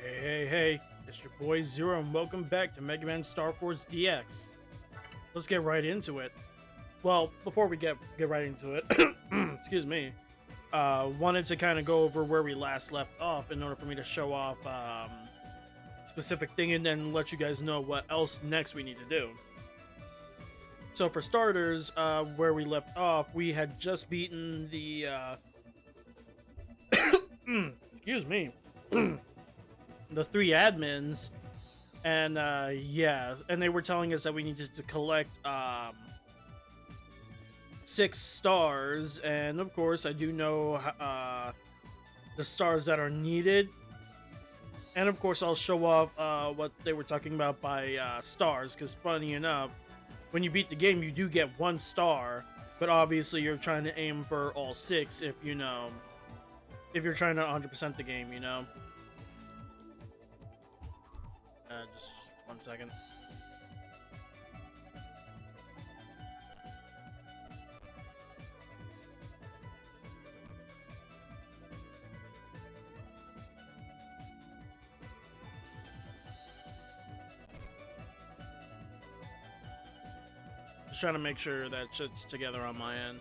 Hey, it's your boy Xero, and welcome back to Megaman Starforce DX. Let's get right into it. Well, before we get right into it, excuse me, wanted to kind of go over where we last left off in order for me to show off specific thing and then let you guys know what else next we need to do. So for starters, where we left off, we had just beaten the excuse me. The three admins, and yeah, and they were telling us that we needed to collect 6 stars, and of course I do know the stars that are needed, and of course I'll show off what they were talking about by stars, because funny enough, when you beat the game you do get 1 star, but obviously you're trying to aim for all 6 if you know, if you're trying to 100% the game, you know. Just 1 second. Just trying to make sure that shit's together on my end.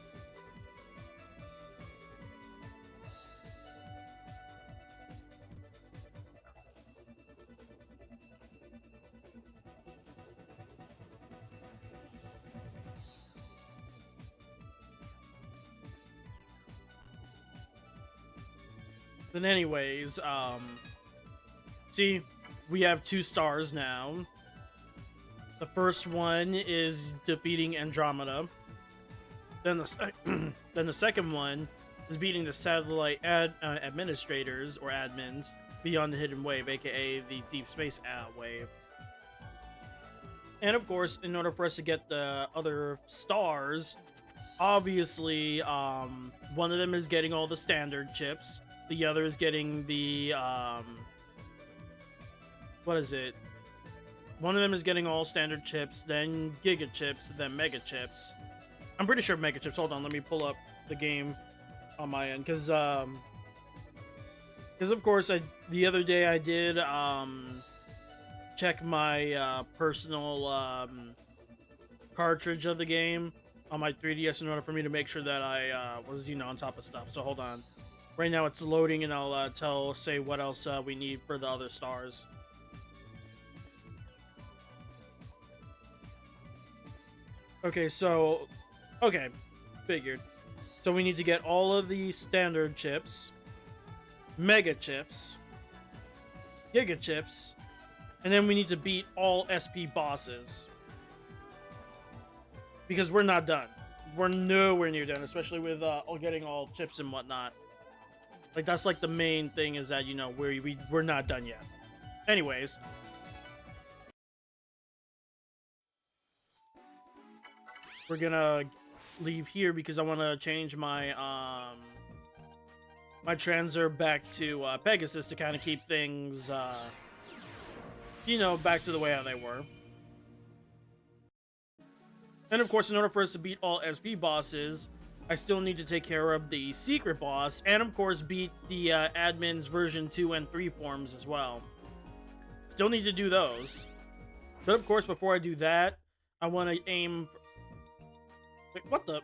But anyways, see, we have 2 stars now. The first one is defeating Andromeda. Then the second one is beating the satellite administrators or admins beyond the hidden wave, aka the deep space wave. And of course, in order for us to get the other stars, obviously, one of them is getting all the standard chips. The other is getting the, what is it? One of them is getting all standard chips, then giga chips, then mega chips. I'm pretty sure mega chips. Hold on, let me pull up the game on my end, because of course, the other day I did, check my, personal, cartridge of the game on my 3DS in order for me to make sure that I, was, you know, on top of stuff. So hold on. Right now it's loading, and I'll say what else we need for the other stars. Okay, so... Okay, figured. So we need to get all of the standard chips, mega chips, giga chips, and then we need to beat all SP bosses. Because we're not done. We're nowhere near done, especially with getting all chips and whatnot. Like, that's like the main thing, is that, you know, we're not done yet. Anyways. We're gonna leave here because I want to change my, my transfer back to, Pegasus to kind of keep things, you know, back to the way how they were. And of course, in order for us to beat all SP bosses, I still need to take care of the secret boss, and of course beat the admin's version 2 and 3 forms as well. Still need to do those. But of course, before I do that, I want to aim for... Wait, what the...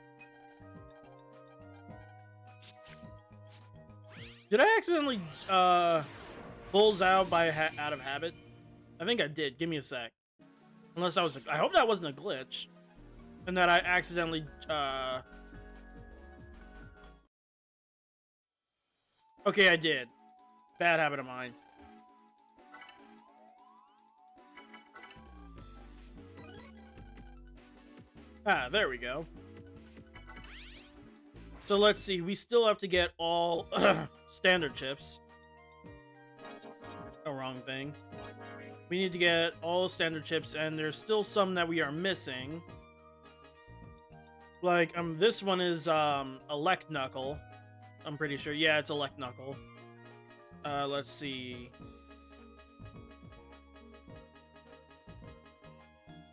Did I accidentally bulls out by out of habit? I think I did. Give me a sec. Unless that was I hope that wasn't a glitch. And that I accidentally Okay, I did. Bad habit of mine. Ah, there we go. So let's see. We still have to get all standard chips. Oh, wrong thing. We need to get all standard chips, and there's still some that we are missing. Like, this one is Elect Knuckle. I'm pretty sure. Yeah, it's Elect Knuckle. Let's see.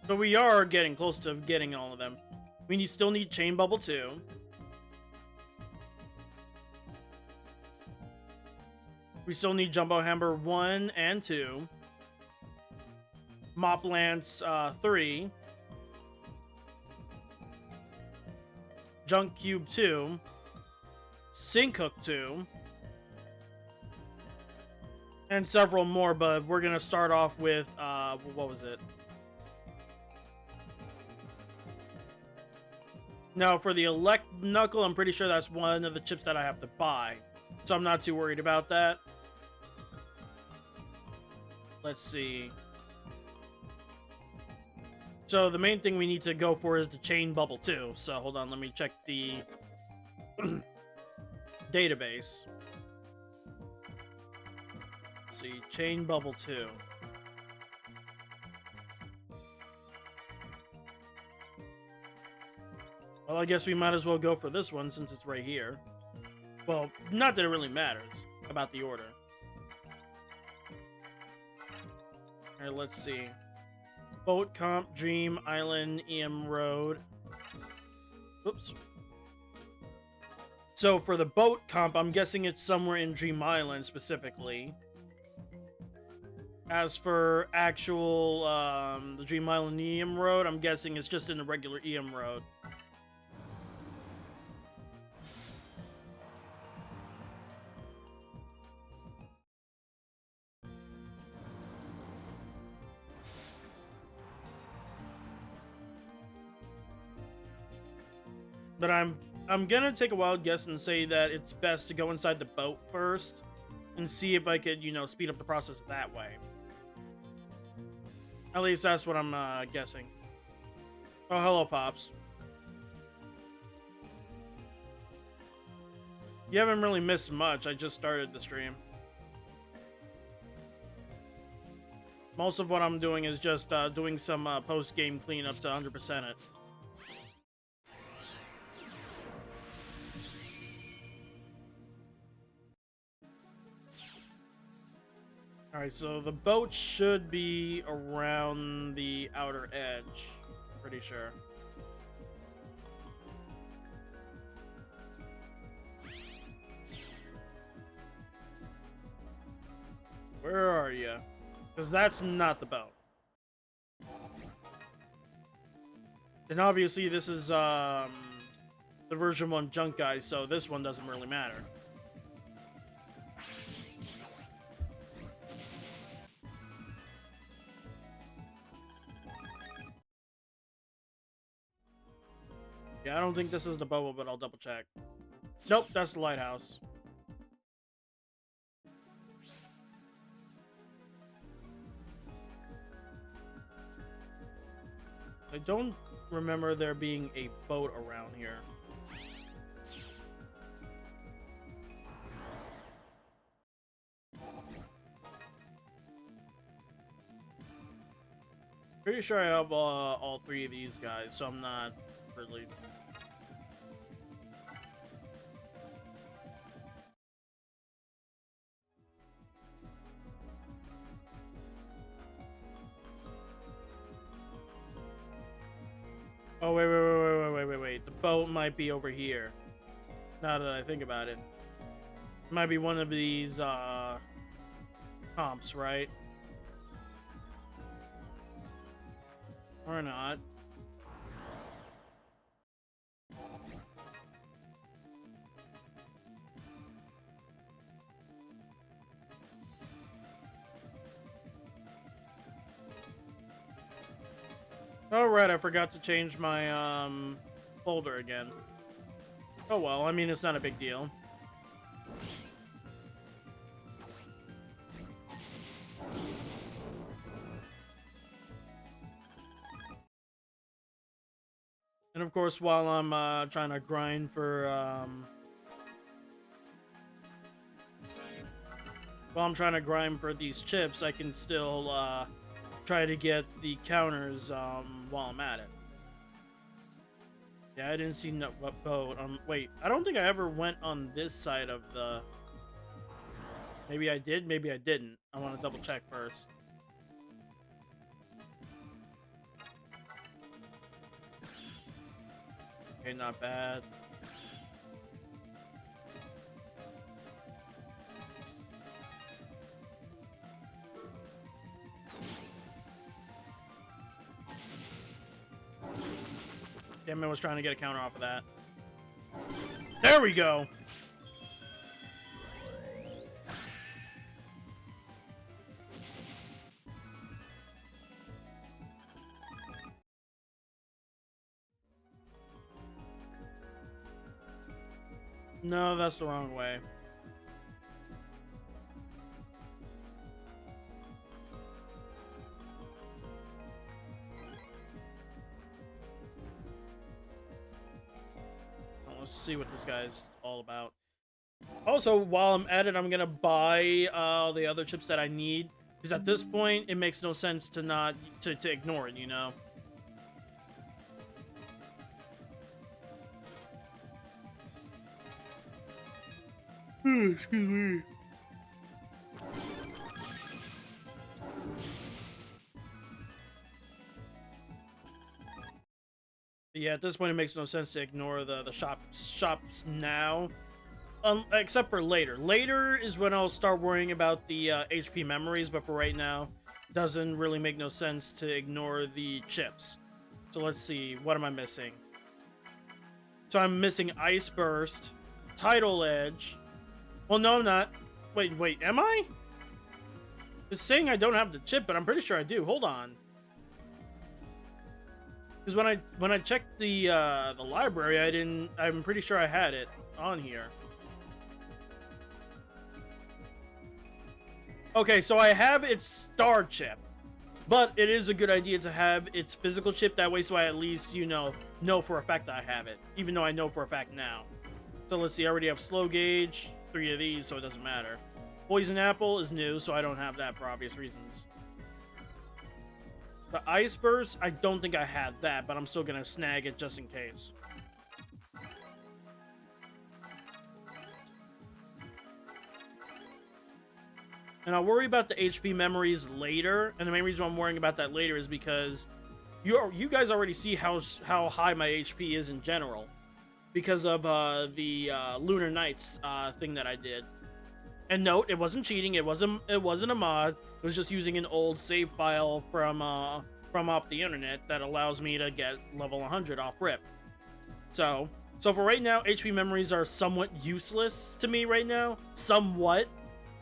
But we are getting close to getting all of them. We still need Chain Bubble 2. We still need Jumbo Hammer 1 and 2. Mop Lance 3. Junk Cube 2. Sink Hook 2. And several more, but we're going to start off with, what was it? Now, for the Elect Knuckle, I'm pretty sure that's one of the chips that I have to buy. So I'm not too worried about that. Let's see. So the main thing we need to go for is the Chain Bubble 2. So hold on, let me check the database. Let's see, Chain Bubble 2. Well, I guess we might as well go for this one since it's right here. Well, not that it really matters about the order. Alright, let's see. Boat Comp, Dream, Island, EM Road. Oops. So for the Boat Comp, I'm guessing it's somewhere in Dream Island specifically. As for actual, the Dream Island EM Road, I'm guessing it's just in the regular EM Road. But I'm gonna take a wild guess and say that it's best to go inside the boat first and see if I could, you know, speed up the process that way. At least that's what I'm guessing. Oh, hello, Pops. You haven't really missed much. I just started the stream. Most of what I'm doing is just doing some post-game cleanup to 100% it. Alright, so the boat should be around the outer edge. I'm pretty sure. Where are you? Because that's not the boat. And obviously this is the version 1 junk guy, so this one doesn't really matter. Yeah, I don't think this is the bubble, but I'll double check. Nope, that's the lighthouse. I don't remember there being a boat around here. Pretty sure I have all 3 of these guys, so I'm not really... Oh, wait. The boat might be over here. Now that I think about it. It might be one of these, comps, right? Or not. Oh, right, I forgot to change my, folder again. Oh well, I mean, it's not a big deal. And of course, while I'm, trying to grind for, while I'm trying to grind for these chips, I can still, try to get the counters, while I'm at it. Yeah, I didn't see no boat. Wait, I don't think I ever went on this side of the... Maybe I did, maybe I didn't. I want to double check first. Okay, not bad. Damn, I was trying to get a counter off of that. There we go. No, that's the wrong way. Let's see what this guy's all about. Also, while I'm at it, I'm gonna buy the other chips that I need, because at this point, it makes no sense to not to ignore it, you know. Excuse me. Yeah, at this point, it makes no sense to ignore the shops now. Except for later. Later is when I'll start worrying about the HP memories, but for right now, doesn't really make no sense to ignore the chips. So let's see, what am I missing? So I'm missing Ice Burst, Tidal Edge. Well, no, I'm not. Wait, am I? It's saying I don't have the chip, but I'm pretty sure I do. Hold on. Because when I checked the library, I'm pretty sure I had it on here. Okay, so I have its star chip, but it is a good idea to have its physical chip, that way so I at least, you know for a fact that I have it, even though I know for a fact now. So let's see, I already have Slow Gauge, 3 of these, so it doesn't matter. Poison Apple is new, so I don't have that for obvious reasons. The Ice Burst, I don't think I had that, but I'm still gonna snag it just in case. And I'll worry about the HP memories later, and the main reason I'm worrying about that later is because you guys already see how high my HP is in general, because of the Lunar Nights thing that I did. And note, it wasn't cheating. It wasn't a mod. It was just using an old save file from off the internet that allows me to get level 100 off rip. So for right now, HP memories are somewhat useless to me right now. Somewhat.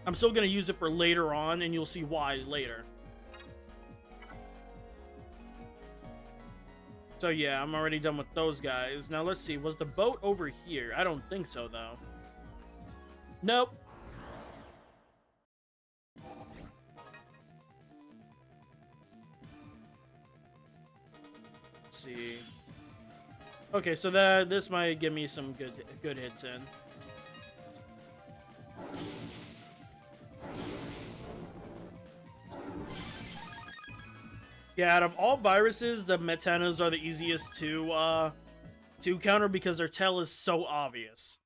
I'm still going to use it for later on, and you'll see why later. So yeah, I'm already done with those guys. Now let's see, was the boat over here? I don't think so, though. Nope. Let's see. Okay, so this might give me some good hits in. Yeah, out of all viruses, the Metanas are the easiest to counter because their tail is so obvious.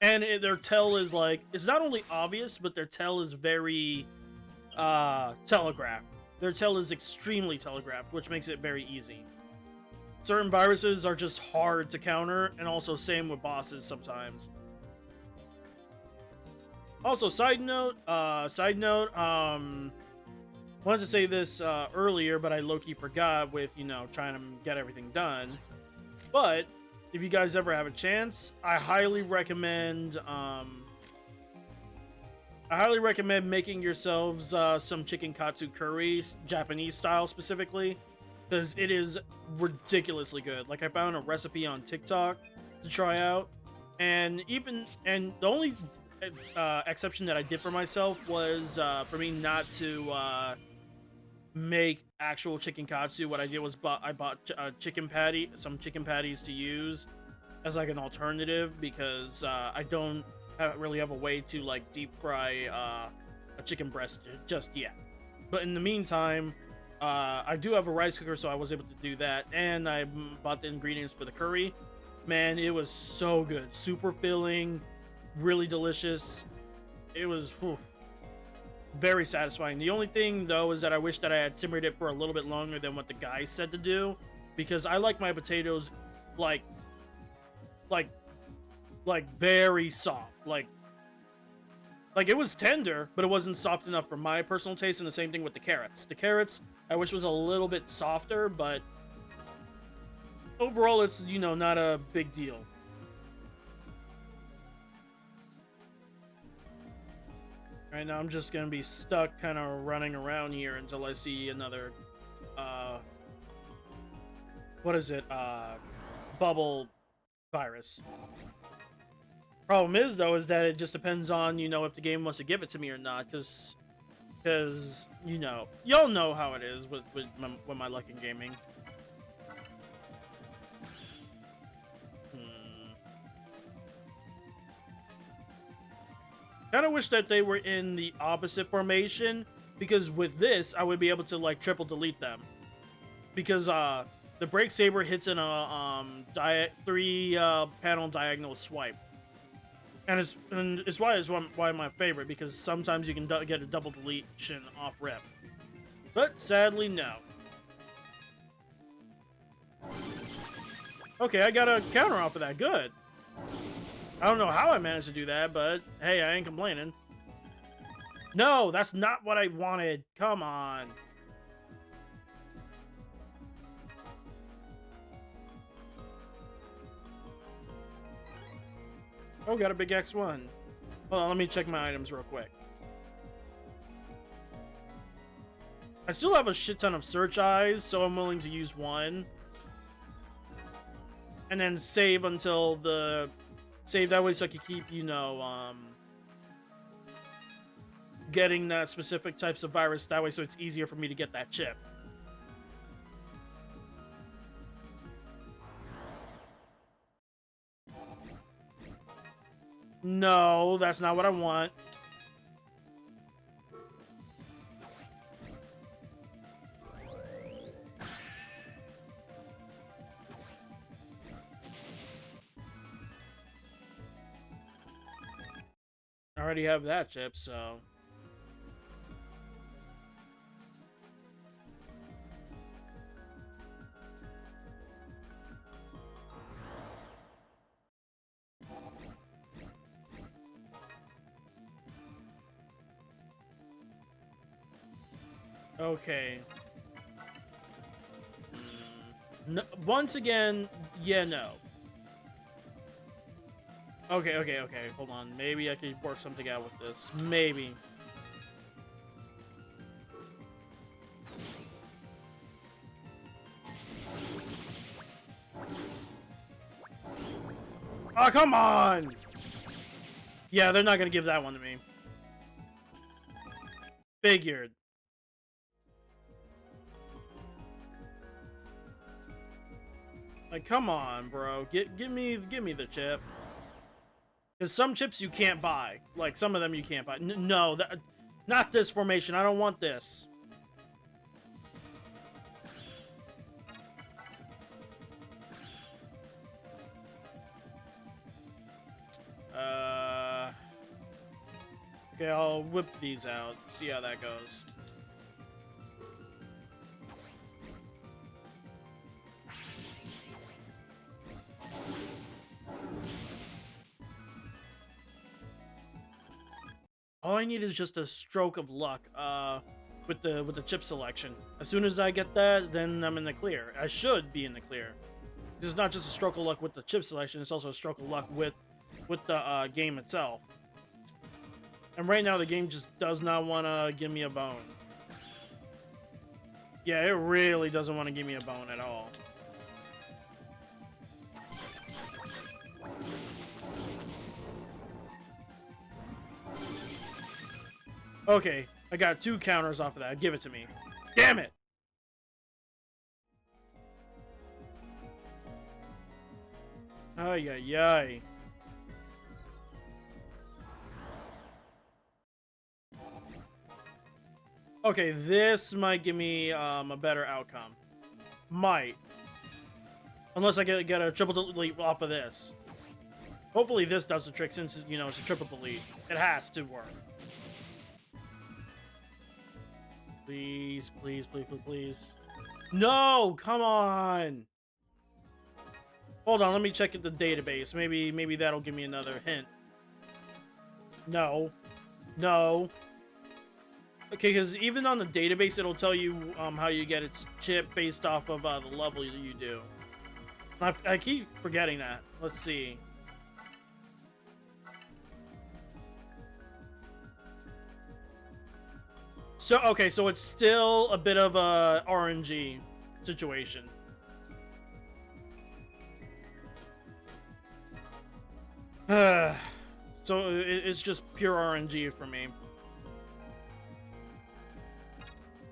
And their tail is like, it's not only obvious, but their tail is very telegraphed. Their tail is extremely telegraphed, which makes it very easy. Certain viruses are just hard to counter, and also same with bosses sometimes. Also, side note, wanted to say this earlier, but I low-key forgot with, trying to get everything done. But if you guys ever have a chance, I highly recommend making yourselves some chicken katsu curry, Japanese style specifically, because it is ridiculously good. Like, I found a recipe on TikTok to try out, and the only exception that I did for myself was for me not to make actual chicken katsu. What I did was I bought some chicken patties to use as like an alternative, because I don't really have a way to like deep fry a chicken breast just yet. But in the meantime, I do have a rice cooker, so I was able to do that, and I bought the ingredients for the curry. Man, it was so good, super filling, really delicious. It was very satisfying. The only thing though is that I wish that I had simmered it for a little bit longer than what the guy said to do, because I like my potatoes like very soft. Like it was tender, but it wasn't soft enough for my personal taste. And the same thing with the carrots. The carrots I wish was a little bit softer, but overall, it's, you know, not a big deal. Right now, I'm just gonna be stuck kind of running around here until I see another, what is it, bubble virus. Problem is, though, is that it just depends on, you know, if the game wants to give it to me or not, because, you know, y'all know how it is with my luck in gaming. Kind of wish that they were in the opposite formation, because with this, I would be able to, like, triple delete them. Because, the Break Saber hits in a, three panel diagonal swipe. And it's why my favorite, because sometimes you can get a double deletion off rip. But sadly, no. Okay, I got a counter off of that. Good. I don't know how I managed to do that, but hey, I ain't complaining. No, that's not what I wanted. Come on. Oh, got a big X1. Hold on, let me check my items real quick. I still have a shit ton of search eyes, so I'm willing to use one. And then save until the... Save that way so I can keep, you know, getting that specific types of virus that way so it's easier for me to get that chip. No, that's not what I want. I already have that chip, so... Okay. No, once again, yeah, no. Okay. Hold on. Maybe I could work something out with this. Maybe. Oh, come on! Yeah, they're not gonna give that one to me. Figured. Like, come on, bro. Give me the chip. Because some chips you can't buy. Like, some of them you can't buy. No, not this formation. I don't want this. Okay, I'll whip these out. See how that goes. All I need is just a stroke of luck with the chip selection. As soon as I get that, then I'm in the clear. I should be in the clear. This is not just a stroke of luck with the chip selection, it's also a stroke of luck with the game itself. And right now the game just does not want to give me a bone. Yeah, it really doesn't want to give me a bone at all. Okay, I got 2 counters off of that. Give it to me. Damn it! Ay, ay, ay. Okay, this might give me a better outcome. Might. Unless I get a triple delete off of this. Hopefully this does the trick since, you know, it's a triple delete. It has to work. Please, please, please, please, please. No! Come on! Hold on, let me check at the database. Maybe that'll give me another hint. No. No. Okay, because even on the database, it'll tell you how you get its chip based off of the level you do. I keep forgetting that. Let's see. So, okay, so it's still a bit of a RNG situation. So it's just pure RNG for me.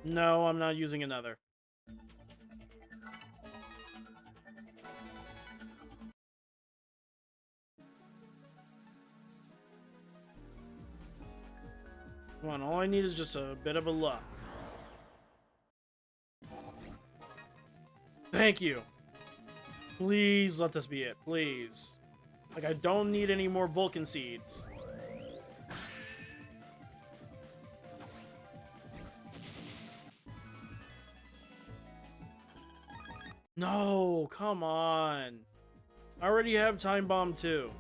No, I'm not using another. Come on, all I need is just a bit of a luck. Thank you. Please let this be it, please. Like, I don't need any more Vulcan seeds. No, come on. I already have Time Bomb too.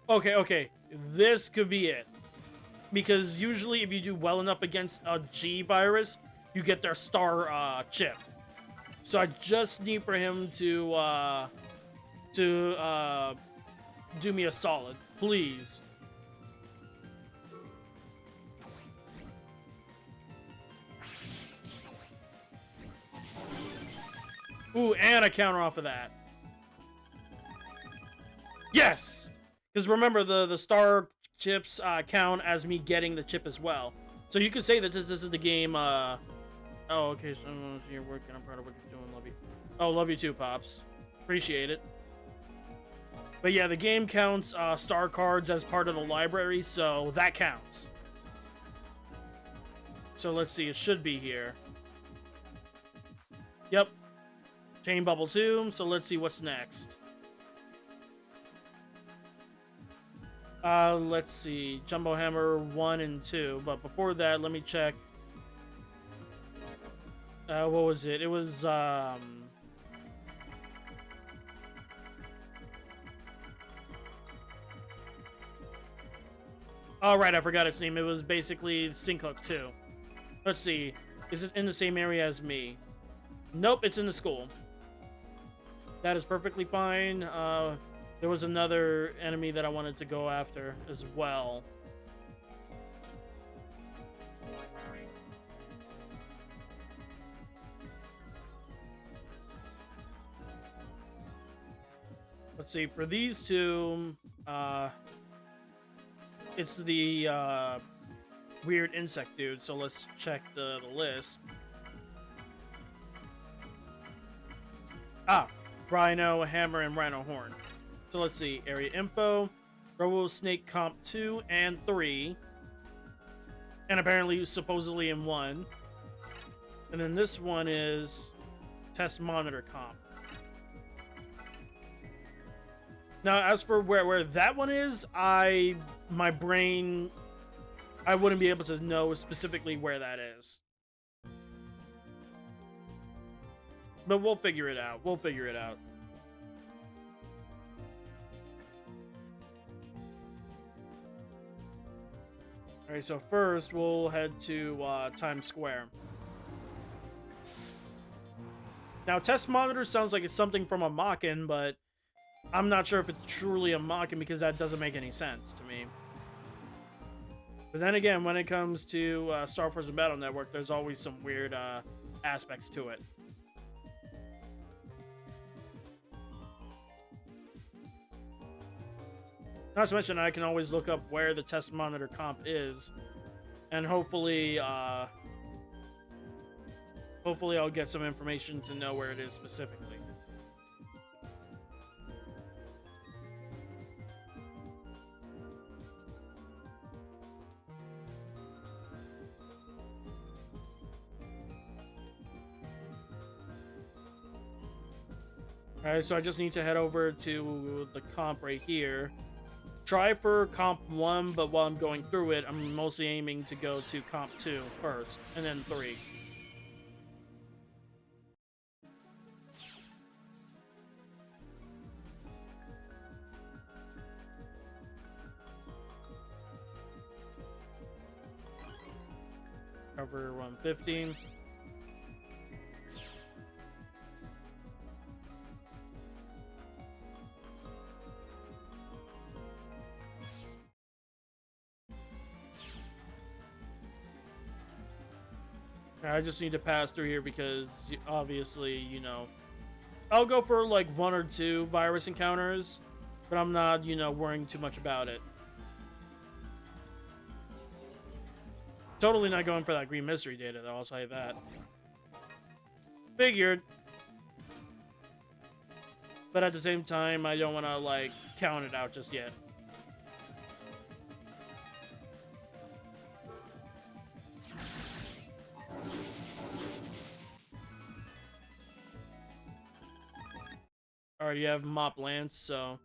Okay. This could be it. Because usually if you do well enough against a G virus, you get their star chip. So I just need for him to do me a solid, please. Ooh, and a counter off of that. Yes! Because remember, the star chips count as me getting the chip as well. So you could say that this is the game, Oh, okay, so you're working. I'm proud of what you're doing. Love you. Oh, love you too, Pops. Appreciate it. But yeah, the game counts star cards as part of the library, so that counts. So let's see, it should be here. Yep. Chain Bubble 2, so let's see what's next. Let's see. Jumbo Hammer 1 and 2. But before that, let me check. What was it? It was, Oh, right, I forgot its name. It was basically Sinkhook 2. Let's see. Is it in the same area as me? Nope, it's in the school. That is perfectly fine. There was another enemy that I wanted to go after as well. Let's see, for these two, it's the weird insect dude, so let's check the list. Ah, Rhino, Hammer, and Rhino Horn. So let's see, area info, Robo Snake Comp 2 and 3, and apparently supposedly in 1. And then this one is Test Monitor Comp. Now, as for where that one is, my brain, I wouldn't be able to know specifically where that is. But we'll figure it out. We'll figure it out. Alright, so first we'll head to Times Square. Now, Test Monitor sounds like it's something from a Mockin, but I'm not sure if it's truly a Mockin because that doesn't make any sense to me. But then again, when it comes to Starforce and Battle Network, there's always some weird aspects to it. Not to mention, I can always look up where the Test Monitor Comp is, and hopefully I'll get some information to know where it is specifically. Alright, so I just need to head over to the comp right here. Try for comp 1, but while I'm going through it, I'm mostly aiming to go to comp 2 first, and then 3. Cover 150. I just need to pass through here because obviously, you know, I'll go for like 1 or 2 virus encounters, but I'm not, you know, worrying too much about it. Totally not going for that green mystery data, though, I'll tell you that. Figured. But at the same time, I don't want to, like, count it out just yet. Already have Mop Lance, so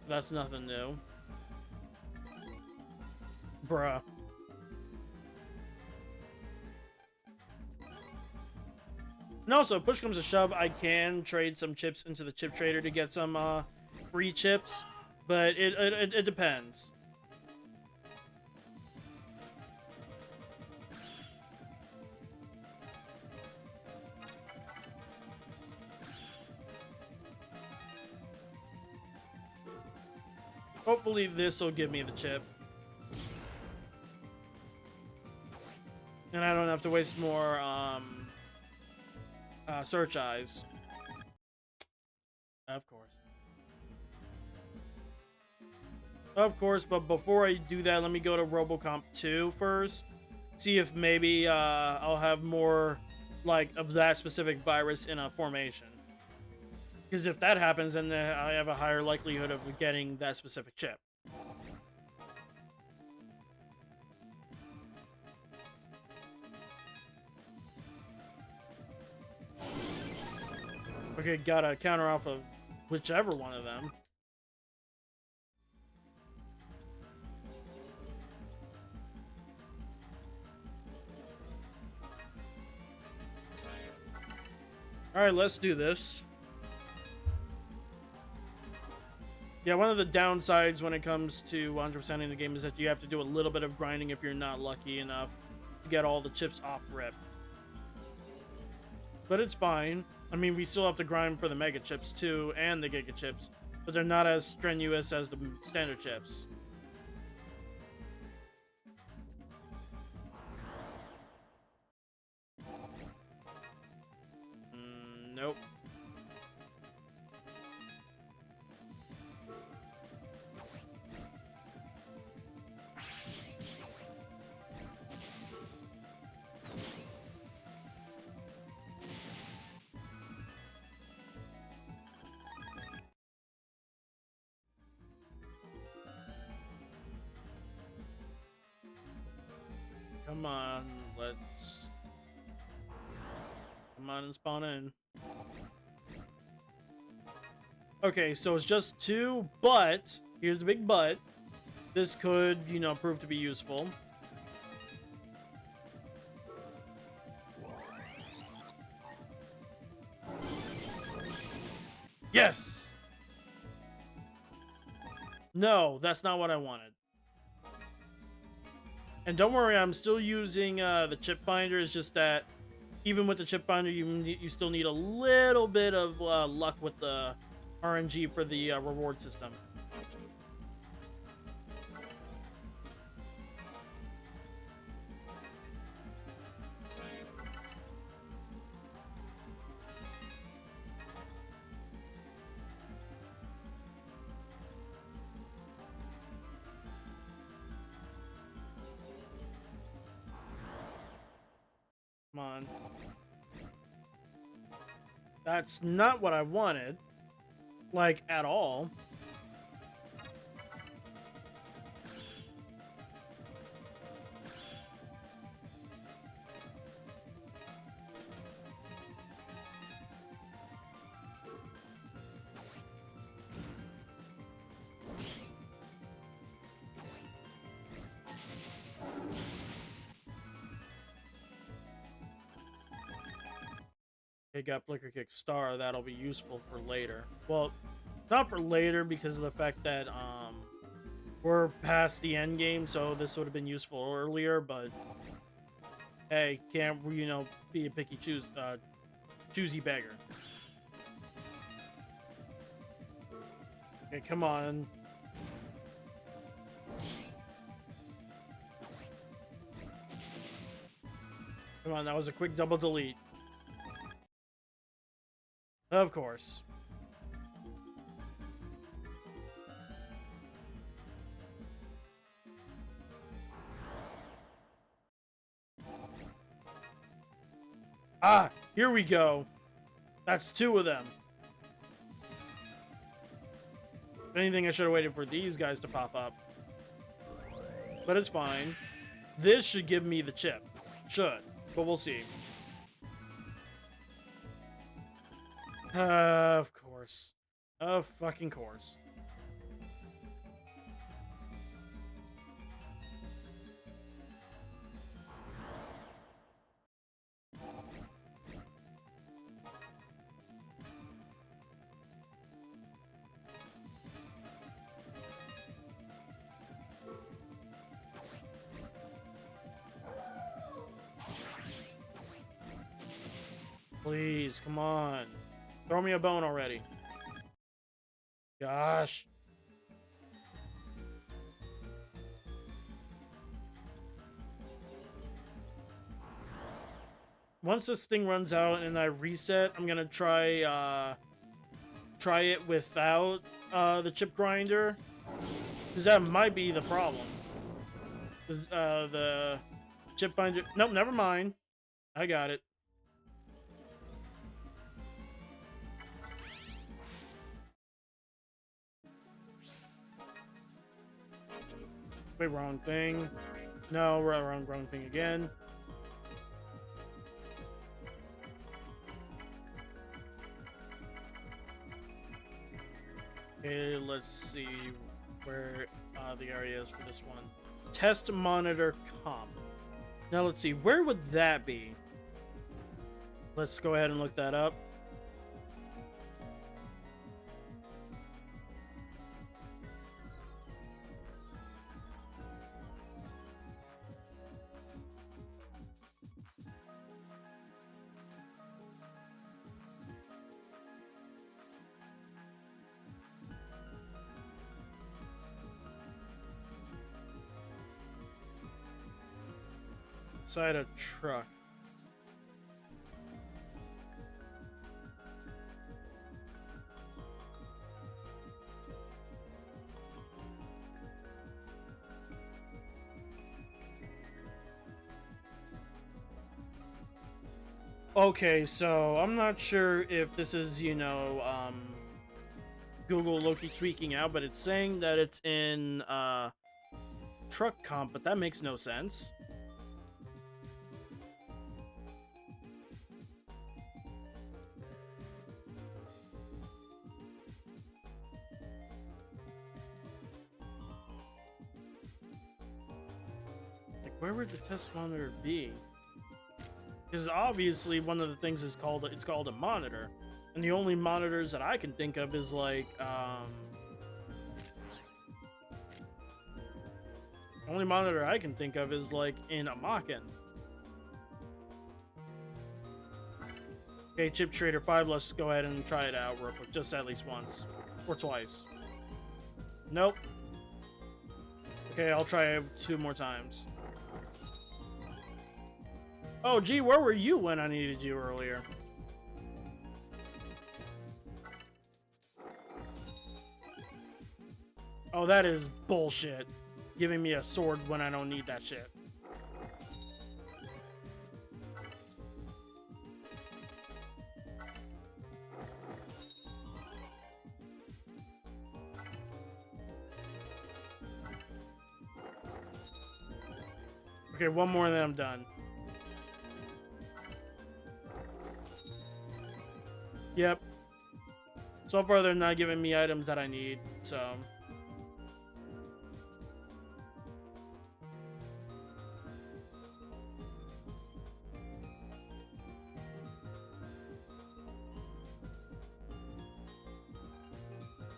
that's nothing new. Bruh. And also, push comes to shove, I can trade some chips into the chip trader to get some free chips, but it depends. Hopefully this will give me the chip. And I don't have to waste more search eyes. Of course. Of course, but before I do that, let me go to Robocomp 2 first. See if maybe I'll have more like of that specific virus in a formation. Because if that happens, then I have a higher likelihood of getting that specific chip. Okay, got a counter off of whichever one of them. Alright, let's do this. Yeah, one of the downsides when it comes to 100%ing the game is that you have to do a little bit of grinding if you're not lucky enough to get all the chips off rip. But it's fine. I mean, we still have to grind for the Mega Chips too, and the Giga Chips, but they're not as strenuous as the standard chips. Nope. Come on, let's... Come on and spawn in. Okay, so it's just 2, but... Here's the big but. This could, you know, prove to be useful. Yes! No, that's not what I wanted. And don't worry, I'm still using the chip finder. It's just that even with the chip finder, you still need a little bit of luck with the RNG for the reward system. Come on. That's not what I wanted. Like, at all. It got Flicker Kick Star. That'll be useful for later. Well, not for later because of the fact that we're past the end game, so this would have been useful earlier, but Hey, can't, you know, be a picky choosy beggar. Okay, come on. Come on, that was a quick double delete. Of course. Ah, here we go. That's two of them. If anything, I should have waited for these guys to pop up. But it's fine. This should give me the chip. Should. But we'll see. Of course. Of fucking course. Please, come on. Throw me a bone already. Gosh. Once this thing runs out and I reset, I'm gonna try it without the chip grinder, because that might be the problem. The chip binder. Nope, never mind. I got it. Wait, wrong thing. No, wrong thing again. Okay, let's see where the area is for this one. Test monitor comp. Now let's see, where would that be? Let's go ahead and look that up. Inside a truck. Okay, so I'm not sure if this is, you know, Google Loki tweaking out, but it's saying that it's in truck comp, but that makes no sense. Where would the test monitor be? Because obviously one of the things is called a monitor, and the only monitors that I can think of is like only monitor I can think of is like in a Makin. Okay, Chip Trader 5, let's go ahead and try it out real quick, just at least once or twice. Nope. Okay, I'll try it 2 more times. Oh, gee, where were you when I needed you earlier? Oh, that is bullshit. Giving me a sword when I don't need that shit. Okay, one more and then I'm done. Yep. So far, they're not giving me items that I need, so...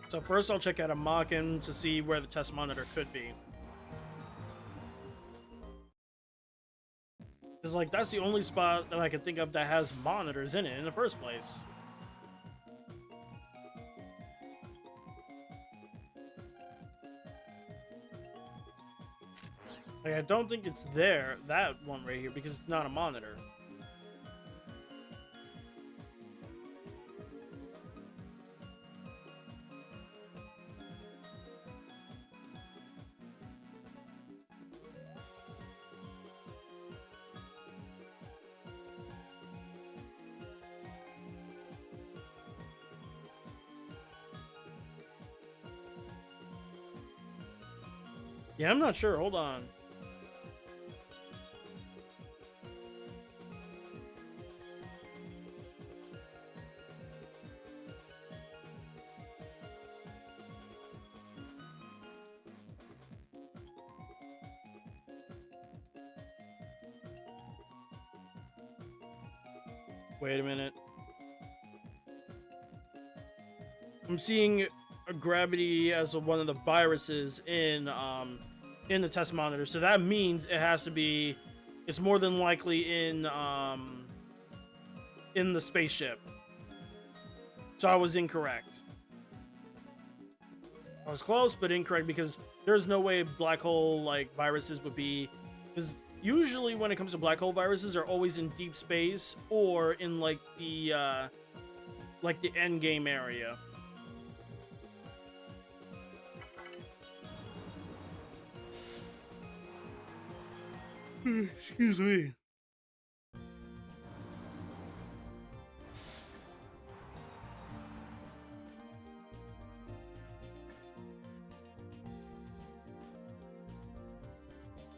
So first I'll check out a Makin to see where the test monitor could be. Because, like, that's the only spot that I can think of that has monitors in it in the first place. Like, I don't think it's there, that one right here, because it's not a monitor. Yeah, I'm not sure. Hold on. Wait a minute. I'm seeing a gravity as one of the viruses in the test monitor, so that means it has to be. It's more than likely in the spaceship. So I was incorrect. I was close, but incorrect because there's no way black hole like viruses would be. Because usually when it comes to black hole viruses, they're always in deep space or in like the end game area. Excuse me.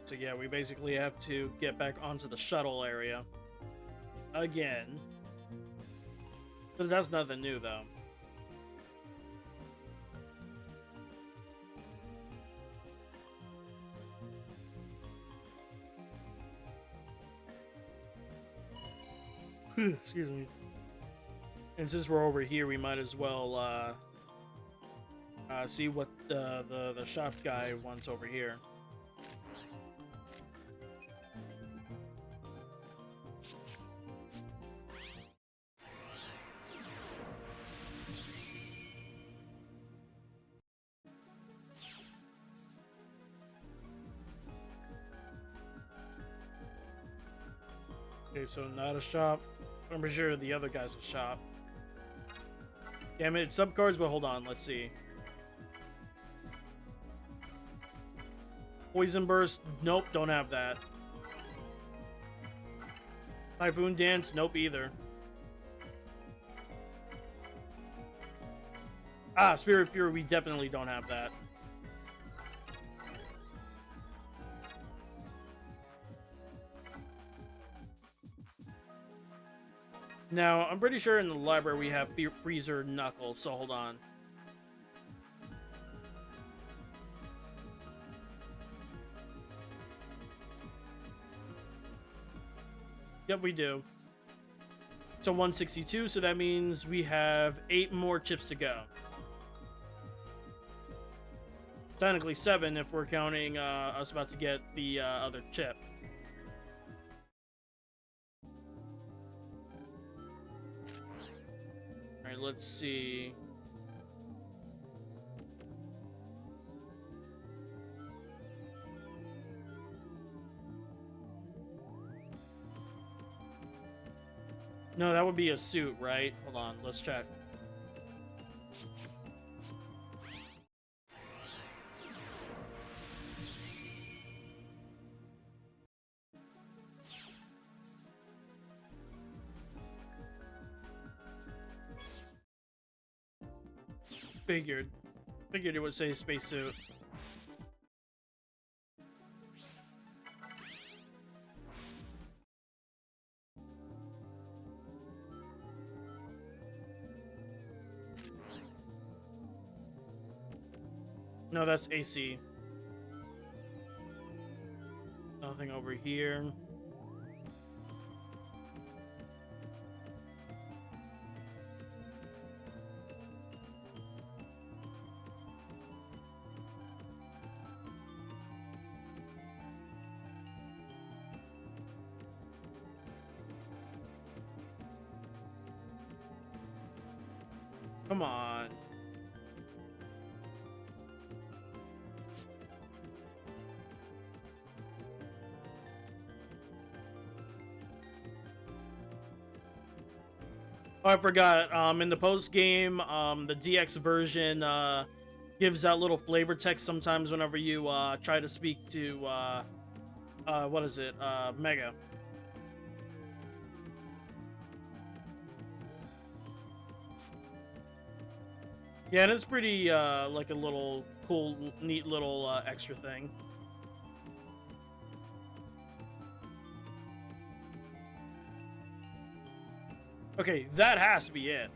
So yeah, we basically have to get back onto the shuttle area again. But that's nothing new though. Excuse me. And since we're over here, we might as well see what the shop guy wants over here. Okay, so not a shop. I'm pretty sure the other guy's a shop. Damn it, it's subcards, but hold on, let's see. Poison Burst, nope, don't have that. Typhoon Dance, nope either. Ah, Spirit Fury, we definitely don't have that. Now, I'm pretty sure in the library we have Freezer Knuckles, so hold on. Yep, we do. So 162, so that means we have 8 more chips to go. Technically 7 if we're counting us about to get the other chip. Alright, let's see. No, that would be a suit, right? Hold on, let's check. Figured it would say spacesuit. No, that's AC. Nothing over here. come on. Oh, I forgot. In the post game, the DX version gives out little flavor text sometimes whenever you try to speak to what is it? Mega. Yeah, and it's pretty like a little cool, neat little extra thing. Okay, that has to be it.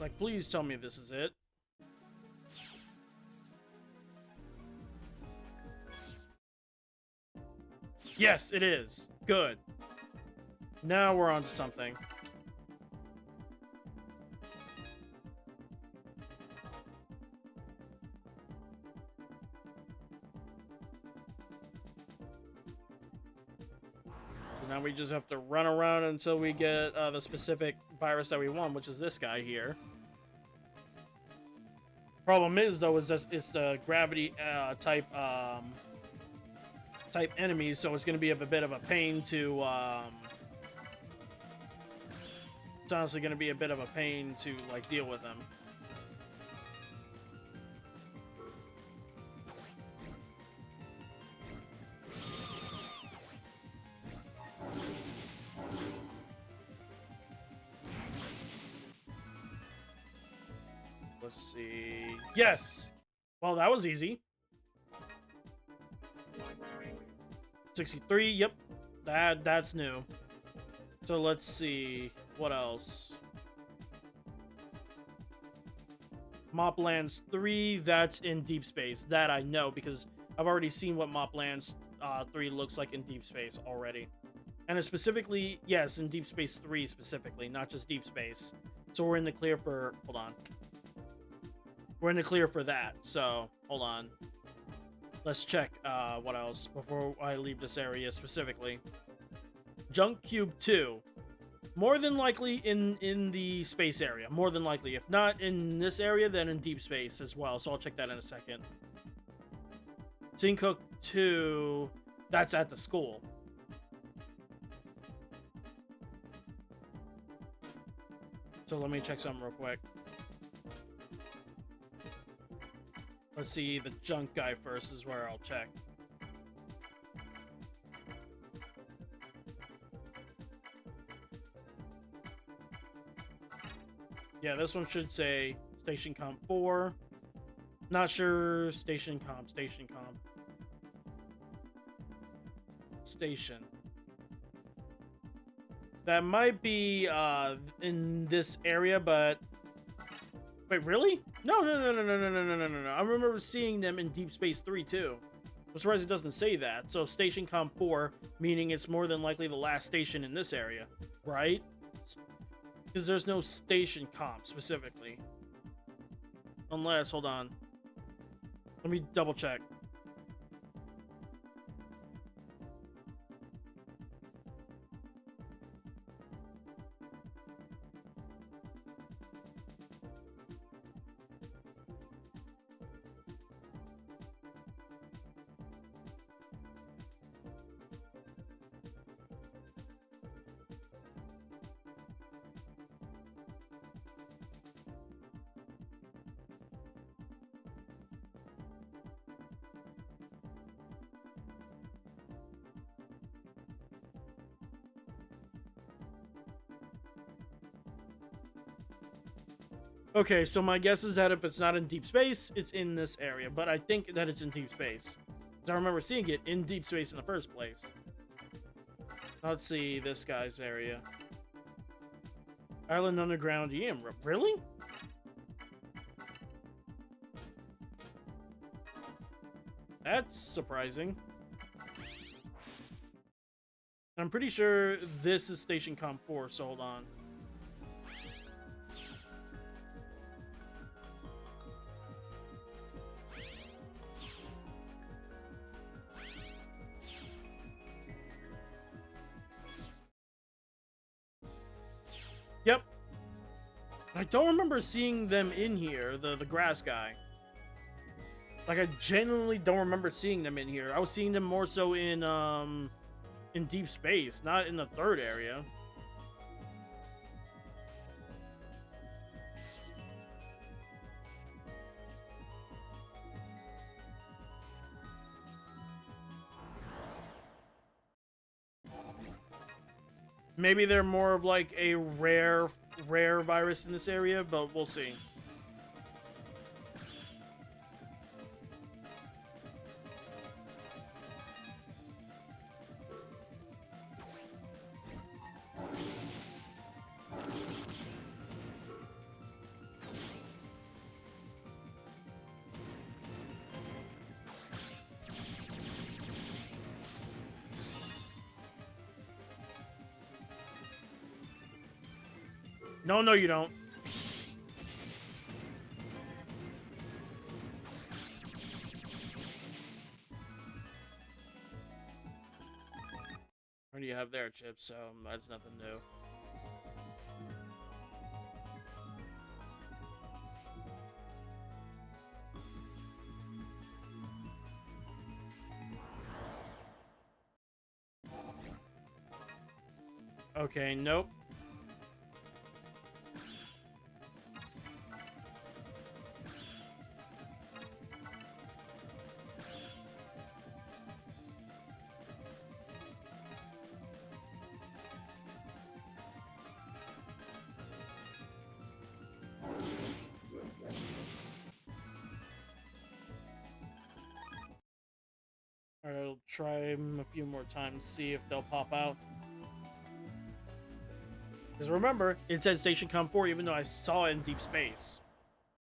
Like, please tell me this is it. Yes, it is. Good. Now we're on to something. So now we just have to run around until we get the specific virus that we want, which is this guy here. Problem is, though, is that it's the gravity type enemies, so it's going to be a bit of a pain to it's honestly going to be a bit of a pain to like deal with them. Let's see. Yes. Well, that was easy. 63. Yep. That's new. So let's see what else. Moplands 3, that's in deep space. That I know because I've already seen what Moplands 3 looks like in deep space already. And it's specifically, yes, in Deep Space 3 specifically, not just deep space. So we're in the clear for, hold on. We're in the clear for that, so hold on. Let's check what else before I leave this area specifically. Junk Cube 2. More than likely in the space area. More than likely. If not in this area, then in deep space as well. So I'll check that in a second. Tin Cook 2. That's at the school. So let me check something real quick. Let's see, the junk guy first is where I'll check. Yeah, this one should say Station Comp 4. Not sure. Station Comp. Station. That might be in this area, but... Wait, really? No. I remember seeing them in Deep Space 3, too. I'm surprised it doesn't say that. So, Station Comp 4, meaning it's more than likely the last station in this area, right? Because there's no Station Comp, specifically. Unless, hold on. Let me double check. Okay, so my guess is that if it's not in deep space, it's in this area. But I think that it's in deep space. Because I remember seeing it in deep space in the first place. Let's see this guy's area. Island Underground EM. Really? That's surprising. I'm pretty sure this is Station Comp 4, so hold on. I don't remember seeing them in here, the grass guy. Like, I genuinely don't remember seeing them in here. I was seeing them more so in deep space, not in the third area. Maybe they're more of like a rare virus in this area, but we'll see. No, you don't. What do you have there, Chip? So that's nothing new. Okay, nope. Alright, I'll try them a few more times, see if they'll pop out. Because remember, it said Station Com 4 even though I saw it in Deep Space.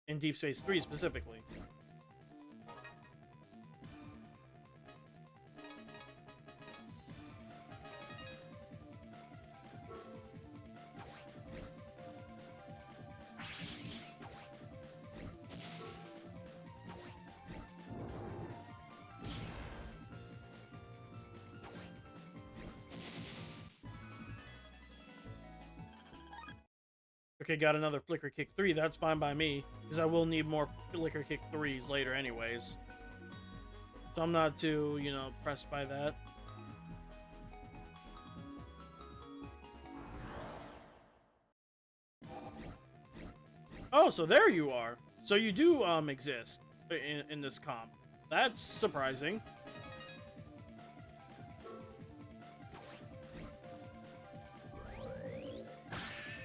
In Deep Space 3 specifically. Okay, got another Flicker Kick 3. That's fine by me, because I will need more Flicker Kick 3s later anyways. So I'm not too, you know, pressed by that. Oh, so there you are. So you do exist in this comp. That's surprising.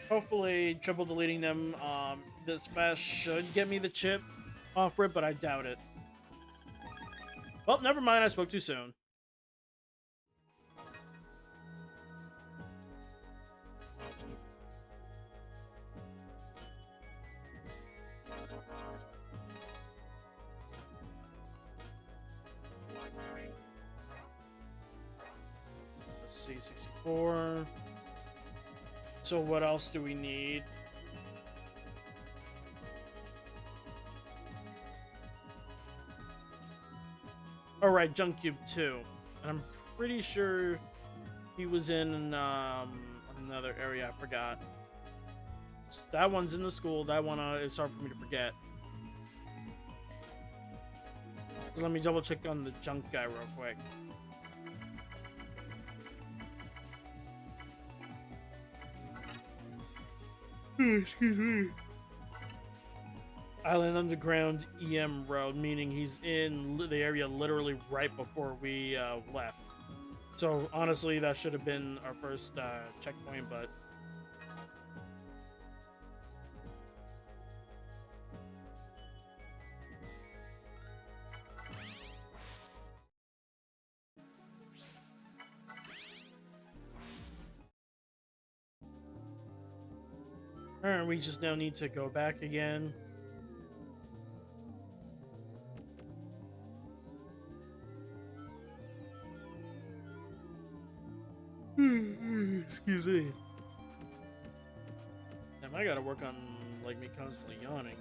Hopefully, triple deleting them this fast should get me the chip off rip, but I doubt it. Well, never mind, I spoke too soon. Let's see, 64. So what else do we need? All right, Junk Cube 2. And I'm pretty sure he was in another area. I forgot. That one's in the school. That one is hard for me to forget. So let me double check on the junk guy real quick. Excuse me. Island Underground EM Road, meaning he's in the area literally right before we left. So honestly, that should have been our first checkpoint, but... Alright, we just now need to go back again. Excuse me. Damn, I gotta work on, like, me constantly yawning.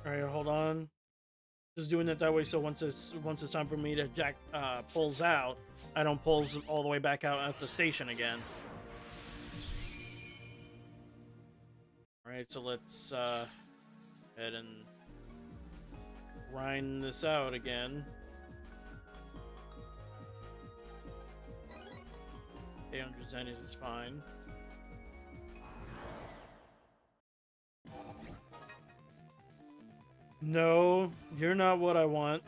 All right, hold on. Just doing it that way so once it's time for me to jack pulls out, I don't pulls all the way back out at the station again. All right, so let's head and grind this out again. 800 zennies is fine. No, you're not what I want.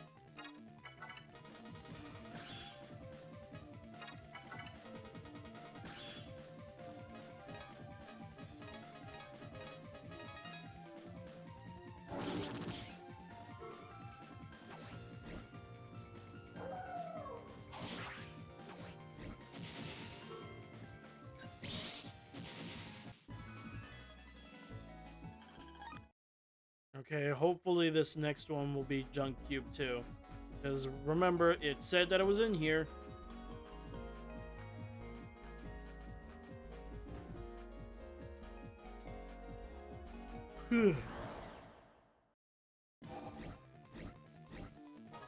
Okay, hopefully this next one will be Junk Cube too. Because remember, it said that it was in here.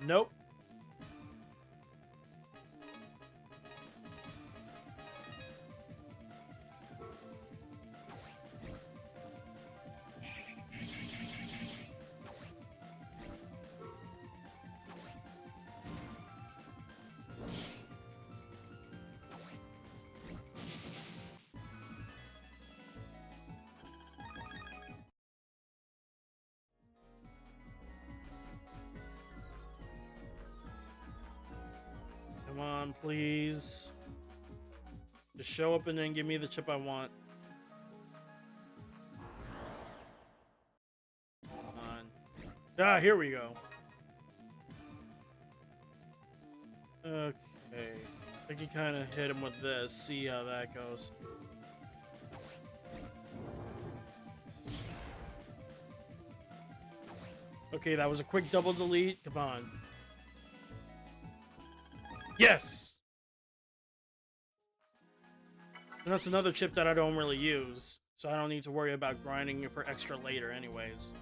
Nope. Come on, please. Just show up and then give me the chip I want. Come on. Ah, here we go. Okay. I can kind of hit him with this, see how that goes. Okay, that was a quick double delete. Come on. Yes! And that's another chip that I don't really use, so I don't need to worry about grinding it for extra later anyways.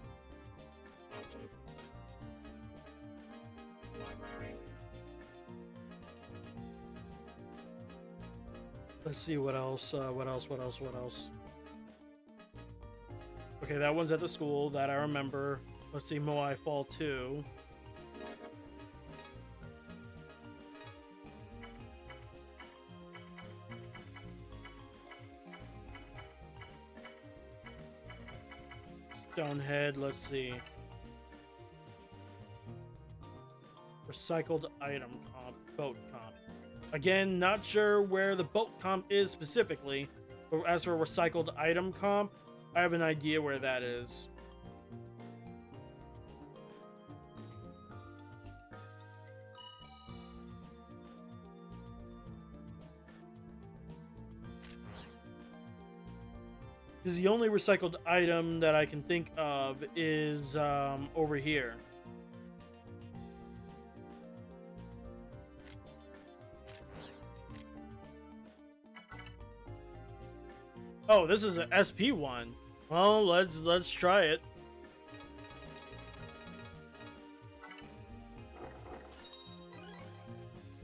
Let's see what else, what else. Okay, that one's at the school, that I remember. Let's see, Moai Fall 2. Stonehead, let's see. Recycled item comp, boat comp. Again, not sure where the boat comp is specifically, but as for recycled item comp, I have an idea where that is. Because the only recycled item that I can think of is over here. Oh, this is an SP one. Well, let's try it.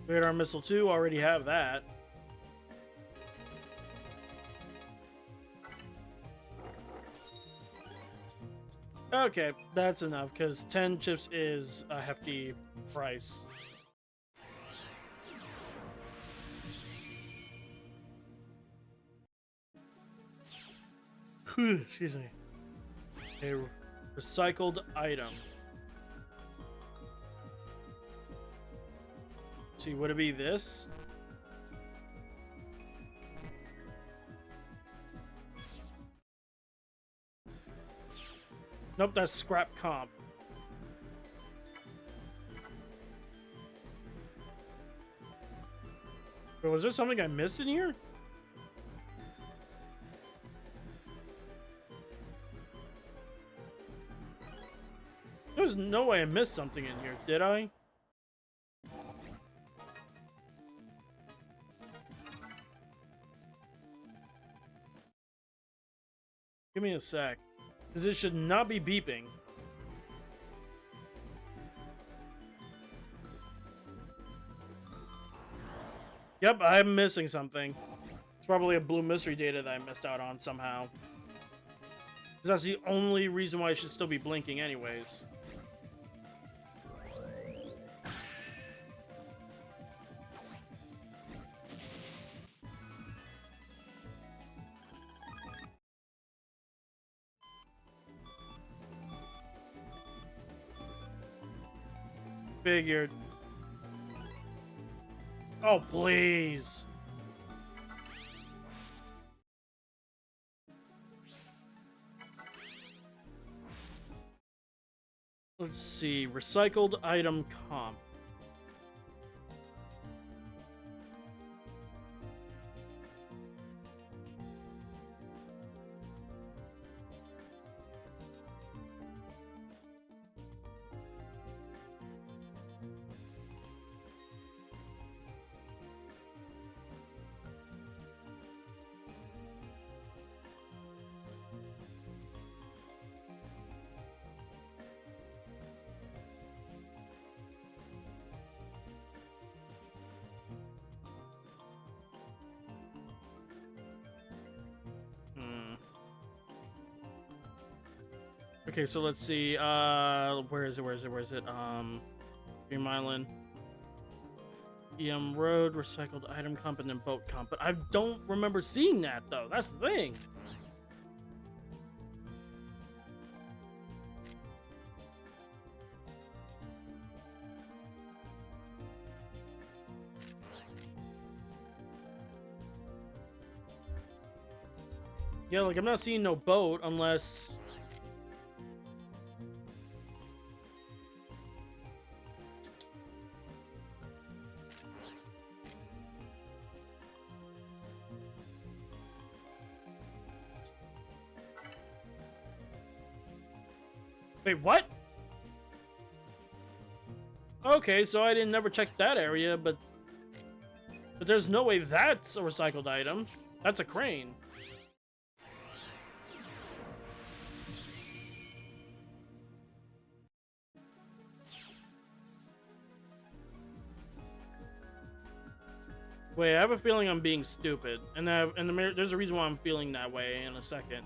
Radar missile 2, already have that. Okay, that's enough, because 10 chips is a hefty price. Excuse me. A recycled item. See, would it be this? Nope, that's scrap comp. But was there something I missed in here? There's no way I missed something in here, did I? Give me a sec. Because it should not be beeping. Yep, I'm missing something. It's probably a blue mystery data that I missed out on somehow. Because that's the only reason why it should still be blinking anyways. Figured. Oh, please. Let's see. Recycled item comp. Okay, so let's see. Where is it? Dream Island. EM Road, recycled item comp, and then boat comp. But I don't remember seeing that though. That's the thing. Yeah, like I'm not seeing no boat unless. Wait, what? Okay, so I didn't never check that area, but there's no way that's a recycled item. That's a crane. Wait, I have a feeling I'm being stupid, and there's a reason why I'm feeling that way in a second.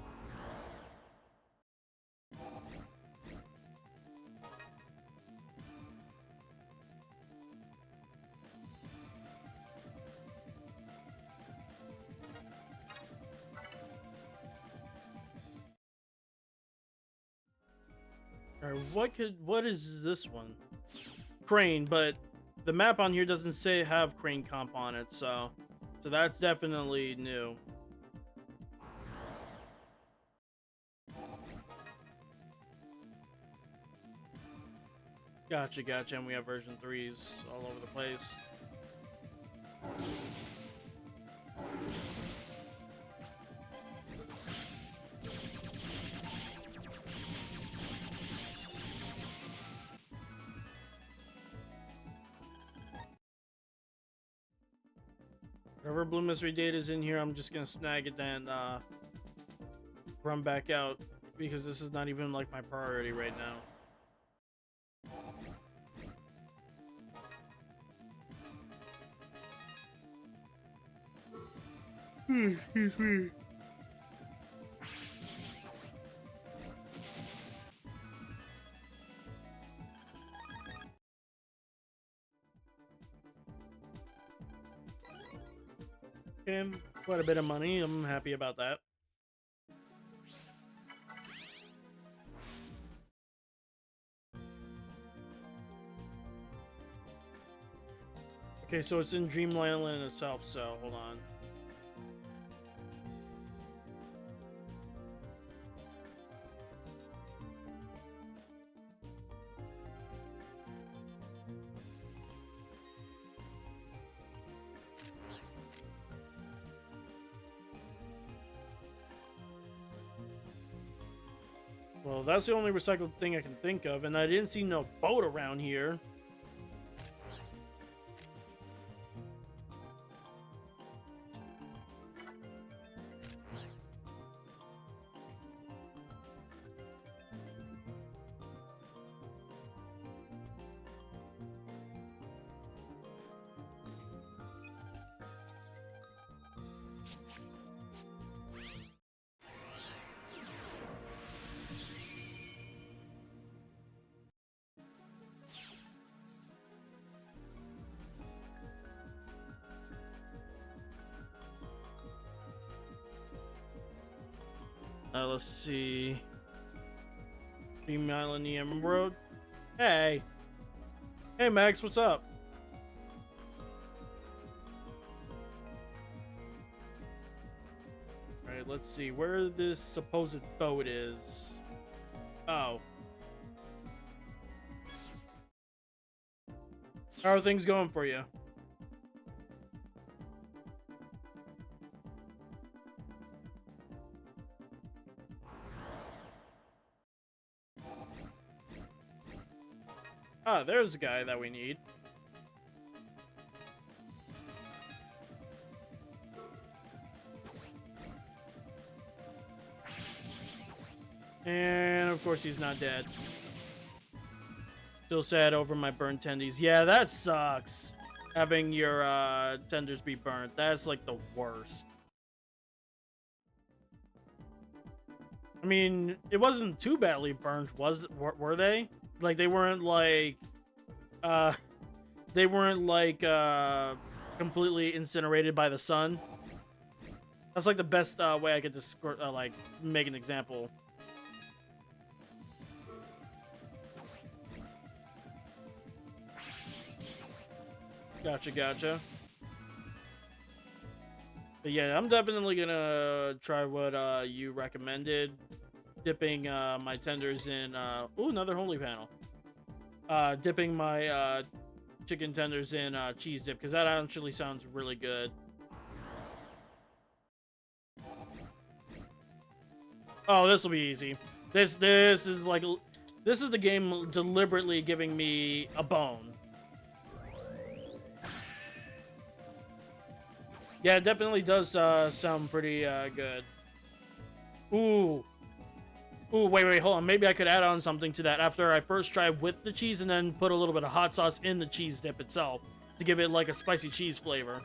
Alright, what is this one? Crane, but the map on here doesn't say have crane comp on it, so that's definitely new. Gotcha, and we have version 3s all over the place. Whatever blue mystery data is in here, I'm just gonna snag it and run back out because this is not even like my priority right now. Excuse me. And quite a bit of money. I'm happy about that. Okay, so it's in Dreamland itself, so hold on. Well, that's the only recycled thing I can think of, and I didn't see no boat around here. Let's see. The Millennium Road. Hey. Hey, Max, what's up? Alright, let's see where this supposed boat is. Oh. How are things going for you? Ah, there's a guy that we need. And of course he's not dead. Still sad over my burnt tendies. Yeah, that sucks. Having your tenders be burnt. That's like the worst. I mean, it wasn't too badly burnt, were they? Like they weren't like completely incinerated by the sun. That's like the best way I could like make an example. Gotcha. But yeah, I'm definitely gonna try what you recommended. Dipping my tenders in ooh, another holy panel. Dipping my chicken tenders in cheese dip, because that actually sounds really good. Oh, this will be easy. This is like, this is the game deliberately giving me a bone. Yeah, it definitely does sound pretty good. Ooh, wait, hold on. Maybe I could add on something to that after I first try with the cheese and then put a little bit of hot sauce in the cheese dip itself to give it like a spicy cheese flavor.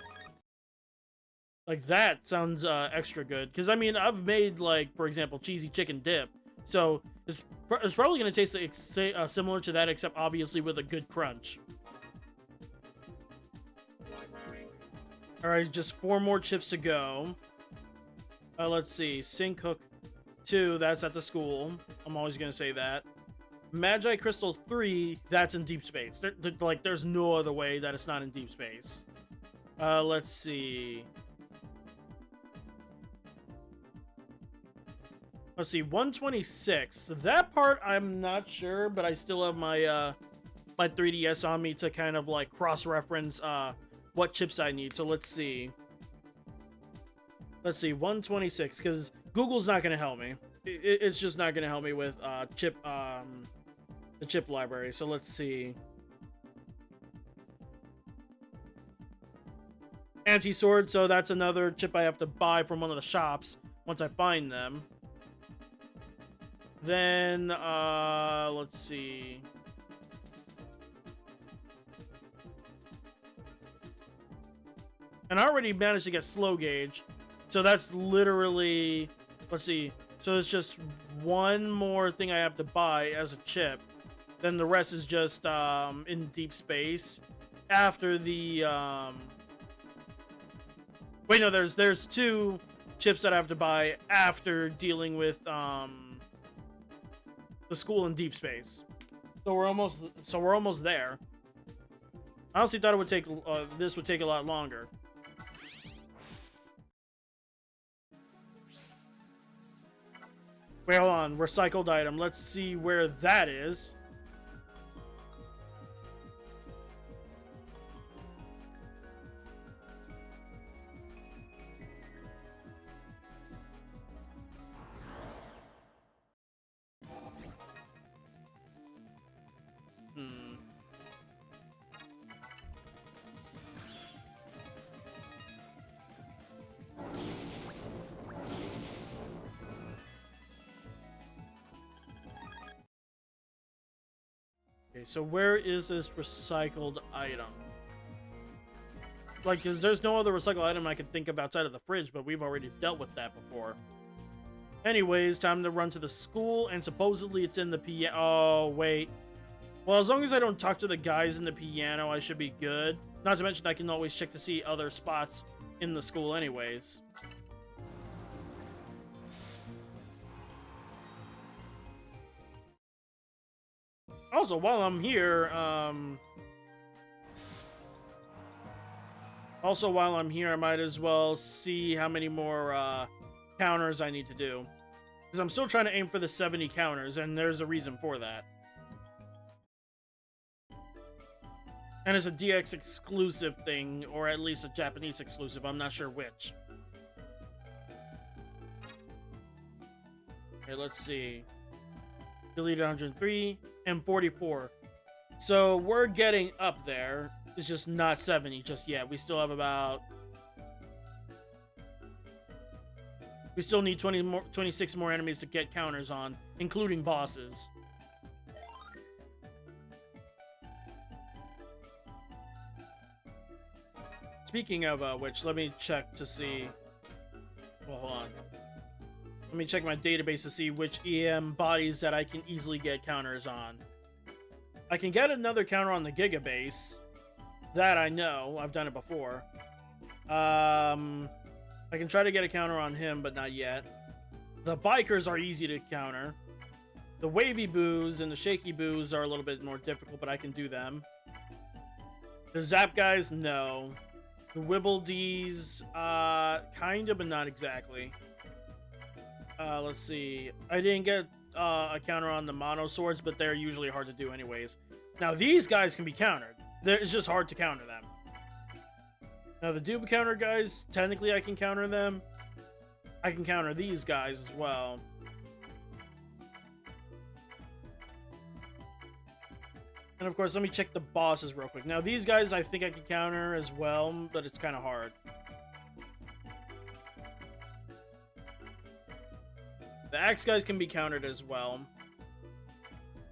Like that sounds extra good. Because I mean, I've made like, for example, cheesy chicken dip. So it's probably going to taste like, similar to that, except obviously with a good crunch. Alright, just 4 more chips to go. Let's see. Sink Hook 2, that's at the school. I'm always going to say that. Magi Crystal 3, that's in deep space. Like, there's no other way that it's not in deep space. Let's see. Let's see, 126. That part, I'm not sure, but I still have my, my 3DS on me to kind of, like, cross-reference, what chips I need. So let's see. Let's see, 126, because Google's not going to help me. It's just not going to help me with the chip library. So let's see. Anti-sword, so that's another chip I have to buy from one of the shops once I find them. Then, let's see. And I already managed to get slow gauge. So that's literally, let's see. So it's just one more thing I have to buy as a chip. Then the rest is just in deep space. After the wait, no, there's 2 chips that I have to buy after dealing with the school in deep space. So we're almost there. I honestly thought it would take this would take a lot longer. Wait, hold on. Recycled item. Let's see where that is. Okay, so where is this recycled item? Like, because there's no other recycled item I can think of outside of the fridge, but we've already dealt with that before. Anyways, time to run to the school, and supposedly it's in the piano. Oh, wait. Well, as long as I don't talk to the guys in the piano, I should be good. Not to mention, I can always check to see other spots in the school anyways. Also, while I'm here, I might as well see how many more counters I need to do. Because I'm still trying to aim for the 70 counters, and there's a reason for that. And it's a DX exclusive thing, or at least a Japanese exclusive. I'm not sure which. Okay, let's see. Deleted 103 and 44. So we're getting up there. It's just not 70 just yet. We still have about... We still need 26 more enemies to get counters on, including bosses. Speaking of which, let me check to see... Well, hold on. Let me check my database to see which EM bodies that I can easily get counters on. I can get another counter on the Giga base. That I know. I've done it before. I can try to get a counter on him, but not yet. The bikers are easy to counter. The wavy boos and the shaky boos are a little bit more difficult, but I can do them. The zap guys, no. The wibble D's, kind of, but not exactly. Let's see. I didn't get a counter on the mono swords, but they're usually hard to do anyways. Now, these guys can be countered. It's just hard to counter them. Now, the dupe counter guys, technically I can counter them. I can counter these guys as well. And of course, let me check the bosses real quick. Now, these guys I think I can counter as well, but it's kind of hard. The axe guys can be countered as well.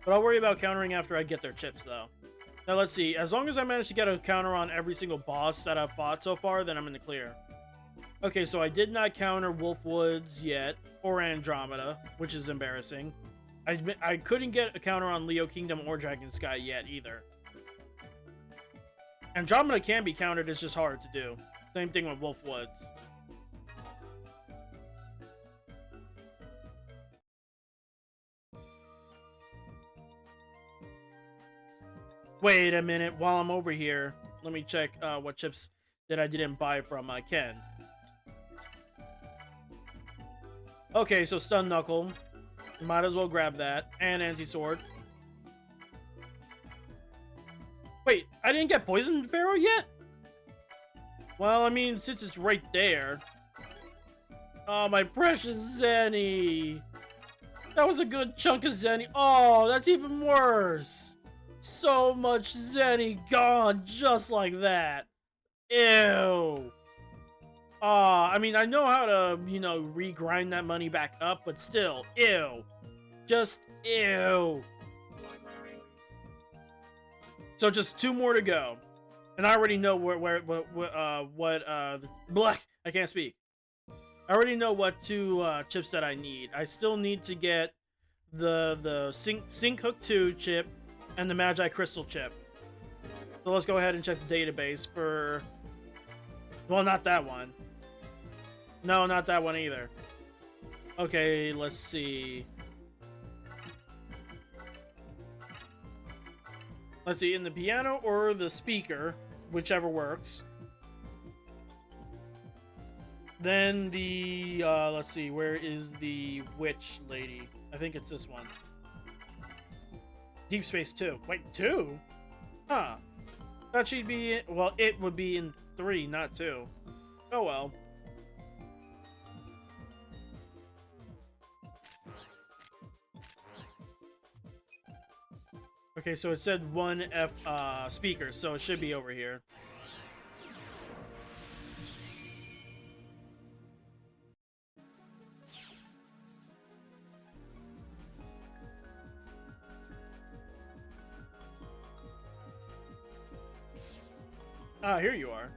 But I'll worry about countering after I get their chips, though. Now, let's see. As long as I manage to get a counter on every single boss that I've fought so far, then I'm in the clear. Okay, so I did not counter Wolfwoods yet, or Andromeda, which is embarrassing. I couldn't get a counter on Leo Kingdom or Dragon Sky yet, either. Andromeda can be countered, it's just hard to do. Same thing with Wolfwoods. Wait a minute, while I'm over here, let me check what chips that I didn't buy from Ken. Okay, so Stun Knuckle. Might as well grab that. And Anti-Sword. Wait, I didn't get Poison Pharaoh yet? Well, I mean, since it's right there. Oh, my precious Zenny. That was a good chunk of Zenny. Oh, that's even worse. So much Zenny gone just like that. Ew. I mean, I know how to, you know, regrind that money back up, but still, ew. Just ew. So just 2 more to go. And I already know I can't speak. I already know what 2 chips that I need. I still need to get the Sync Hook 2 chip and the Magi Crystal chip. So let's go ahead and check the database for... Well, not that one. No, not that one either. Okay, let's see. Let's see, in the piano or the speaker, whichever works. Then the, let's see, where is the witch lady? I think it's this one. Deep Space 2. Wait, 2? Huh. Thought she'd be in, well, it would be in 3, not 2. Oh well. Okay, so it said 1 speaker, so it should be over here. Ah, here you are.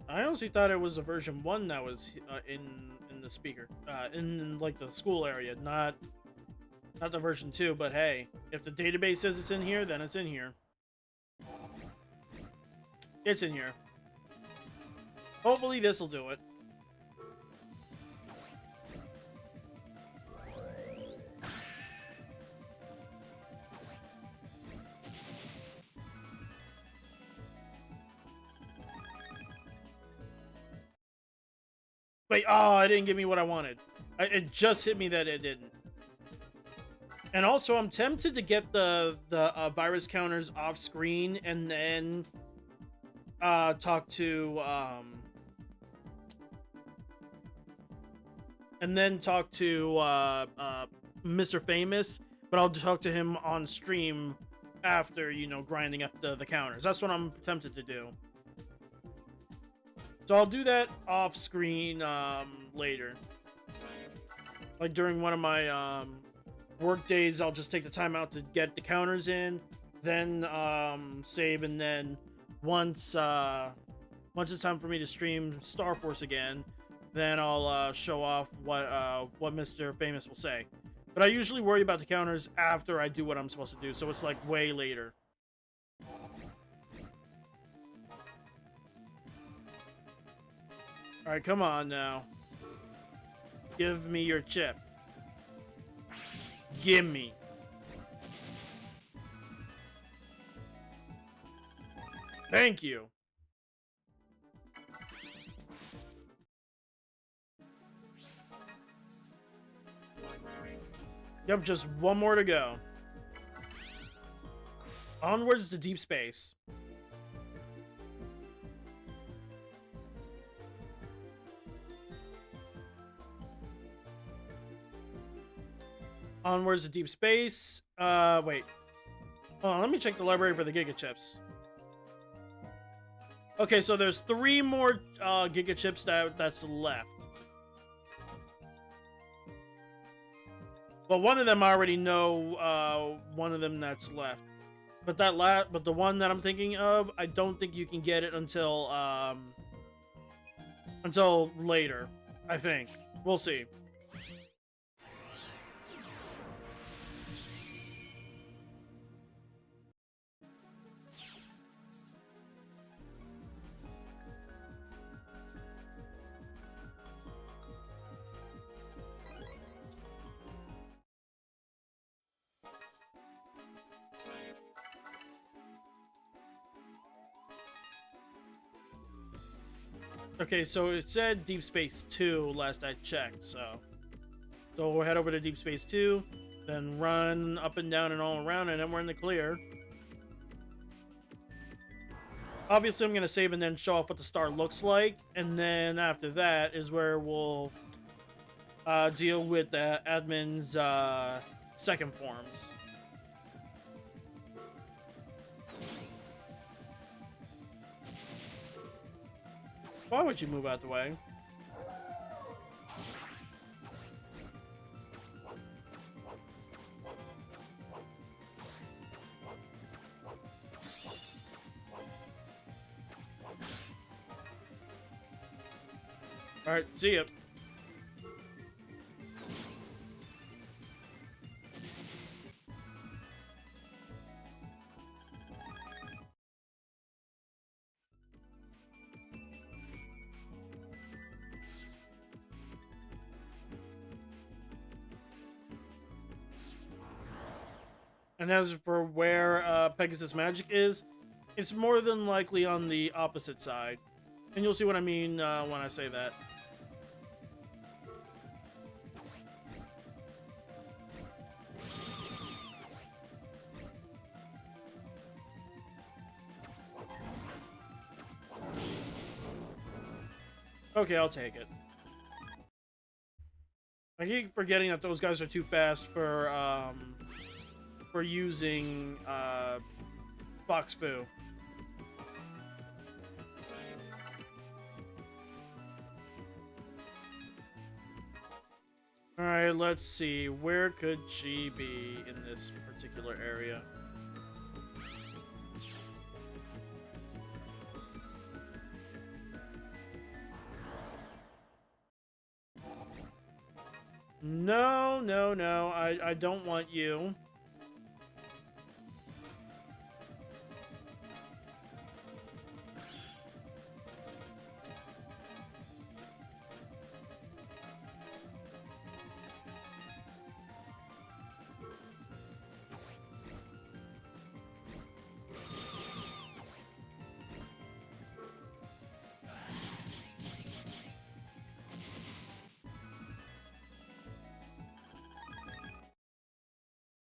I honestly thought it was the version 1 that was in the speaker, in like the school area, not the version 2. But hey, if the database says it's in here, then it's in here. It's in here. Hopefully this will do it. Wait, oh, it didn't give me what I wanted. It just hit me that it didn't. And also, I'm tempted to get the virus counters off screen and then talk to Mr. Famous, but I'll talk to him on stream after, you know, grinding up the counters. That's what I'm tempted to do. So I'll do that off screen later. Like during one of my work days, I'll just take the time out to get the counters in, then save, and then once it's time for me to stream Starforce again, then I'll show off what Mr. Famous will say. But I usually worry about the counters after I do what I'm supposed to do, so it's like way later. Alright, come on now. Give me your chip. Gimme. Thank you. Yep, just one more to go. Onwards to deep space. Onwards to deep space. Wait. Hold on, let me check the library for the Giga Chips. Okay, so there's 3 more Giga Chips that's left. But one of them I already know, one of them that's left. But but the one that I'm thinking of, I don't think you can get it until later, I think. We'll see. Okay, so it said Deep Space 2 last I checked, so we'll head over to Deep Space 2, then run up and down and all around, and then we're in the clear. Obviously, I'm going to save and then show off what the star looks like, and then after that is where we'll deal with the admin's second forms. Why would you move out the way? Alright, see ya. And as for where Pegasus Magic is, it's more than likely on the opposite side. And you'll see what I mean when I say that. Okay, I'll take it. I keep forgetting that those guys are too fast for using Fox Fu. Alright, let's see. Where could she be in this particular area? No, no, no. I don't want you.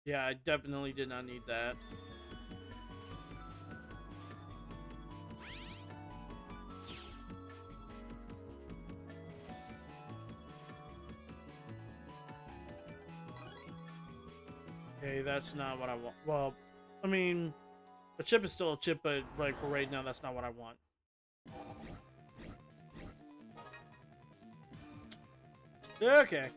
Yeah, I definitely did not need that. Okay, that's not what I want. Well, I mean, a chip is still a chip, but like for right now, that's not what I want. Okay.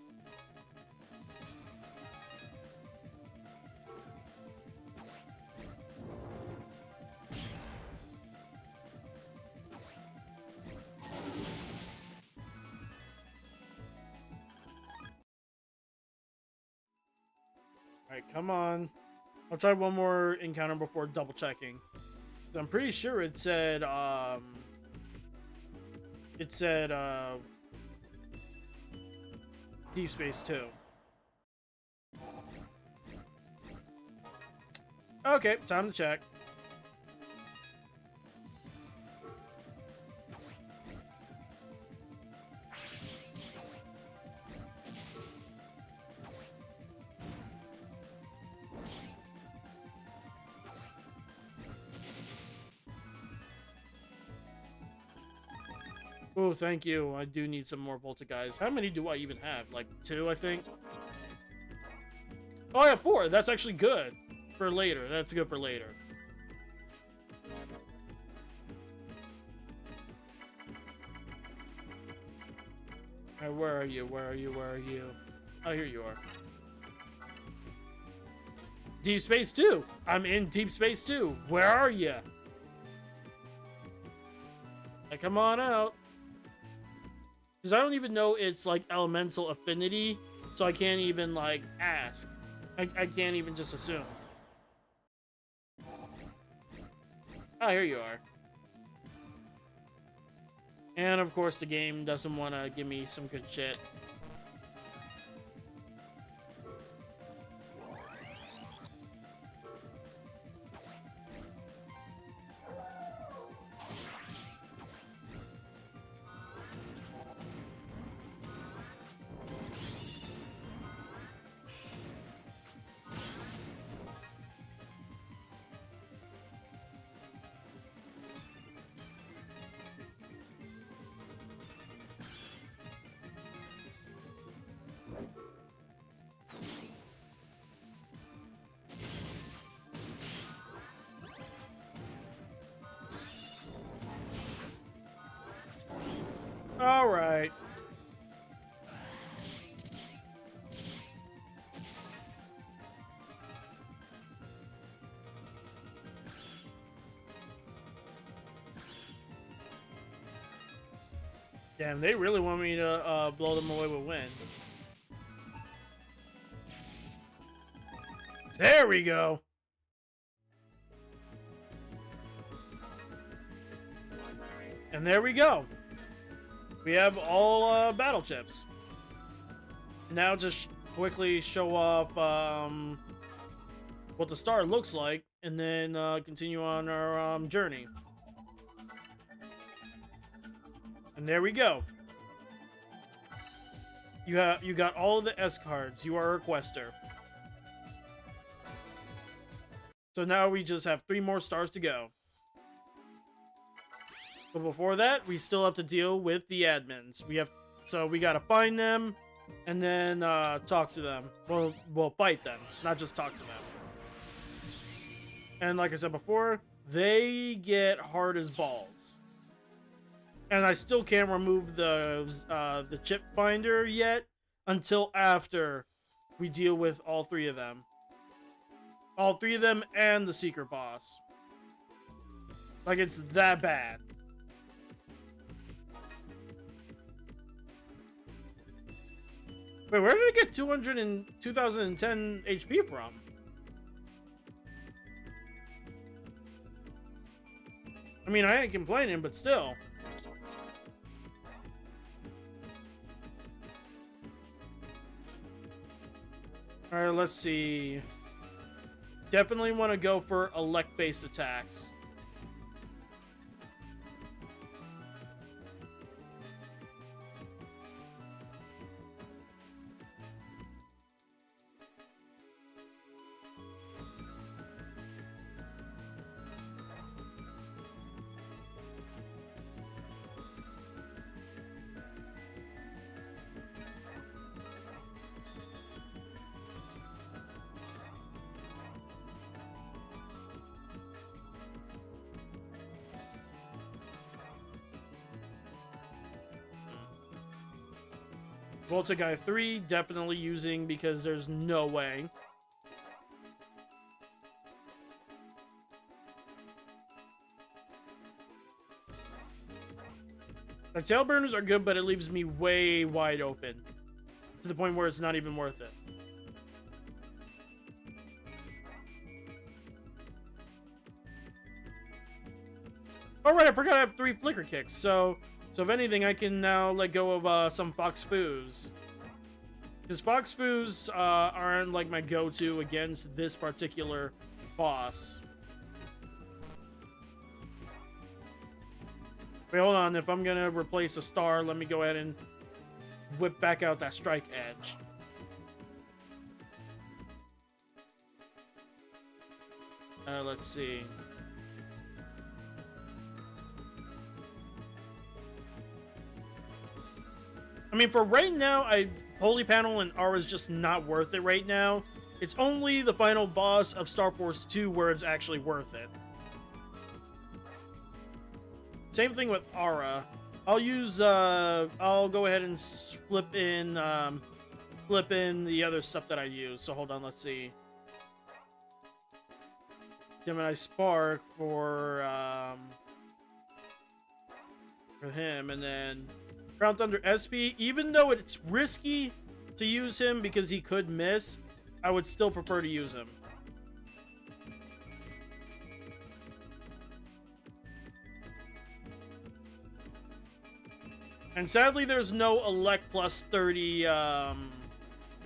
Alright, come on. I'll try one more encounter before double checking. I'm pretty sure it said, Deep Space 2. Okay, time to check. Oh, thank you. I do need some more Volta guys. How many do I even have? Like 2, I think? Oh, I have 4. That's actually good. For later. That's good for later. Alright, where are you? Where are you? Where are you? Oh, here you are. Deep Space 2. I'm in Deep Space 2. Where are you? Like, come on out. Because I don't even know it's, like, elemental affinity, so I can't even, like, ask. I can't even just assume. Oh, here you are. And, of course, the game doesn't want to give me some good shit. All right. Damn, they really want me to blow them away with wind. There we go. And there we go. We have all battle chips. Now just quickly show off what the star looks like, and then continue on our journey. And there we go. You got all of the S cards. You are a quester. So now we just have 3 more stars to go. But before that, we still have to deal with the admins. So we gotta find them, and then talk to them. Well, we'll fight them, not just talk to them. And like I said before, they get hard as balls. And I still can't remove the chip finder yet until after we deal with all 3 of them. All 3 of them and the secret boss. Like, it's that bad. Wait, where did I get 2010 HP from? I mean, I ain't complaining, but still. Alright, let's see. Definitely want to go for elect-based attacks. Volta Guy 3, definitely using because there's no way. The tail burners are good, but it leaves me way wide open. To the point where it's not even worth it. Alright, I forgot I have 3 flicker kicks, so if anything, I can now let go of some Fox Foos. Because Fox Foos aren't like my go-to against this particular boss. Wait, hold on. If I'm gonna replace a star, let me go ahead and whip back out that strike edge. Let's see. I mean, for right now, Holy Panel and Aura is just not worth it right now. It's only the final boss of Starforce 2 where it's actually worth it. Same thing with Aura. I'll use, I'll go ahead and flip in the other stuff that I use. So hold on, let's see. Gemini Spark for him, and then Crown Thunder SP. Even though it's risky to use him because he could miss, I would still prefer to use him. And sadly, there's no Elect plus 30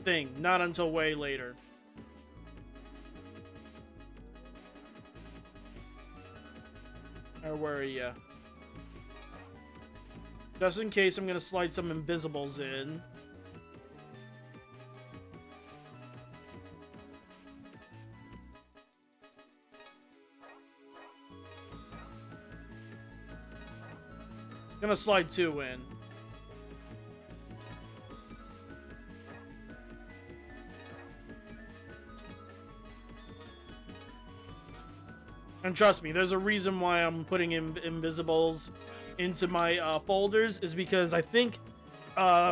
thing. Not until way later. Or where are ya? Just in case, I'm gonna slide some invisibles in. Gonna slide 2 in. And trust me, there's a reason why I'm putting invisibles into my folders, is because I think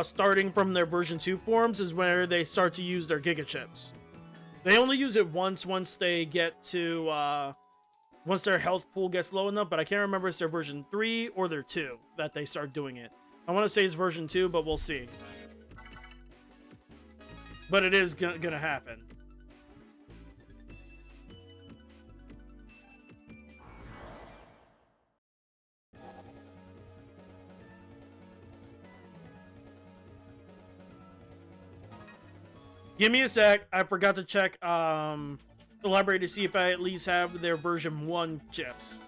starting from their version 2 forms is where they start to use their Giga Chips. They only use it once they get to once their health pool gets low enough, but I can't remember if it's their version 3 or their 2 that they start doing it. I want to say it's version 2, but we'll see. But it is gonna happen. Give me a sec. I forgot to check the library to see if I at least have their version 1 chips.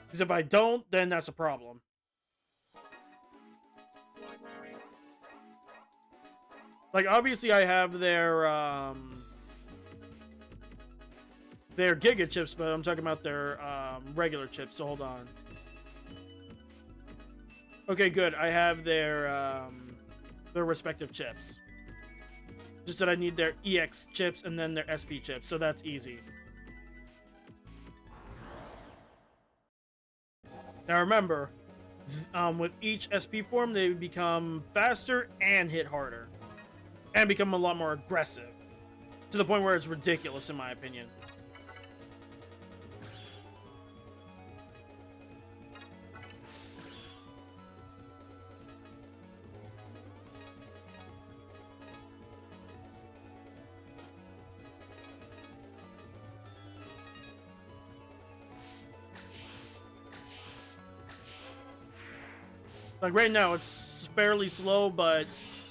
Because if I don't, then that's a problem. Like, obviously I have their Giga chips, but I'm talking about their regular chips, so hold on. Okay, good. I have their respective chips. Just that I need their EX chips and then their SP chips, so that's easy. Now remember, with each SP form, they become faster and hit harder. And become a lot more aggressive. To the point where it's ridiculous, in my opinion. Like right now, it's fairly slow, but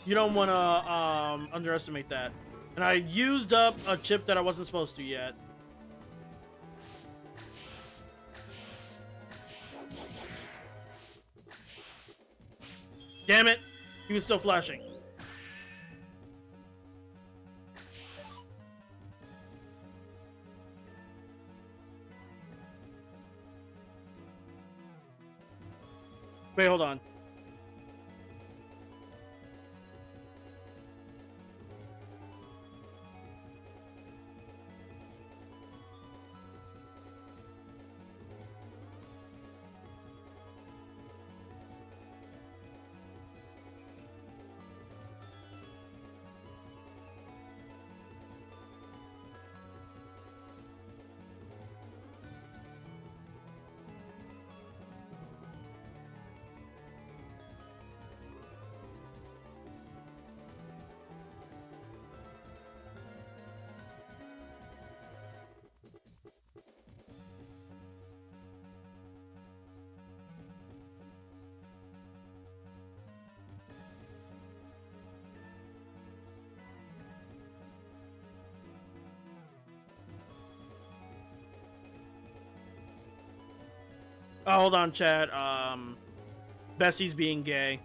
you don't want to underestimate that. And I used up a chip that I wasn't supposed to yet. Damn it! He was still flashing. Wait, hold on. Oh, hold on, chat. Bessie's being gay.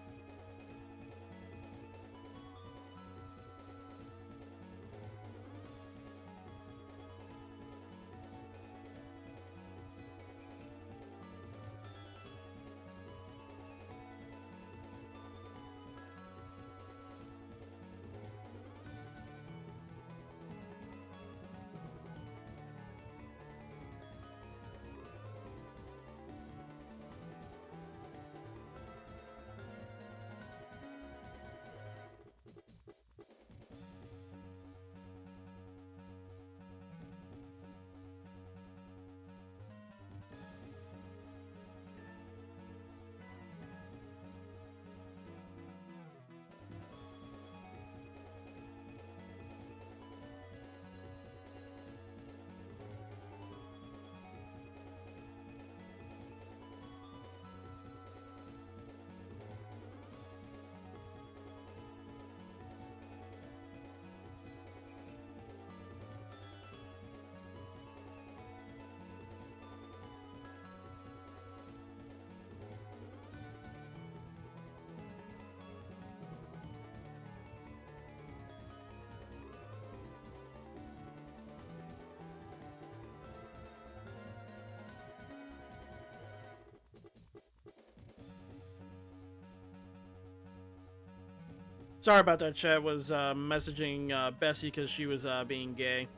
Sorry about that, chat. Was messaging Bessie because she was being gay.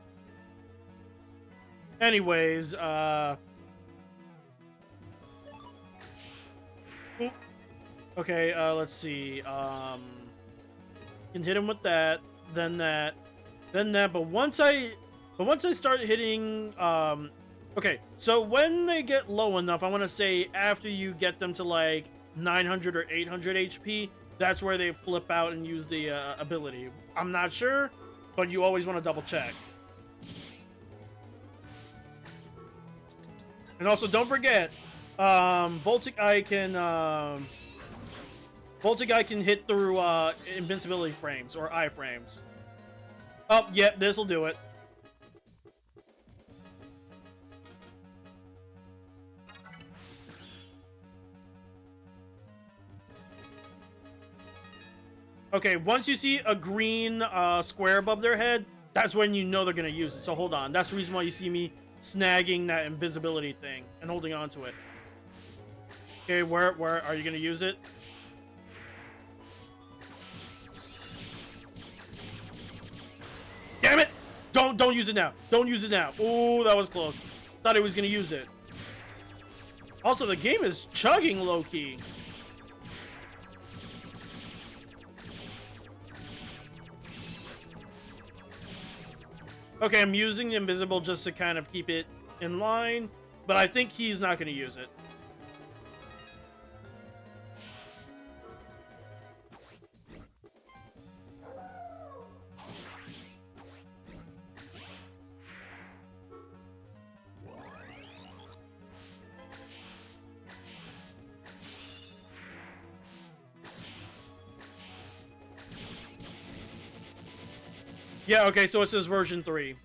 Anyways, okay, let's see. Can hit him with that, then that, then that. But once I start hitting, okay. So when they get low enough, I want to say after you get them to like 900 or 800 HP, that's where they flip out and use the ability. I'm not sure, but you always want to double check. And also, don't forget, Voltic Eye can hit through invincibility frames or iframes. Oh, yep, this'll do it. Okay, once you see a green square above their head, that's when you know they're gonna use it. So hold on. That's the reason why you see me snagging that invisibility thing and holding on to it. Okay, where are you gonna use it? Damn it! Don't use it now. Don't use it now. Ooh, that was close. Thought he was gonna use it. Also, the game is chugging low-key. Okay, I'm using the invisible just to kind of keep it in line, but I think he's not going to use it. Yeah, okay, so it says version 3.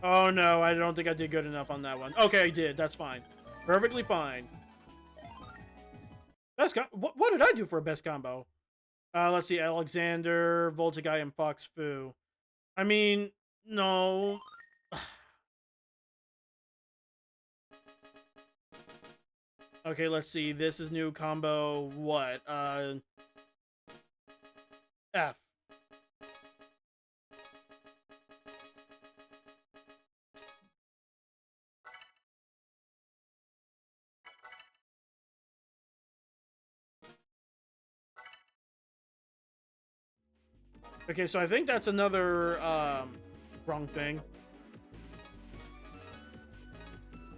Oh no, I don't think I did good enough on that one. Okay, I did. That's fine. Perfectly fine. Best what did I do for a best combo? Let's see. Alexander, Voltigai, and Fox Fu. I mean, no. Okay, let's see. This is new combo. What? F. Okay, so I think that's another wrong thing.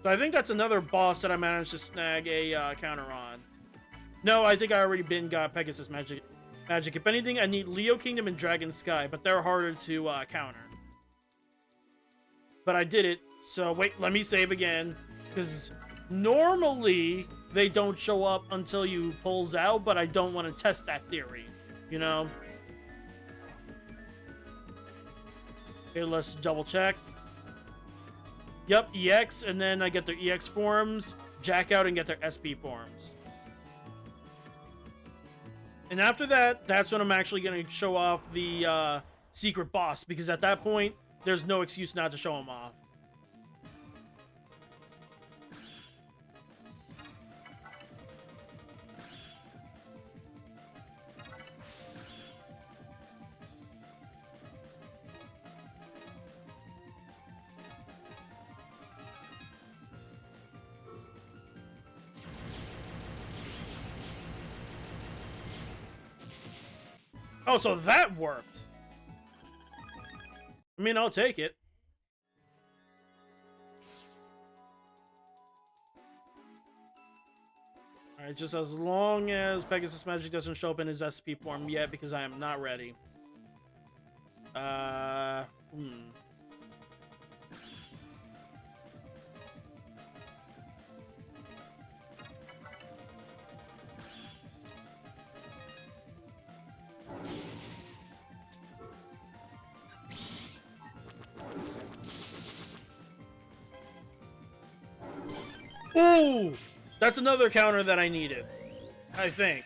So I think that's another boss that I managed to snag a counter on. No, I think I already got Pegasus Magic. If anything, I need Leo Kingdom and Dragon Sky, but they're harder to counter. But I did it, so wait, let me save again. Because normally, they don't show up until you pulls out, but I don't want to test that theory, you know? Okay, let's double check. Yep, EX, and then I get their EX forms, jack out, and get their SP forms. And after that, that's when I'm actually going to show off the secret boss, because at that point, there's no excuse not to show him off. Oh, so that worked. I mean, I'll take it. Alright, just as long as Pegasus Magic doesn't show up in his SP form yet, because I am not ready. Ooh! That's another counter that I needed, I think.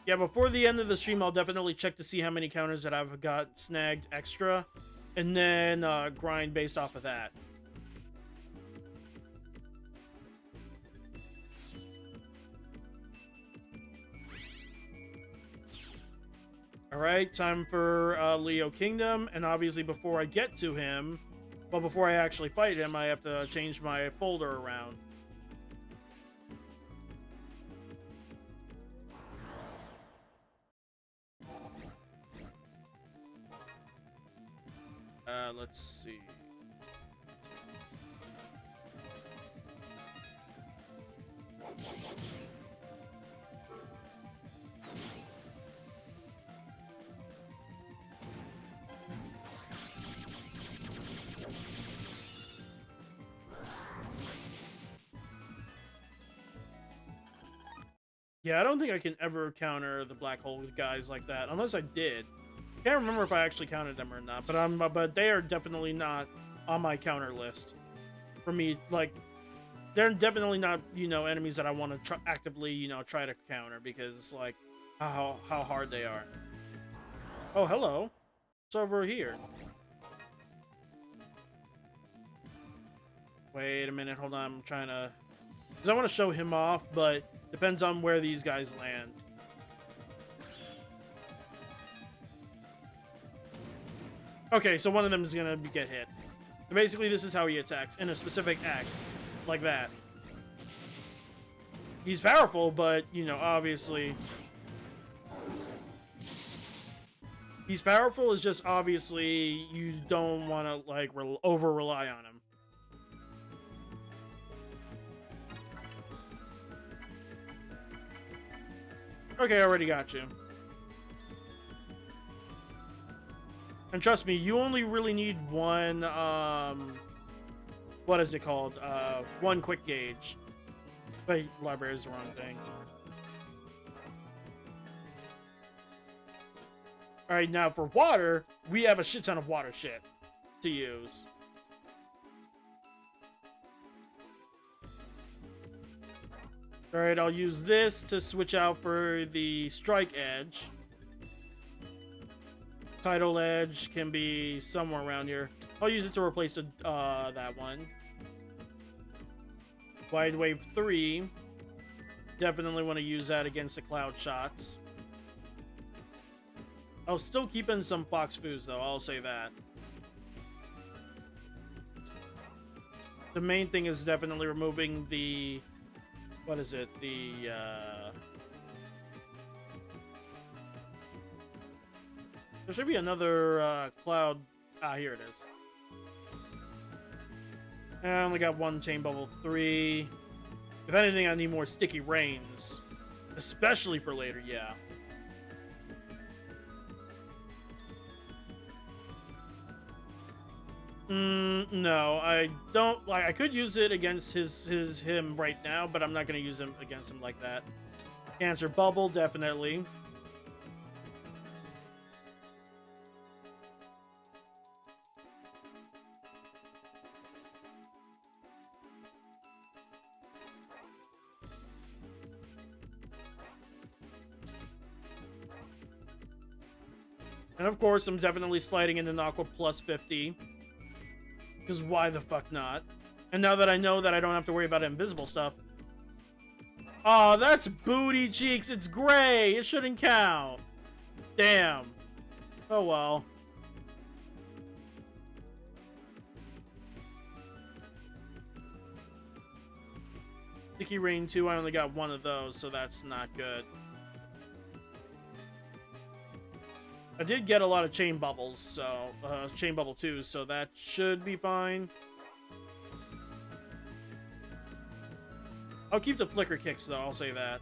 Yeah, before the end of the stream, I'll definitely check to see how many counters that I've got snagged extra, and then grind based off of that. Alright, time for Leo Kingdom, and obviously before I get to him, well, before I actually fight him, I have to change my folder around. Let's see. Yeah, I don't think I can ever counter the black hole guys like that, unless I did. Can't remember if I actually counted them or not, but they are definitely not on my counter list. For me, like, they're definitely not, you know, enemies that I want to actively, you know, try to counter, because it's like how hard they are. Oh, hello. It's over here. Wait a minute, hold on, I'm trying to... Because I want to show him off, but depends on where these guys land. Okay, so one of them is gonna get hit. So basically, this is how he attacks, in a specific X, like that. He's powerful, but, you know, obviously... He's powerful, is just obviously you don't want to, like, over-rely on him. Okay, I already got you. And trust me, you only really need one, what is it called? One quick gauge. Wait, library is the wrong thing. Alright, now for water, we have a shit ton of water shit to use. Alright, I'll use this to switch out for the strike edge. Tidal edge can be somewhere around here. I'll use it to replace the, that one. Wide Wave 3. Definitely want to use that against the cloud shots. I'll still keep in some Fox Foos, though. I'll say that. The main thing is definitely removing the... What is it? The, There should be another cloud. Ah, here it is. I only got one Chain Bubble 3. If anything, I need more Sticky Rains. Especially for later, yeah. No, I don't. Like, I could use it against him right now, but I'm not going to use him against him like that. Cancer Bubble, definitely. And of course, I'm definitely sliding into Aqua plus 50. Because why the fuck not? And now that I know that I don't have to worry about invisible stuff. Oh, that's booty cheeks. It's gray. It shouldn't count. Damn. Oh well. Sticky Rain 2, I only got one of those, so that's not good. I did get a lot of Chain Bubbles, so, Chain Bubble 2, so that should be fine. I'll keep the Flicker Kicks, though, I'll say that.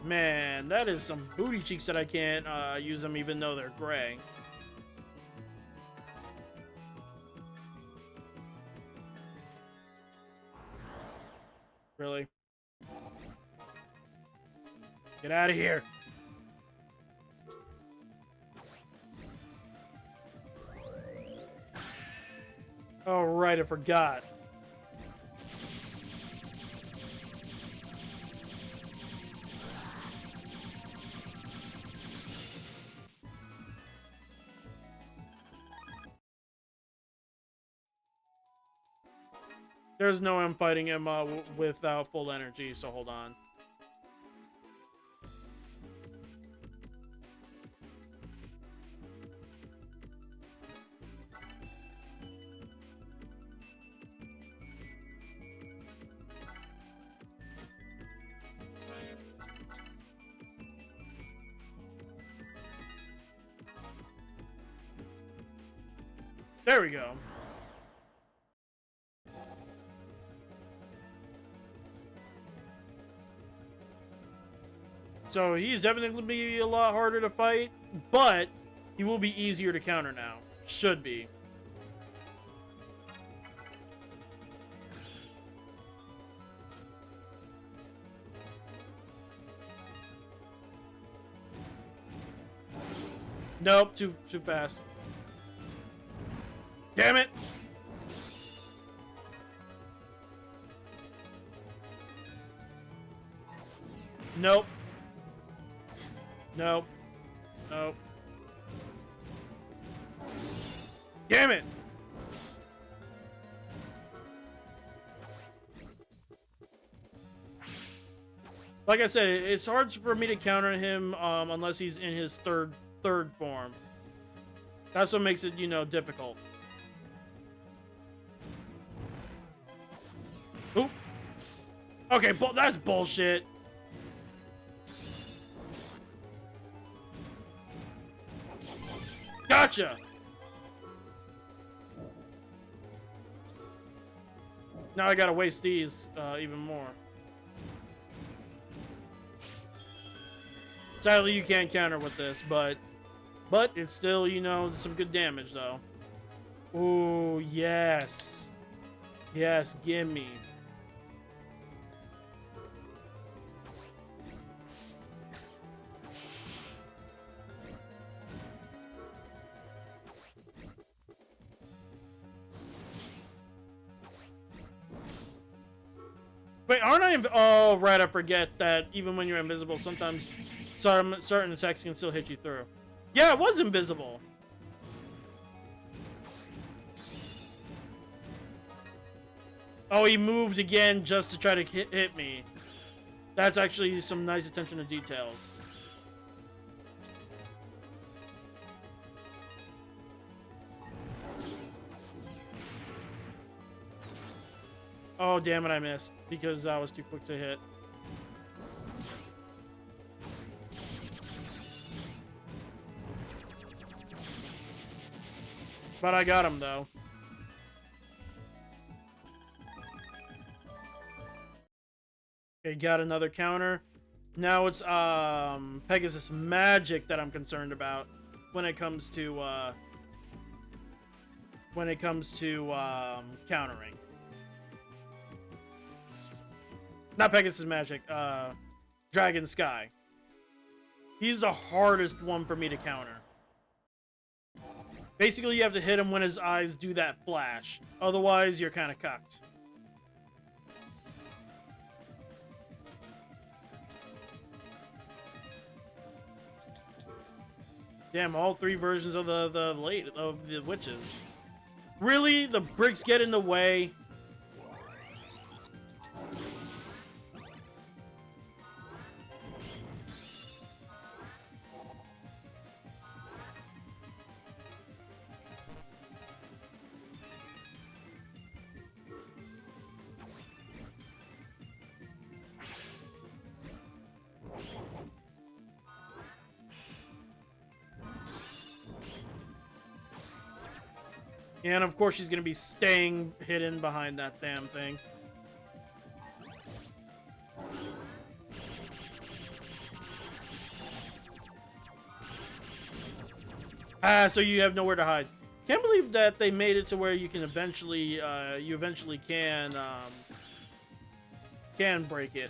Man, that is some booty cheeks that I can't use them even though they're gray. Really? Get out of here. Oh, right, I forgot. There's no way I'm fighting him without full energy, so hold on. There we go. So he's definitely going to be a lot harder to fight, but he will be easier to counter now. Should be. Nope, too fast. Damn it! Nope. Nope. Nope. Damn it! Like I said, it's hard for me to counter him unless he's in his third form. That's what makes it, you know, difficult. Oop. Okay, that's bullshit. Gotcha! Now I gotta waste these even more. Sadly, you can't counter with this, but it's still, you know, some good damage, though. Ooh, yes. Yes, gimme. Wait, aren't I? Oh, right, I forget that even when you're invisible, sometimes certain attacks can still hit you through. Yeah, it was invisible. Oh, he moved again just to try to hit me. That's actually some nice attention to details. Oh, damn it, I missed because I was too quick to hit. But I got him, though. Okay, got another counter. Now it's Pegasus Magic that I'm concerned about when it comes to countering. Not Pegasus Magic, Dragon Sky. He's the hardest one for me to counter. Basically, you have to hit him when his eyes do that flash. Otherwise, you're kind of cucked. Damn, all three versions of the witches. Really? The bricks get in the way? And of course she's gonna be staying hidden behind that damn thing. Ah, so you have nowhere to hide. Can't believe that they made it to where you can eventually, can break it.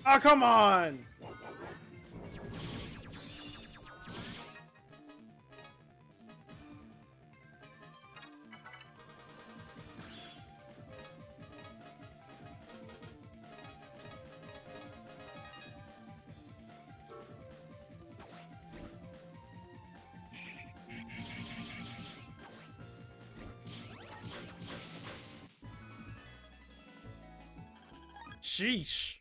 Oh, come on! Sheesh.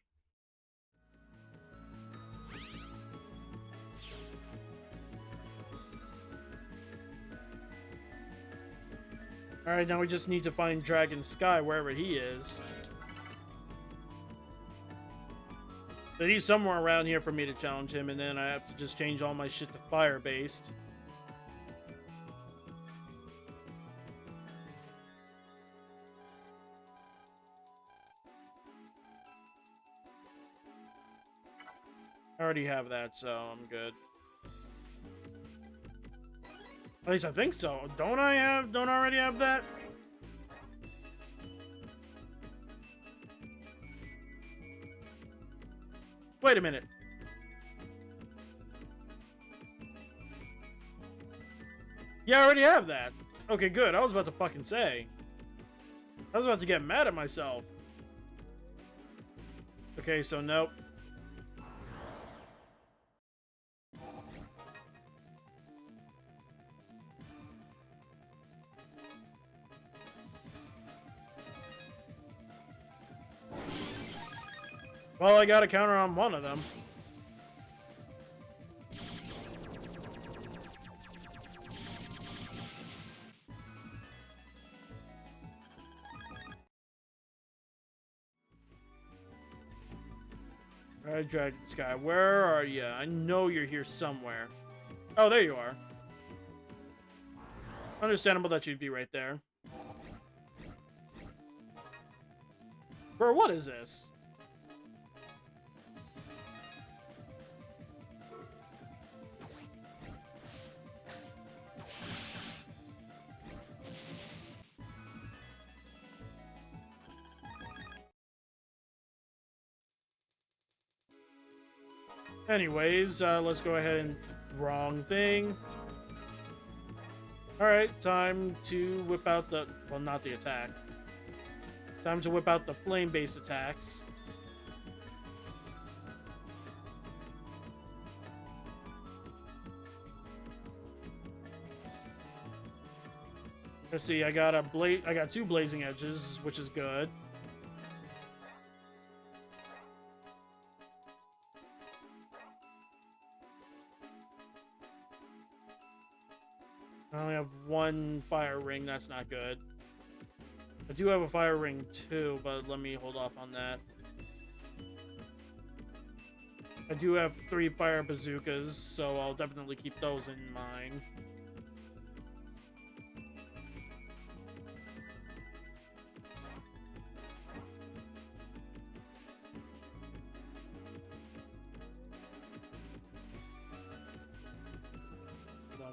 Alright, now we just need to find Dragon Sky wherever he is. But he's somewhere around here for me to challenge him, and then I have to just change all my shit to fire-based. I already have that, so I'm good. At least I think so. Don't I already have that? Wait a minute. Yeah, I already have that. Okay, good. I was about to fucking say. I was about to get mad at myself. Okay, so nope. Well, I got a counter on one of them. Alright, Dragon Sky, where are you? I know you're here somewhere. Oh, there you are. Understandable that you'd be right there. Bro, what is this? Anyways, let's go ahead and... Wrong thing. Alright, time to whip out the... Well, not the attack. Time to whip out the flame-based attacks. Let's see, I got two blazing edges, which is good. I only have one fire ring, that's not good. I do have a fire ring too, but let me hold off on that. I do have 3 fire bazookas, so I'll definitely keep those in mind.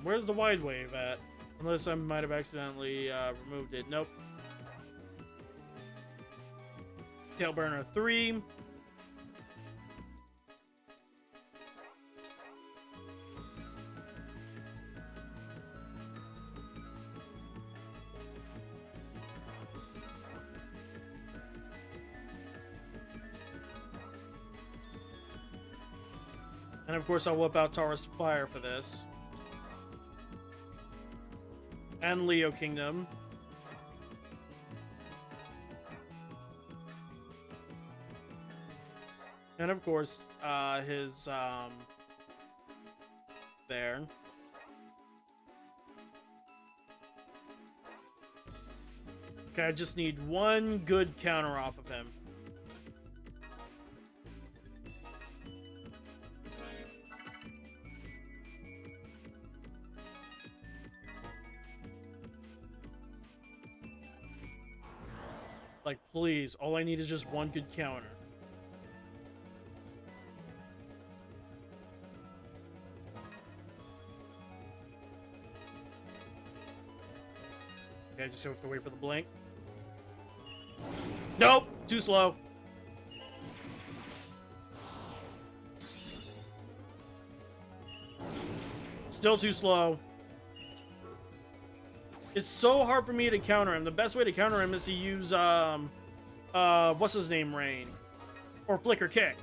Where's the wide wave at? Unless I might have accidentally removed it. Nope. Tailburner 3. And of course, I'll whip out Taurus Fire for this. And Leo Kingdom. And of course, his, there. Okay, I just need one good counter off of him. Like, please, all I need is just one good counter. Okay, I just have to wait for the blink. Nope! Too slow. Still too slow. It's so hard for me to counter him. The best way to counter him is to use, what's his name, Rain? Or Flicker Kick.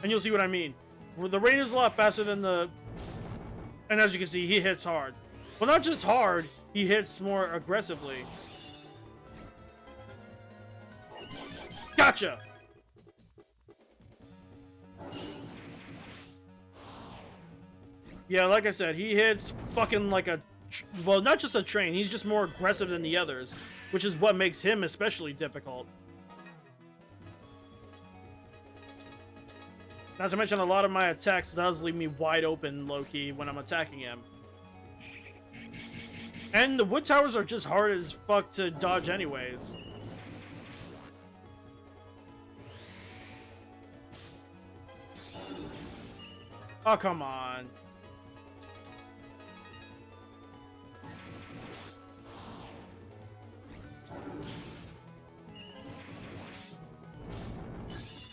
And you'll see what I mean. The Rain is a lot faster than the... And as you can see, he hits hard. Well, not just hard, he hits more aggressively. Gotcha! Yeah, like I said, he hits fucking like a... Well, not just a train, he's just more aggressive than the others, which is what makes him especially difficult. Not to mention, a lot of my attacks does leave me wide open, low-key, when I'm attacking him. And the wood towers are just hard as fuck to dodge anyways. Oh, come on.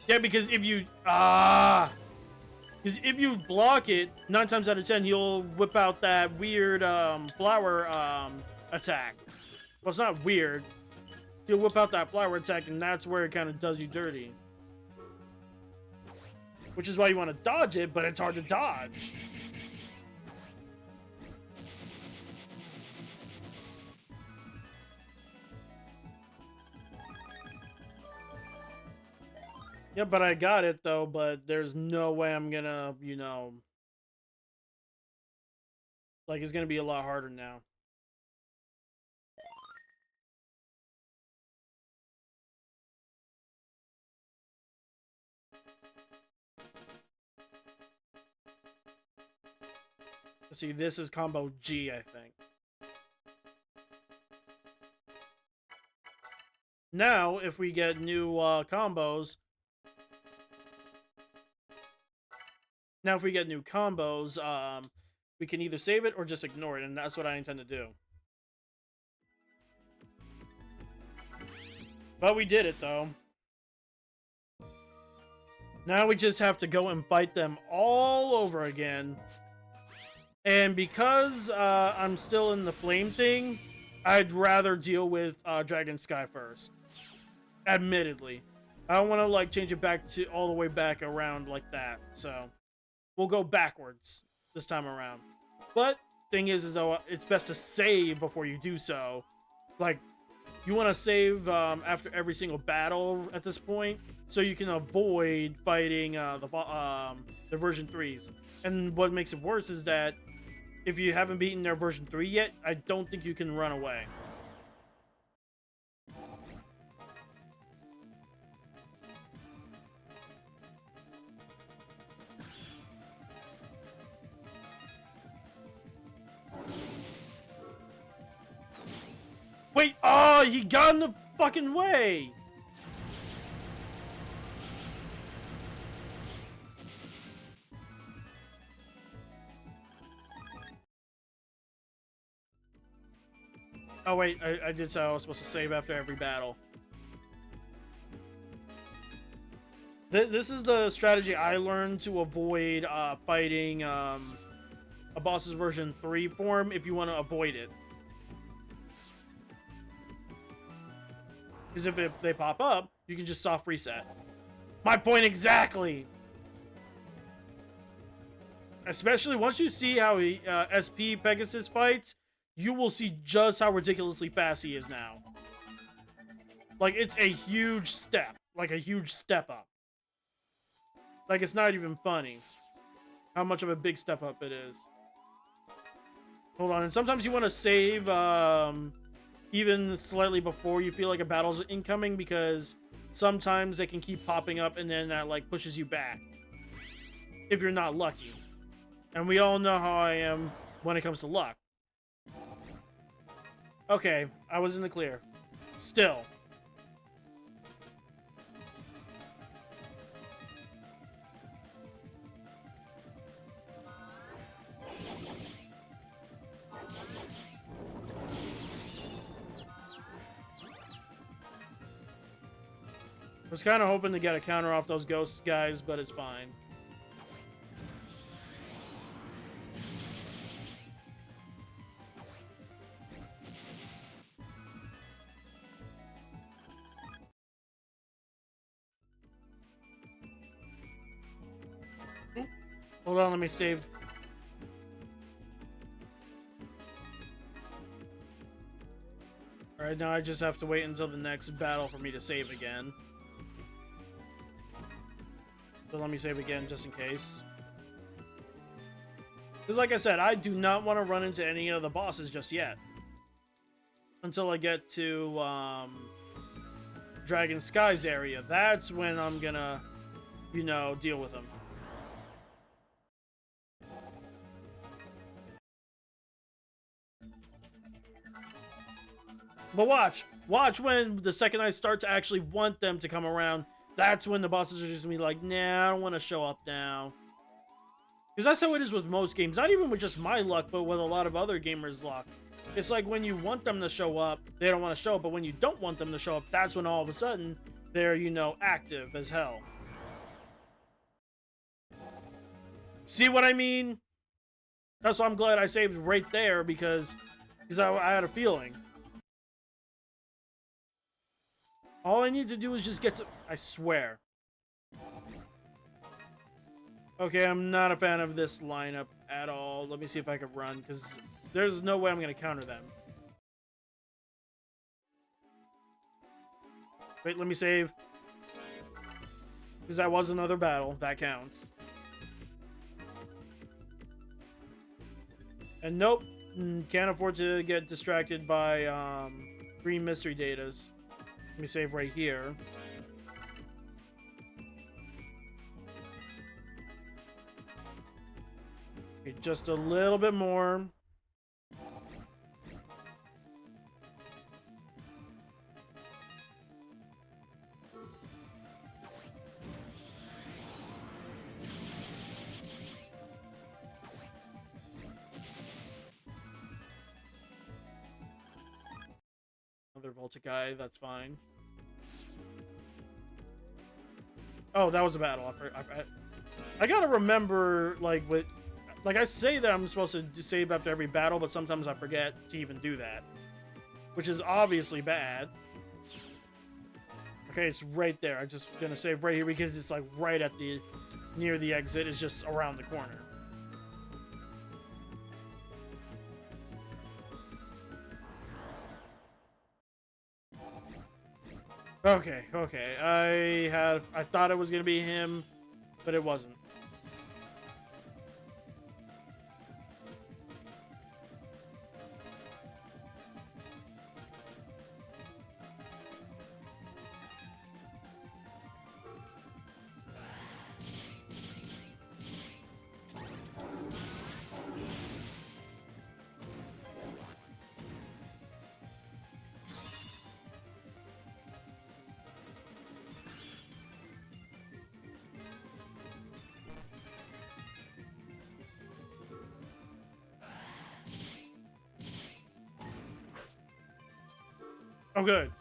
Yeah, because if you... Because if you block it, 9 times out of 10, he'll whip out that weird flower attack. Well, it's not weird. He'll whip out that flower attack, and that's where it kind of does you dirty. Which is why you want to dodge it, but it's hard to dodge. Yeah, but I got it, though, but there's no way I'm gonna, you know... Like, it's gonna be a lot harder now. Let's see, this is combo G, I think. Now, if we get new combos... Now, if we get new combos, we can either save it or just ignore it, and that's what I intend to do. But we did it, though. Now we just have to go and fight them all over again. And because I'm still in the flame thing, I'd rather deal with Dragon Sky first. Admittedly. I don't want to, like, change it back to all the way back around like that, so... We'll go backwards this time around. But thing is though, it's best to save before you do so. Like, you want to save after every single battle at this point, so you can avoid fighting the version 3s. And what makes it worse is that if you haven't beaten their version 3 yet, I don't think you can run away. Wait, oh, he got in the fucking way! Oh wait, I did say I was supposed to save after every battle. This is the strategy I learned to avoid fighting a boss's version 3 form if you want to avoid it. Because if they pop up, you can just soft reset. My point exactly! Especially once you see how he, SP Pegasus fights, you will see just how ridiculously fast he is now. Like, it's a huge step. Like, a huge step up. Like, it's not even funny how much of a big step up it is. Hold on, and sometimes you want to save even slightly before you feel like a battle's incoming, because sometimes they can keep popping up and then that like pushes you back if you're not lucky. And we all know how I am when it comes to luck. Okay, I was in the clear. Still. I was kind of hoping to get a counter off those ghost guys, but it's fine. Hold on, let me save. Alright, now I just have to wait until the next battle for me to save again. So let me save again just in case. Because like I said, I do not want to run into any of the bosses just yet. Until I get to Dragon Skies area. That's when I'm gonna, you know, deal with them. But watch when the second I start to actually want them to come around. That's when the bosses are just gonna be like, nah, I don't want to show up now. Because that's how it is with most games. Not even with just my luck, but with a lot of other gamers' luck. It's like when you want them to show up, they don't want to show up. But when you don't want them to show up, that's when all of a sudden they're, you know, active as hell. See what I mean? That's why I'm glad I saved right there, because I had a feeling. All I need to do is just get to... I swear. Okay, I'm not a fan of this lineup at all. Let me see if I can run, because there's no way I'm going to counter them. Wait, let me save. Because that was another battle. That counts. And nope. Can't afford to get distracted by green mystery datas. Let me save right here. Okay, just a little bit more. Another Volta guy, that's fine. Oh, that was a battle. I gotta remember, like, I say that I'm supposed to save after every battle, but sometimes I forget to even do that. Which is obviously bad. Okay, it's right there. I'm just gonna save right here because it's, like, right at the... near the exit. It's just around the corner. Okay. I thought it was gonna be him, but it wasn't. Oh, good.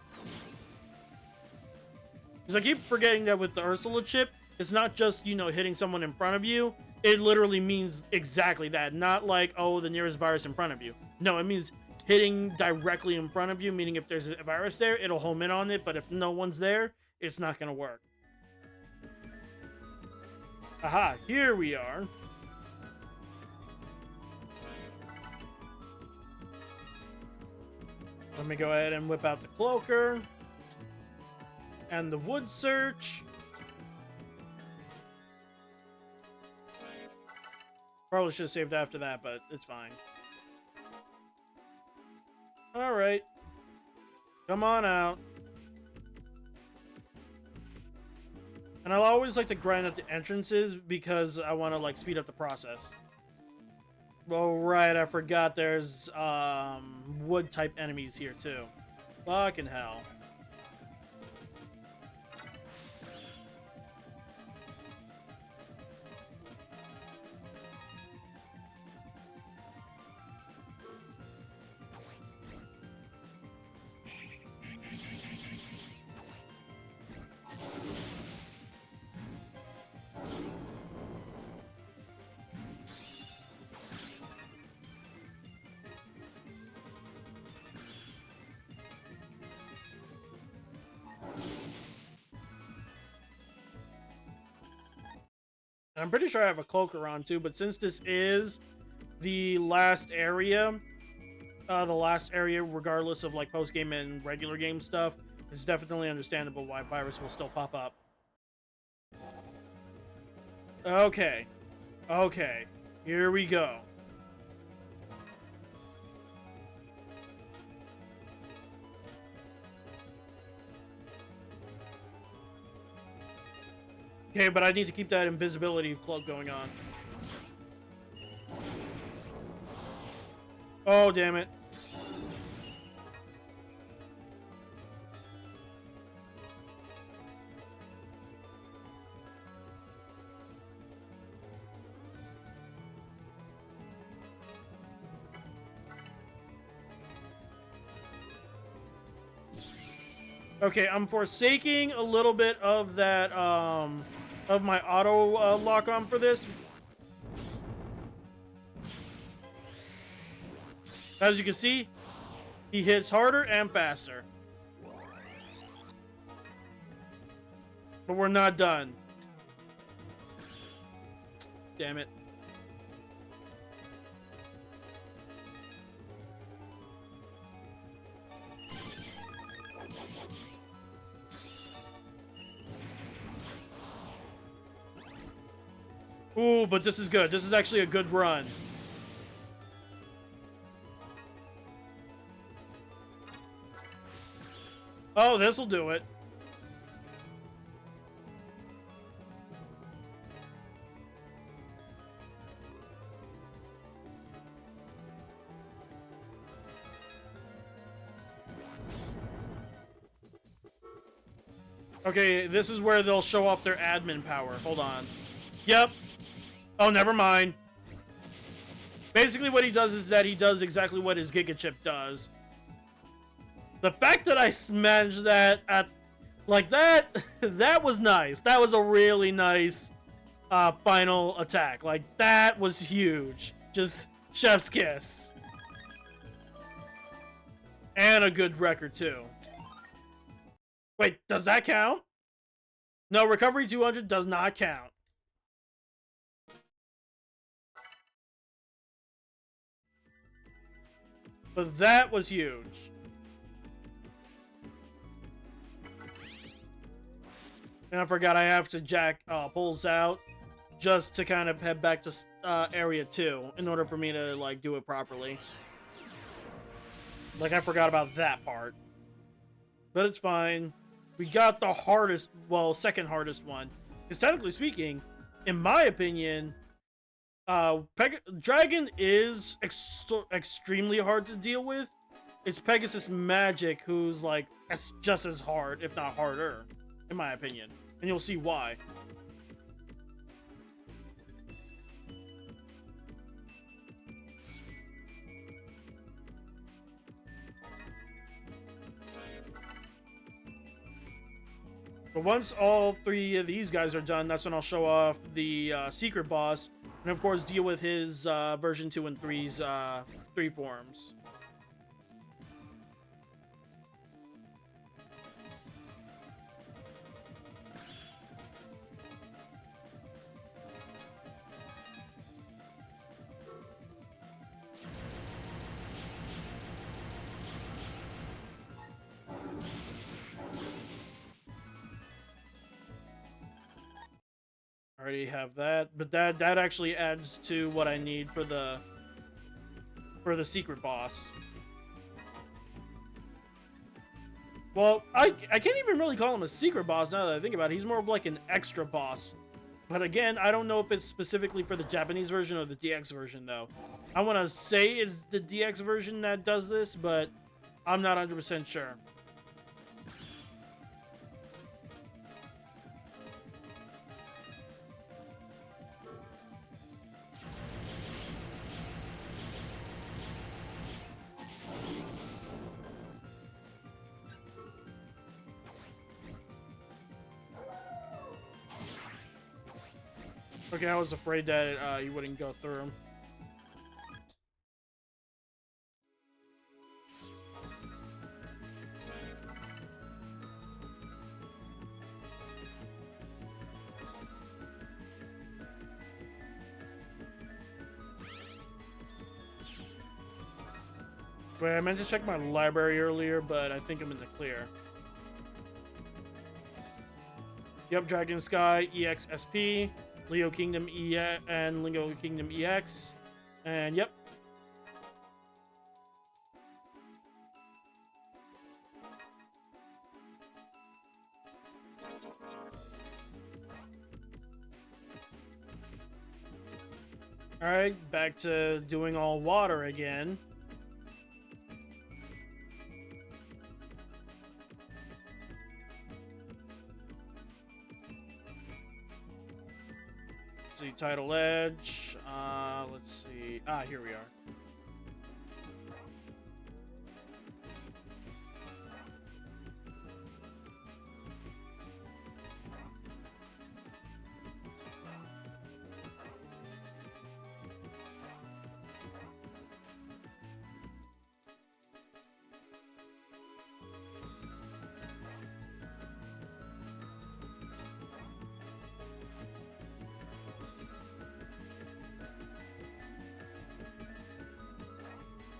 Because I keep forgetting that with the Ursula chip, it's not just, you know, hitting someone in front of you. It literally means exactly that. Not like, oh, the nearest virus in front of you. No, it means hitting directly in front of you, meaning if there's a virus there, it'll home in on it, but if no one's there, it's not going to work. Aha, here we are. Let me go ahead and whip out the cloaker and the wood search. Probably should have saved after that, but it's fine. Alright. Come on out. And I'll always like to grind at the entrances because I want to like speed up the process. Oh right, I forgot there's wood type enemies here too. Fucking hell. I'm pretty sure I have a cloaker on too, but since this is the last area regardless of like post-game and regular game stuff, it's definitely understandable why virus will still pop up. Okay. Okay. Here we go. Okay, but I need to keep that invisibility cloak going on. Oh, damn it. Okay, I'm forsaking a little bit of that, of my auto lock on for this. As you can see, he hits harder and faster. But we're not done. Damn it. Ooh, but this is good. This is actually a good run. Oh, this'll do it. Okay, this is where they'll show off their admin power. Hold on. Yep. Oh, never mind. Basically what he does is that he does exactly what his Giga Chip does. The fact that I managed that at like that, that was nice. That was a really nice final attack. Like that was huge. Just chef's kiss. And a good record too. Wait, does that count? No, recovery 200 does not count. But that was huge. And I forgot I have to jack pulls out just to kind of head back to area 2 in order for me to like do it properly. Like I forgot about that part. But it's fine. We got the hardest, well, second hardest one. Because technically speaking, in my opinion, Dragon is extremely hard to deal with. It's Pegasus Magic who's like just as hard, if not harder, in my opinion. And you'll see why. But once all 3 of these guys are done, that's when I'll show off the secret boss. And of course deal with his version 2 and 3's 3 forms. already have that, but that actually adds to what I need for the secret boss. Well, I can't even really call him a secret boss now that I think about it. He's more of like an extra boss. But again, I don't know if it's specifically for the Japanese version or the DX version, though. I want to say it's the DX version that does this, but I'm not 100% sure. Okay, I was afraid that you wouldn't go through him. Wait, I meant to check my library earlier, but I think I'm in the clear. Yep, Dragon Sky, EXSP, Leo Kingdom and Leo Kingdom EX. And yep. Alright, back to doing all water again. See, Tidal Edge. Let's see. Here we are.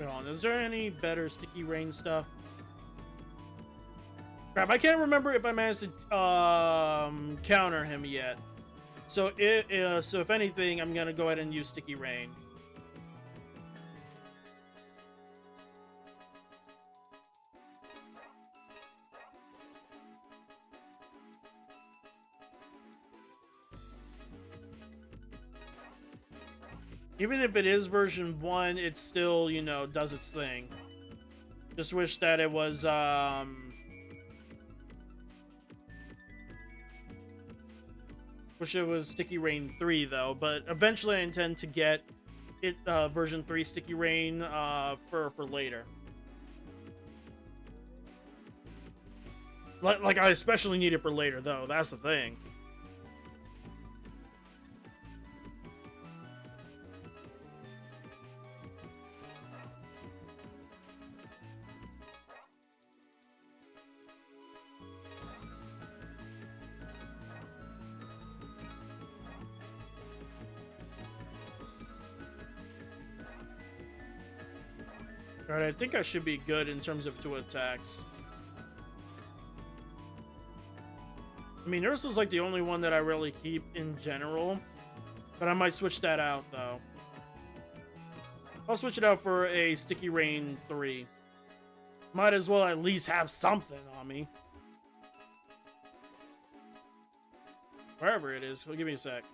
Hold on, is there any better sticky rain stuff? Crap, I can't remember if I managed to counter him yet. So if anything, I'm gonna go ahead and use sticky rain. Even if it is version 1, it still, you know, does its thing. Just wish that it was, wish it was Sticky Rain 3, though. But eventually I intend to get it, version 3 Sticky Rain, for later. Like, I especially need it for later, though. That's the thing. Alright, I think I should be good in terms of 2 attacks. I mean, Ursa's like the only one that I really keep in general. But I might switch that out, though. I'll switch it out for a Sticky Rain 3. Might as well at least have something on me. Wherever it is. Well, give me a sec.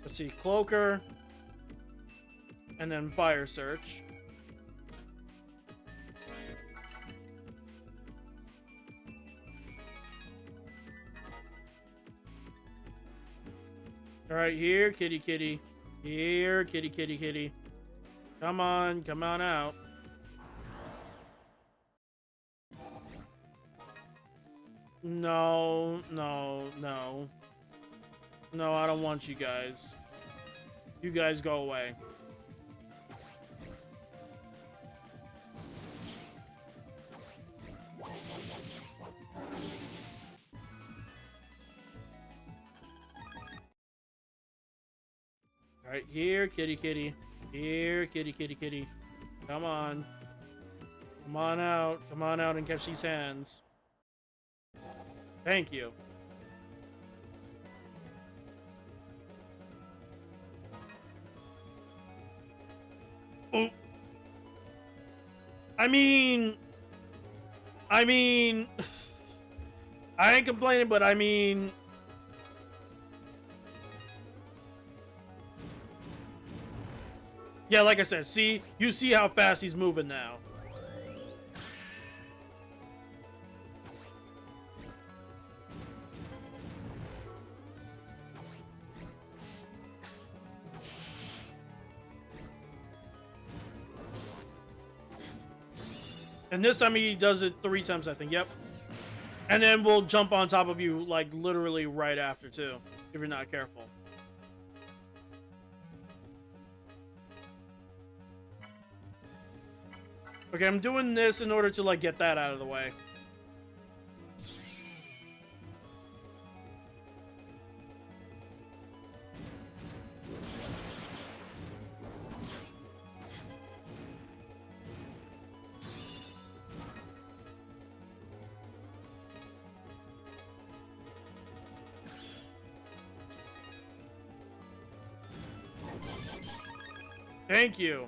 Let's see, Cloaker, and then Fire Search. All right, here, kitty, kitty. Here, kitty, kitty, kitty. Come on out. No, no, no. No, I don't want you guys. You guys go away. Alright, here, kitty, kitty. Here, kitty, kitty, kitty. Come on. Come on out and catch these hands. Thank you. Oh. I mean, I ain't complaining, but I mean, yeah, like I said, you see how fast he's moving now. And this time he does it 3 times, I think. Yep. And then we'll jump on top of you, like, literally right after, too, if you're not careful. Okay, I'm doing this in order to, like, get that out of the way. Thank you.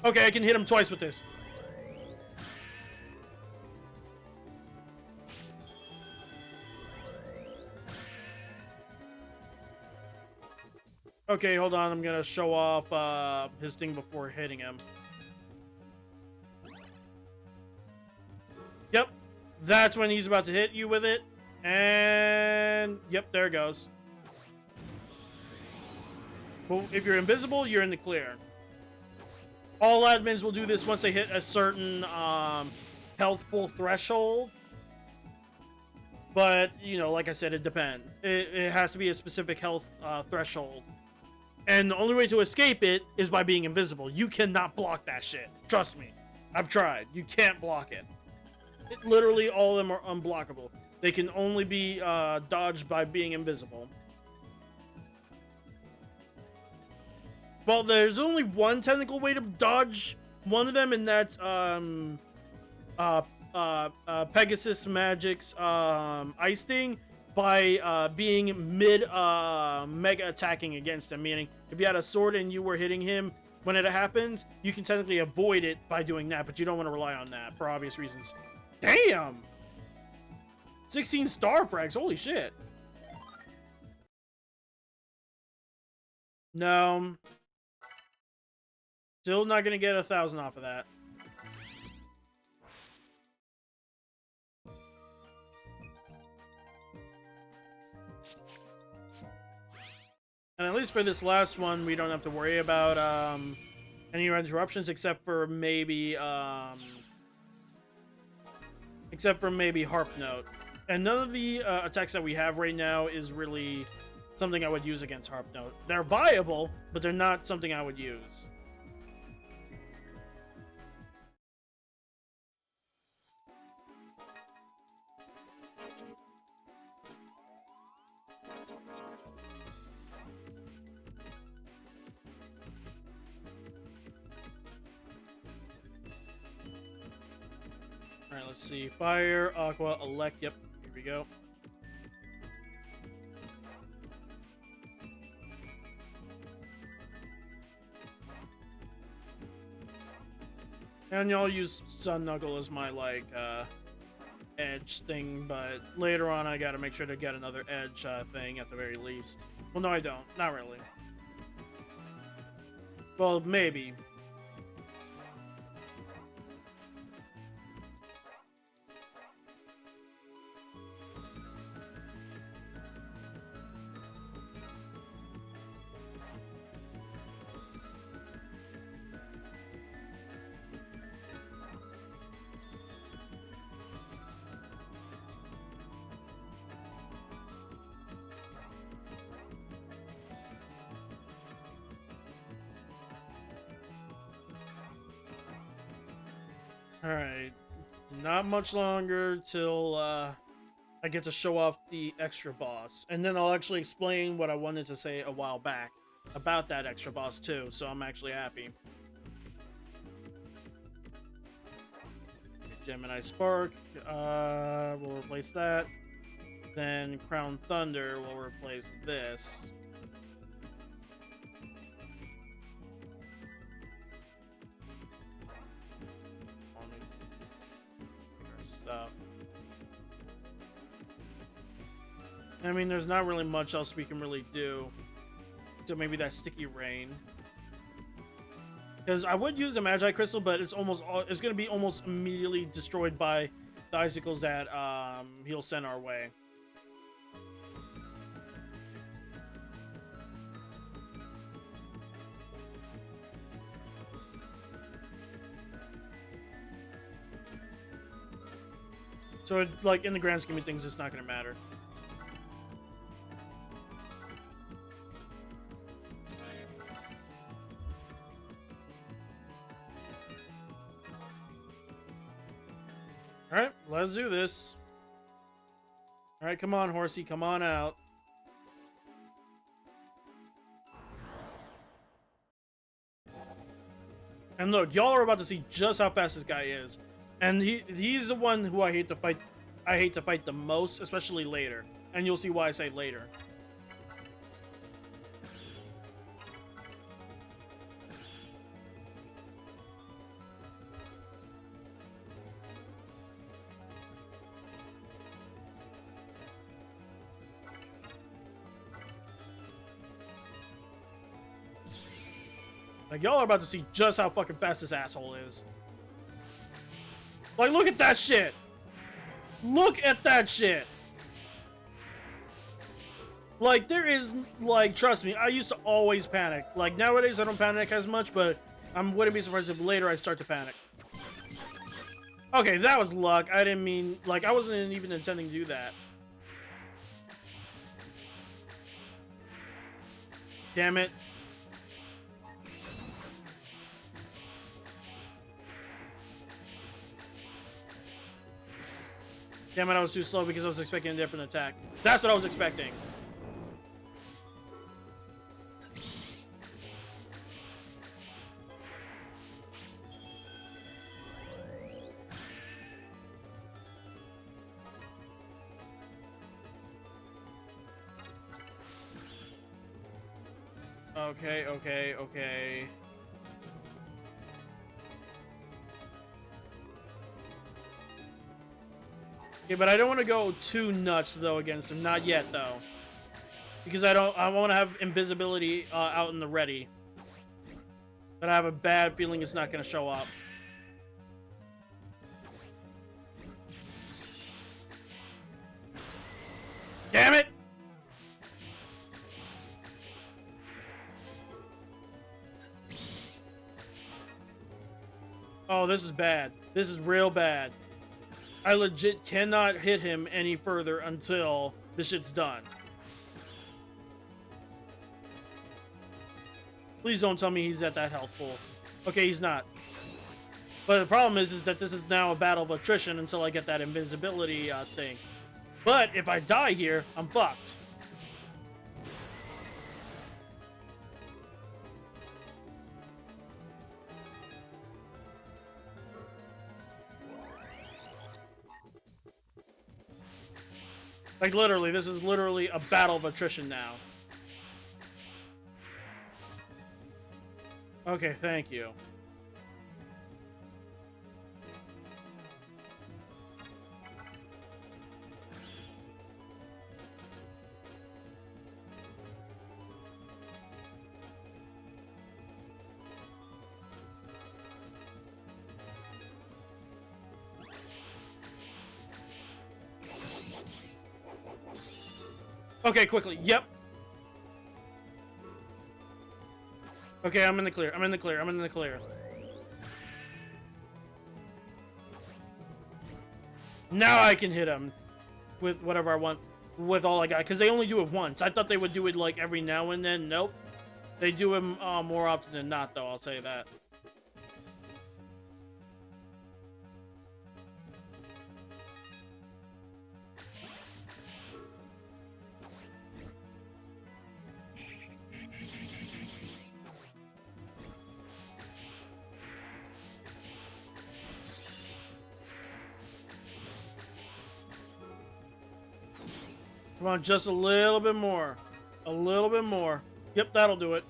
Okay, I can hit him twice with this. Okay, hold on. I'm gonna show off his thing before hitting him. Yep. That's when he's about to hit you with it. And yep, there it goes. Well, if you're invisible, you're in the clear. All admins will do this once they hit a certain health pool threshold. But, you know, like I said, it depends. It has to be a specific health threshold. And the only way to escape it is by being invisible. You cannot block that shit. Trust me. I've tried. You can't block it. Literally, all of them are unblockable. They can only be dodged by being invisible. Well, there's only one technical way to dodge one of them, and that's Pegasus Magic's Ice Sting by being mid mega attacking against him. Meaning, if you had a sword and you were hitting him when it happens, you can technically avoid it by doing that, but you don't want to rely on that for obvious reasons. Damn! 16 star frags, holy shit. No. Still not gonna get 1,000 off of that. And at least for this last one, we don't have to worry about any interruptions except for maybe Harp Note. And none of the attacks that we have right now is really something I would use against Harp Note. They're viable, but they're not something I would use. Alright, let's see. Fire, Aqua, Elect. Yep, here we go. And y'all use Sun Knuckle as my, like, edge thing, but later on I gotta make sure to get another edge thing at the very least. Well, no, I don't. Not really. Well, maybe. Alright. Not much longer till I get to show off the extra boss. And then I'll actually explain what I wanted to say a while back about that extra boss too, so I'm actually happy. Gemini Spark, we'll replace that. Then Crown Thunder will replace this. Stuff. I mean, there's not really much else we can really do. So maybe that Sticky Rain. Because I would use the Magi Crystal, but it's going to be almost immediately destroyed by the icicles that he'll send our way. So, like, in the grand scheme of things, it's not going to matter. Alright, let's do this. Alright, come on, horsey, come on out. And look, y'all are about to see just how fast this guy is. And he's the one who I hate to fight. I hate to fight the most, especially later. And you'll see why I say later. Like, y'all are about to see just how fucking fast this asshole is. Like, look at that shit! Look at that shit! Like, there is, like, trust me, I used to always panic. Like, nowadays I don't panic as much, but I wouldn't be surprised if later I start to panic. Okay, that was luck. I didn't mean, like, I wasn't even intending to do that. Damn it. Damn it, I was too slow because I was expecting a different attack. That's what I was expecting. Okay, okay, okay. Okay, but I don't want to go too nuts though against him. Not yet though, because I want to have invisibility out in the ready. But I have a bad feeling it's not going to show up. Damn it! Oh, this is bad. This is real bad. I legit cannot hit him any further until this shit's done. Please don't tell me he's at that health pool. Okay, he's not. But the problem is that this is now a battle of attrition until I get that invisibility thing. But if I die here, I'm fucked. Like, literally, this is literally a battle of attrition now. Okay, thank you. Okay, quickly. Yep. Okay, I'm in the clear. I'm in the clear. I'm in the clear. Now I can hit him with whatever I want, with all I got. Because they only do it once. I thought they would do it, like, every now and then. Nope. They do it more often than not, though. I'll say that. Come on, just a little bit more. A little bit more. Yep, that'll do it.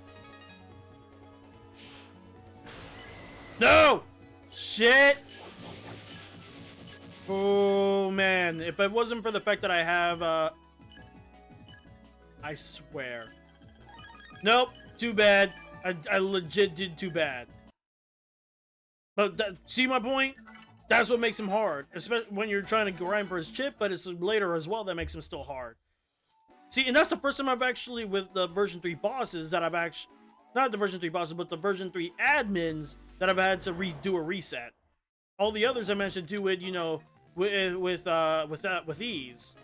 No! Shit! Oh, man. If it wasn't for the fact that I have, I swear. Nope. Too bad. I legit did too bad. But see my point? That's what makes him hard. Especially when you're trying to grind for his chip, but it's later as well that makes him still hard. See, and that's the first time I've actually, with the version 3 bosses, that I've actually... Not the version 3 bosses, but the version 3 admins that I've had to do a reset. All the others I mentioned do it, you know, with ease.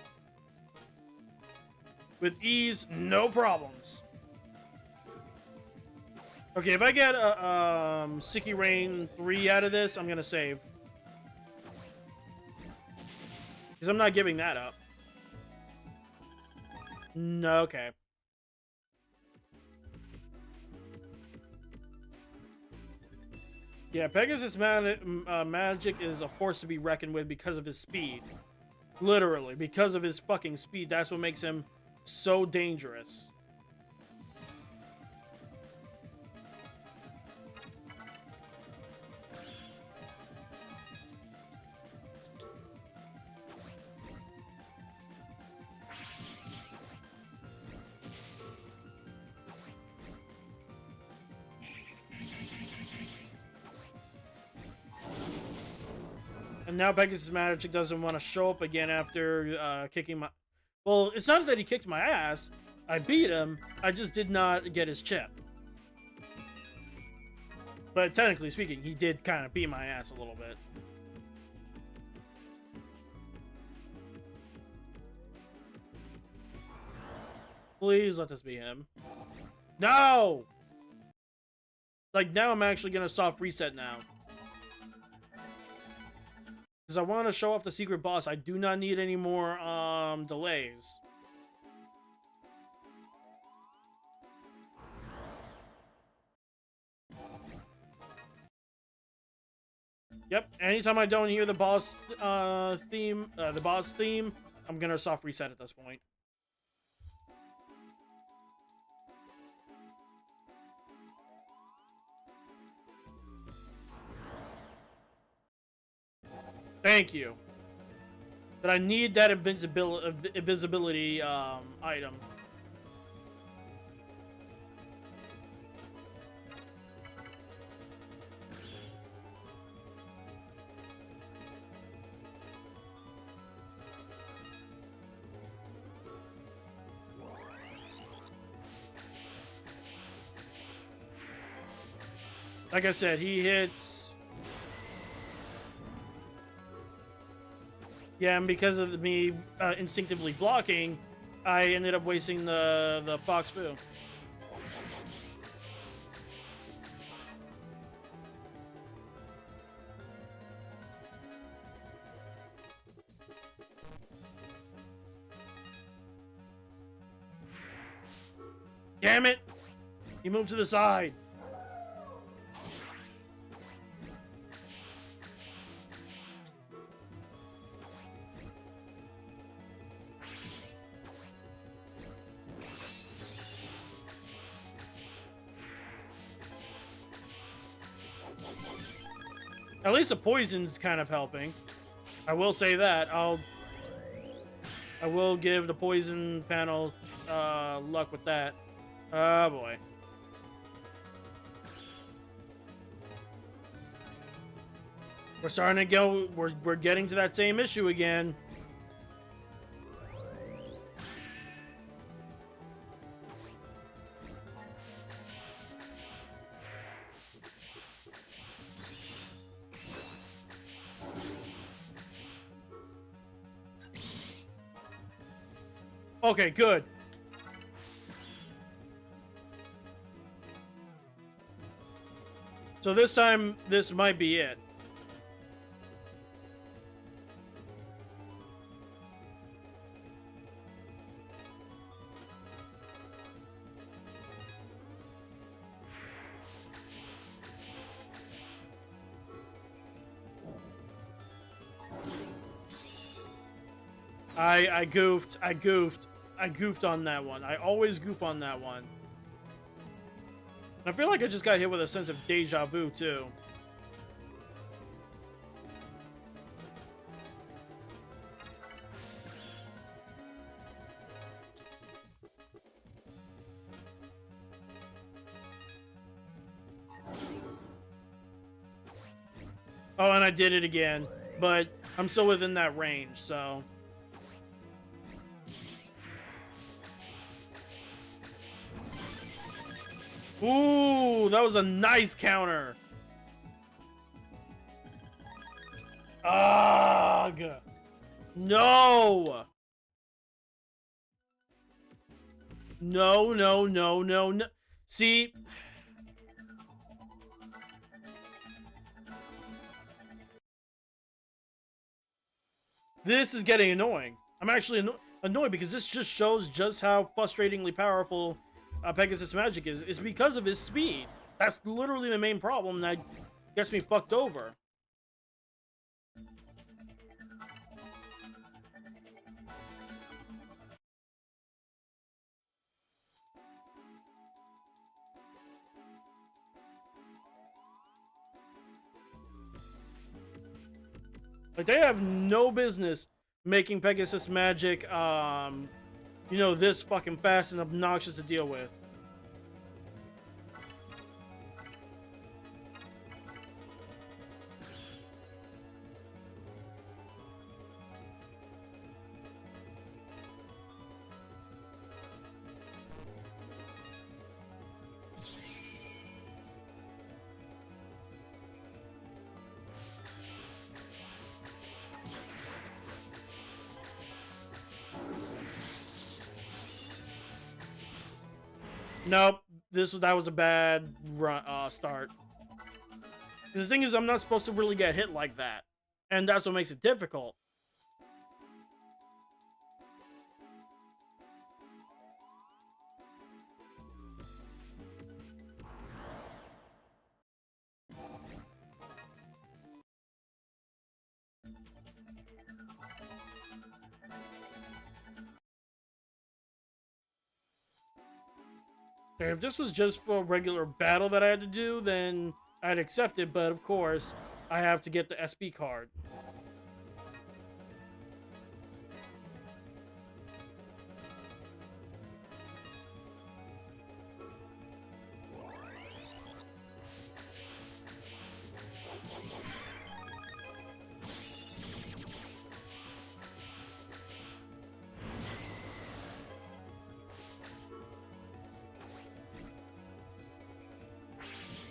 With ease, no problems. Okay, if I get a Sicky Rain 3 out of this, I'm gonna save. Because I'm not giving that up. No, okay. Yeah, Pegasus Magic is a force to be reckoned with because of his speed. Literally, because of his fucking speed. That's what makes him so dangerous. And now Pegasus Magic doesn't want to show up again after kicking my... Well, it's not that he kicked my ass. I beat him. I just did not get his chip. But technically speaking, he did kind of beat my ass a little bit. Please let this be him. No! Like, now I'm actually going to soft reset now. Because I want to show off the secret boss. I do not need any more delays. Yep, anytime I don't hear the boss theme, I'm gonna soft reset at this point. Thank you. But I need that invisibility item. Like I said, he hits... Yeah, and because of me instinctively blocking, I ended up wasting the Fox Foo. Damn it! He moved to the side. At least the poison's kind of helping. I will say that. I will give the poison panel luck with that. Oh boy. We're starting to go. We're getting to that same issue again. Okay, good. So this time, this might be it. I goofed. I goofed on that one. I always goof on that one. And I feel like I just got hit with a sense of deja vu, too. Oh, and I did it again. But I'm still within that range, so... Ooh, that was a nice counter. Ugh. No. No, no, no, no, no. See? This is getting annoying. I'm actually annoyed because this just shows just how frustratingly powerful Pegasus Magic is. It's because of his speed. That's literally the main problem that gets me fucked over. Like, they have no business making Pegasus Magic, you know, this fucking fast and obnoxious to deal with. Nope, that was a bad start. The thing is, I'm not supposed to really get hit like that, and that's what makes it difficult. If this was just for a regular battle that I had to do, then I'd accept it, but of course, I have to get the SP card.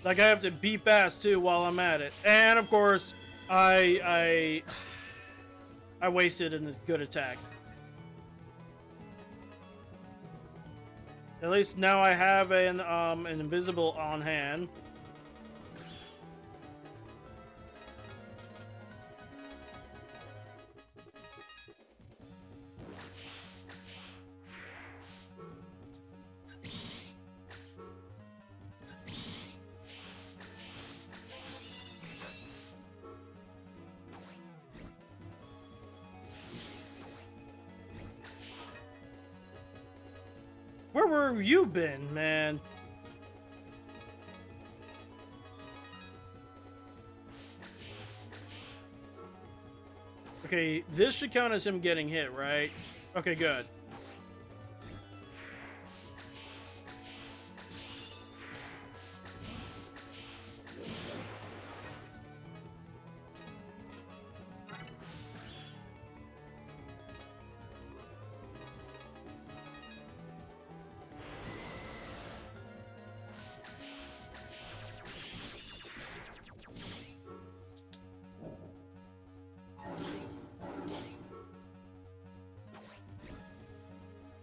Like, I have to be fast too while I'm at it, and of course, I wasted a good attack. At least now I have an invisible on hand. Where you been, man? Okay, this should count as him getting hit, right? Okay, good.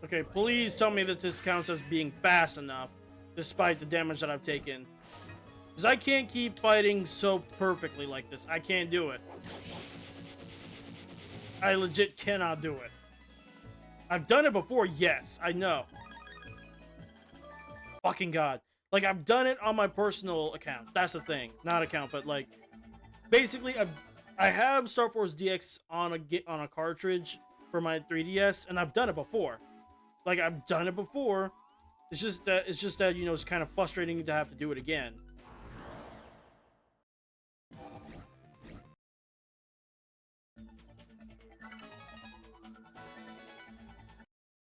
Okay, please tell me that this counts as being fast enough, despite the damage that I've taken. Because I can't keep fighting so perfectly like this. I can't do it. I legit cannot do it. I've done it before, yes, I know. Fucking God. Like, I've done it on my personal account. That's the thing. Not account, but like... Basically, I have Starforce DX on a cartridge for my 3DS, and I've done it before. Like, I've done it before. It's just that, you know, it's kind of frustrating to have to do it again.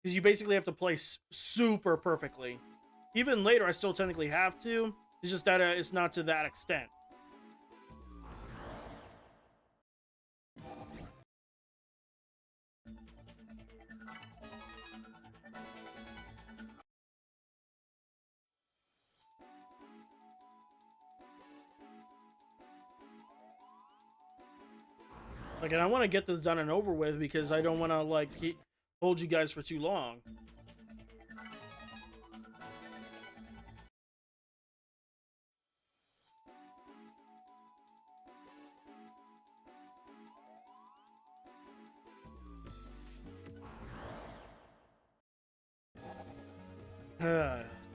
Because you basically have to play super perfectly. Even later, I still technically have to. It's just that it's not to that extent. Like, and I want to get this done and over with because I don't want to, like, hold you guys for too long.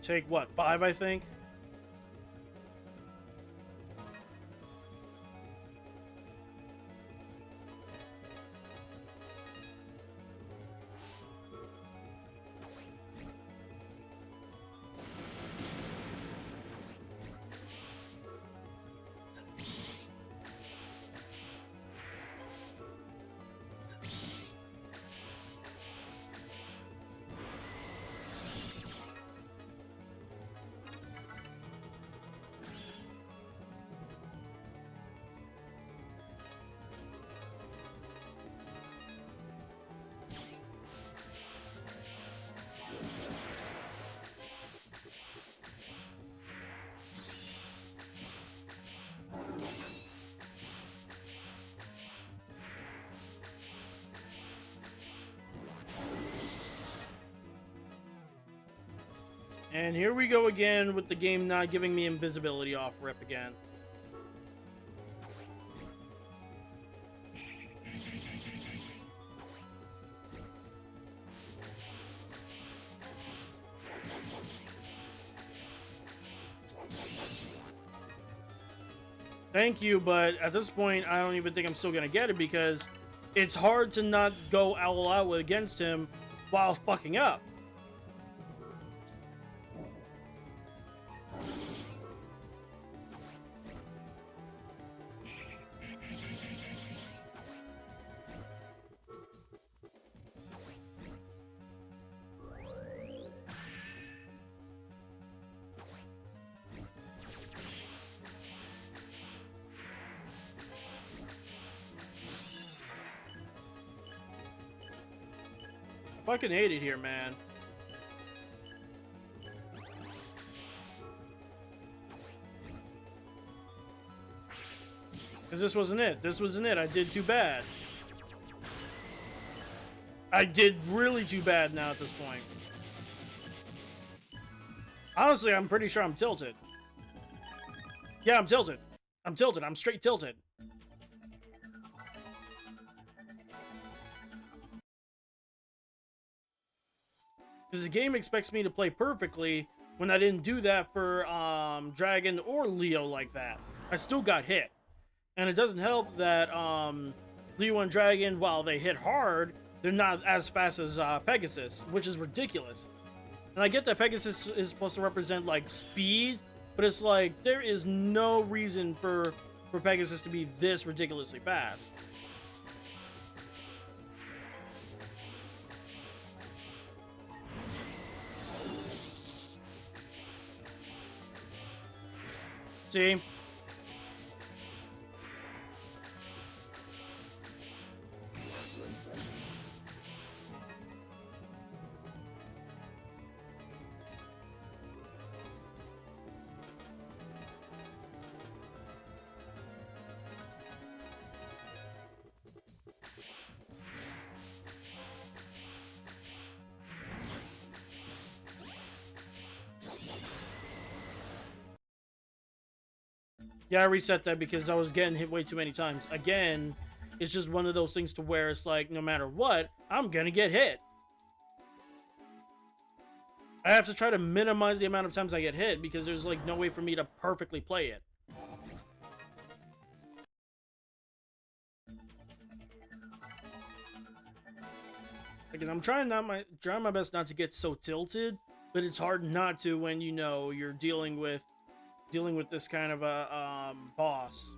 Take, what, 5, I think? And here we go again with the game not giving me invisibility off rip again. Thank you, but at this point, I don't even think I'm still going to get it because it's hard to not go all out against him while fucking up. Fucking hate it here, man. Because this wasn't it. This wasn't it. I did too bad. I did really too bad now at this point. Honestly, I'm pretty sure I'm tilted. Yeah, I'm tilted. I'm tilted. I'm straight tilted. Because the game expects me to play perfectly when I didn't do that for Dragon or Leo like that. I still got hit. And it doesn't help that Leo and Dragon, while they hit hard, they're not as fast as Pegasus, which is ridiculous. And I get that Pegasus is supposed to represent, like, speed, but it's like, there is no reason for Pegasus to be this ridiculously fast. See? Yeah, I reset that because I was getting hit way too many times. Again, it's just one of those things to where it's like, no matter what, I'm gonna get hit. I have to try to minimize the amount of times I get hit because there's like no way for me to perfectly play it. Again, I'm trying my best not to get so tilted, but it's hard not to when you know you're dealing with this kind of a boss.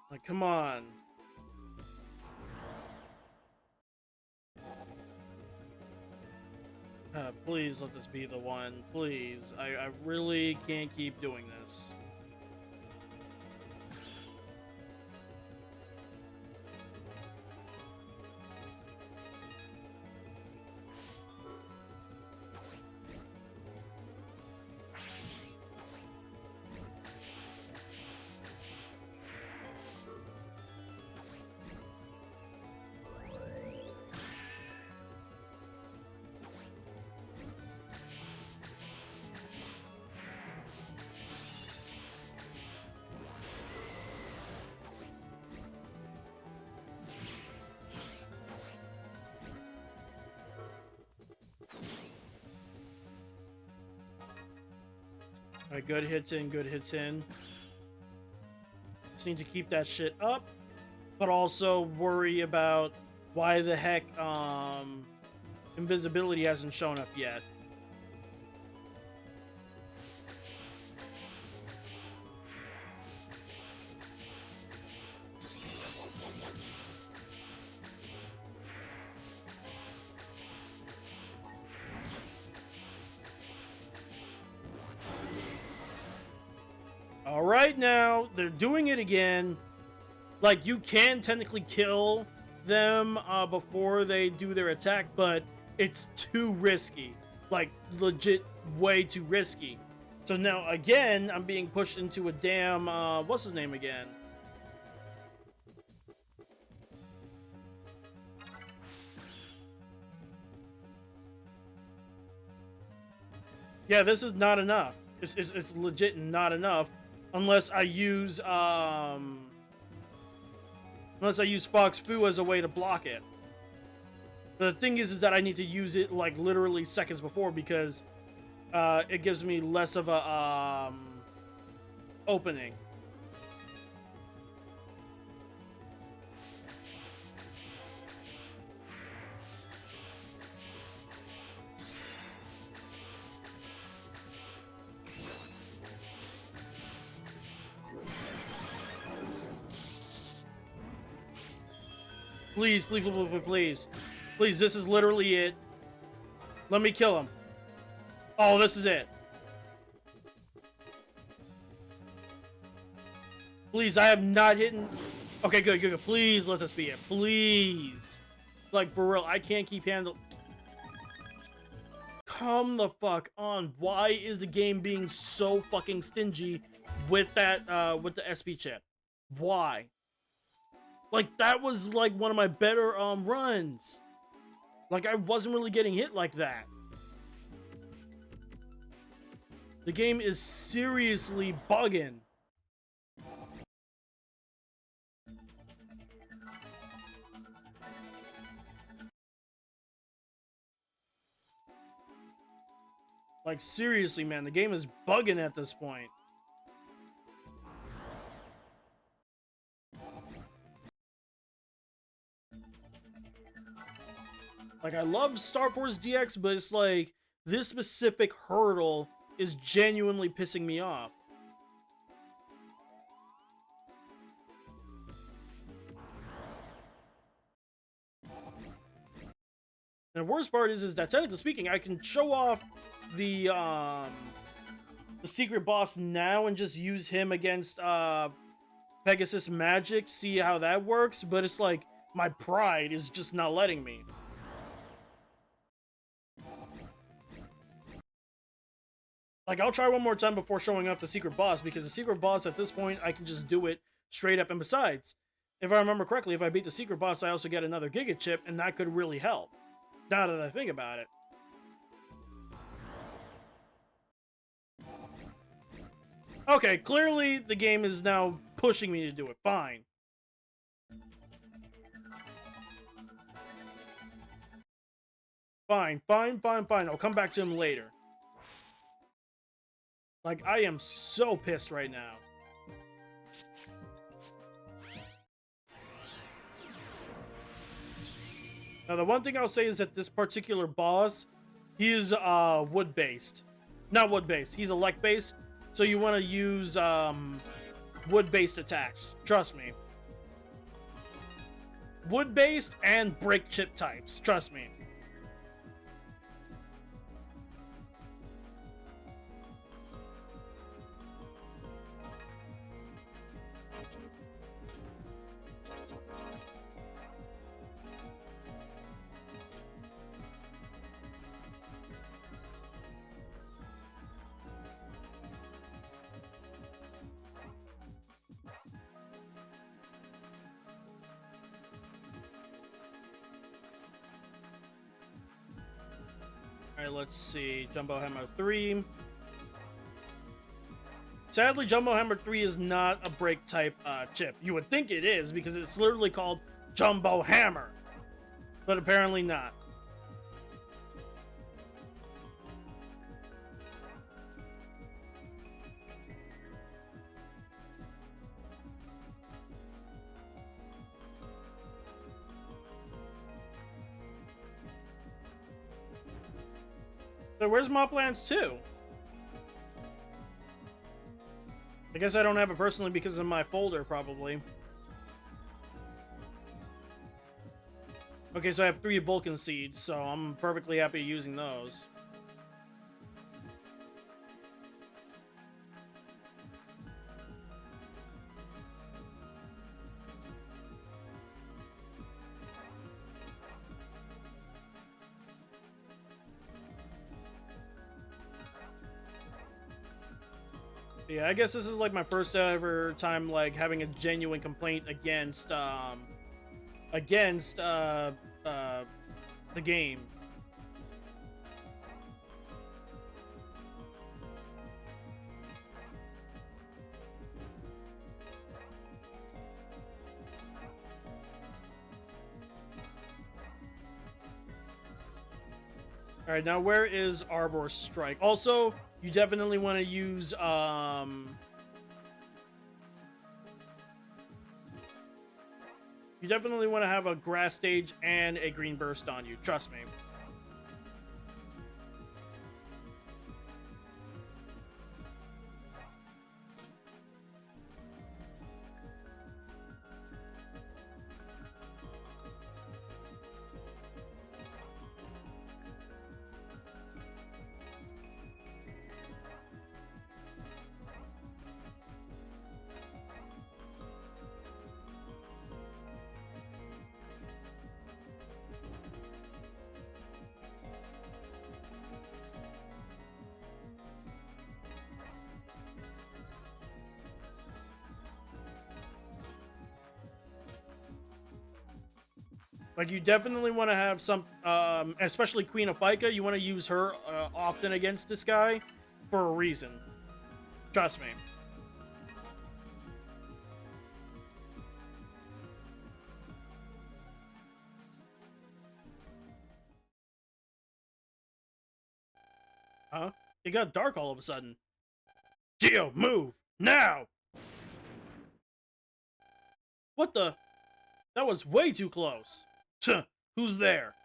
Like, come on. Please let this be the one. Please. I really can't keep doing this. Alright, good hits in, good hits in. Just need to keep that shit up, but also worry about why the heck invisibility hasn't shown up yet. Alright, now, they're doing it again. Like, you can technically kill them before they do their attack, but it's too risky. Like, legit way too risky. So now, again, I'm being pushed into a damn, what's his name again? Yeah, this is not enough. It's legit not enough. Unless I use Fox Fu as a way to block it. The thing is that I need to use it like literally seconds before because it gives me less of a opening. Please, please, please, please, please. Please, this is literally it. Let me kill him. Oh, this is it. Please, I have not hit. Okay, good, good, good. Please let this be it. Please. Like, for real, I can't keep handling. Come the fuck on. Why is the game being so fucking stingy with that, with the SP chip? Why? Like, that was, like, one of my better, runs. Like, I wasn't really getting hit like that. The game is seriously bugging. Like, seriously, man, the game is bugging at this point. Like, I love Starforce DX, but it's like, this specific hurdle is genuinely pissing me off. And the worst part is that technically speaking, I can show off the secret boss now and just use him against Pegasus Magic, see how that works, but it's like, my pride is just not letting me. Like, I'll try one more time before showing off the secret boss, because the secret boss, at this point, I can just do it straight up. And besides, if I remember correctly, if I beat the secret boss, I also get another Giga Chip, and that could really help. Now that I think about it. Okay, clearly the game is now pushing me to do it. Fine. Fine, fine, fine, fine. I'll come back to him later. Like, I am so pissed right now. Now, the one thing I'll say is that this particular boss, he is wood-based. Not wood-based, he's elect-based. So you want to use wood-based attacks. Trust me. Wood-based and break chip types. Trust me. Alright, let's see. Jumbo Hammer 3. Sadly, Jumbo Hammer 3 is not a break type chip. You would think it is because it's literally called Jumbo Hammer. But apparently not. So where's Moplands 2? I guess I don't have it personally because of my folder, probably. Okay, so I have 3 Vulcan seeds, so I'm perfectly happy using those. Yeah, I guess this is like my first ever time like having a genuine complaint against the game. All right, now where is Arbor Strike? Also, you definitely want to use you definitely want to have a grass stage and a green burst on you. Trust me. Like, you definitely want to have some, especially Queen of Pika, you want to use her often against this guy for a reason. Trust me. Huh? It got dark all of a sudden. Geo, move! Now! What the? That was way too close. Tuh, who's there?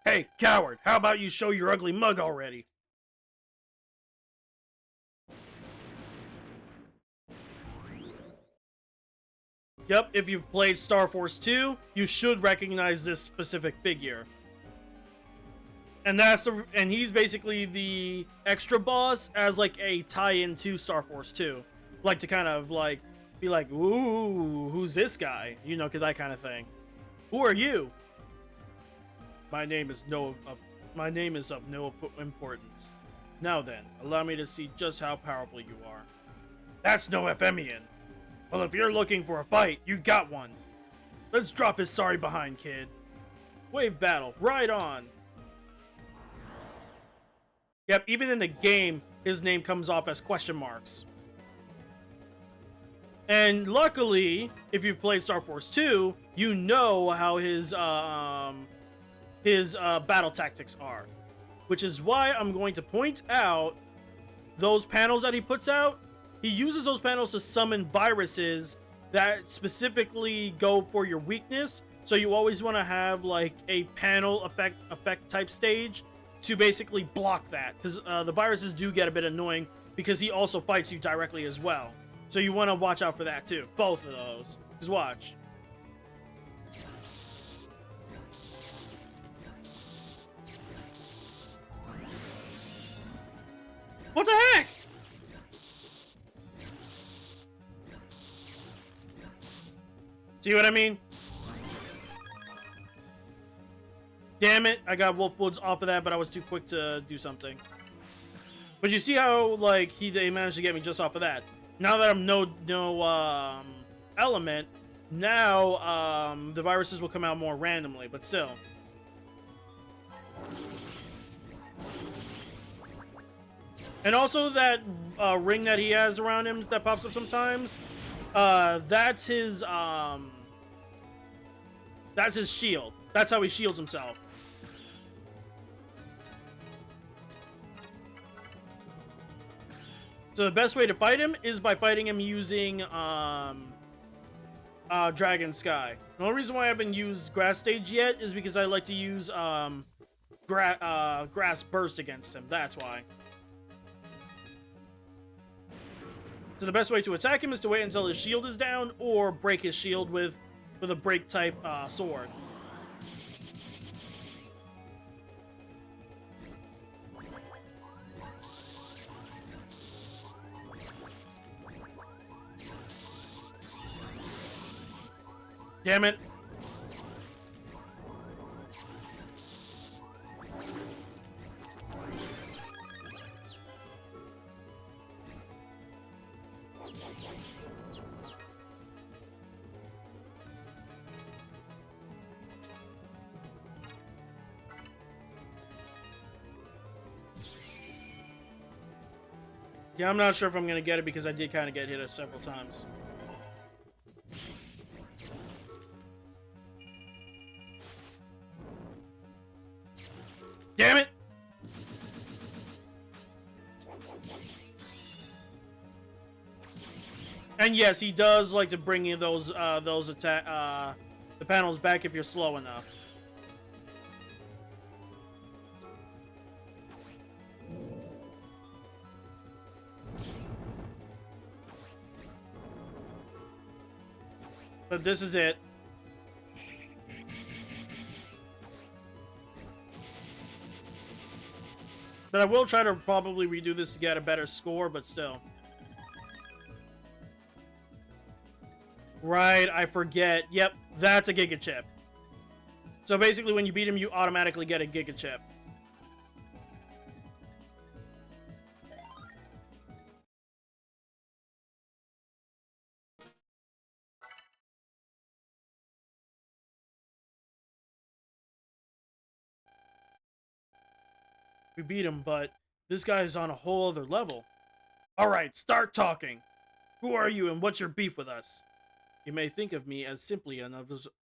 Hey, coward, how about you show your ugly mug already? Yep, if you've played Starforce 2, you should recognize this specific figure. And he's basically the extra boss as like a tie-in to Starforce 2. Like to kind of like be like, ooh, who's this guy? You know, that kind of thing. Who are you? My name is of no importance. Now then, allow me to see just how powerful you are. That's no Ephemian. Well, if you're looking for a fight, you got one. Let's drop his sorry behind, kid. Wave battle, right on. Yep, even in the game, his name comes off as question marks. And luckily, if you've played Starforce 2, you know how his his battle tactics are. Which is why I'm going to point out those panels that he puts out. He uses those panels to summon viruses that specifically go for your weakness. So you always want to have like a panel effect type stage to basically block that. Because the viruses do get a bit annoying because he also fights you directly as well. So you want to watch out for that too. Both of those. Just watch. What the heck? See what I mean? Damn it, I got Wolf Woods off of that, but I was too quick to do something. But you see how, like, they managed to get me just off of that. Now that I'm no element, now the viruses will come out more randomly, but still. And also that ring that he has around him that pops up sometimes, that's his shield. That's how he shields himself. So the best way to fight him is by fighting him using Dragon Sky. The only reason why I haven't used Grass Stage yet is because I like to use Grass Burst against him. That's why. So the best way to attack him is to wait until his shield is down or break his shield with a break type sword. Damn it. Yeah, I'm not sure if I'm going to get it because I did kind of get hit several times. Damn it! And yes, he does like to bring you those the panels back if you're slow enough. But this is it. But I will try to probably redo this to get a better score, but still. Right, I forget. Yep, that's a Giga Chip. So basically when you beat him, you automatically get a Giga Chip. We beat him, but this guy is on a whole other level. Alright, start talking. Who are you and what's your beef with us? You may think of me as simply an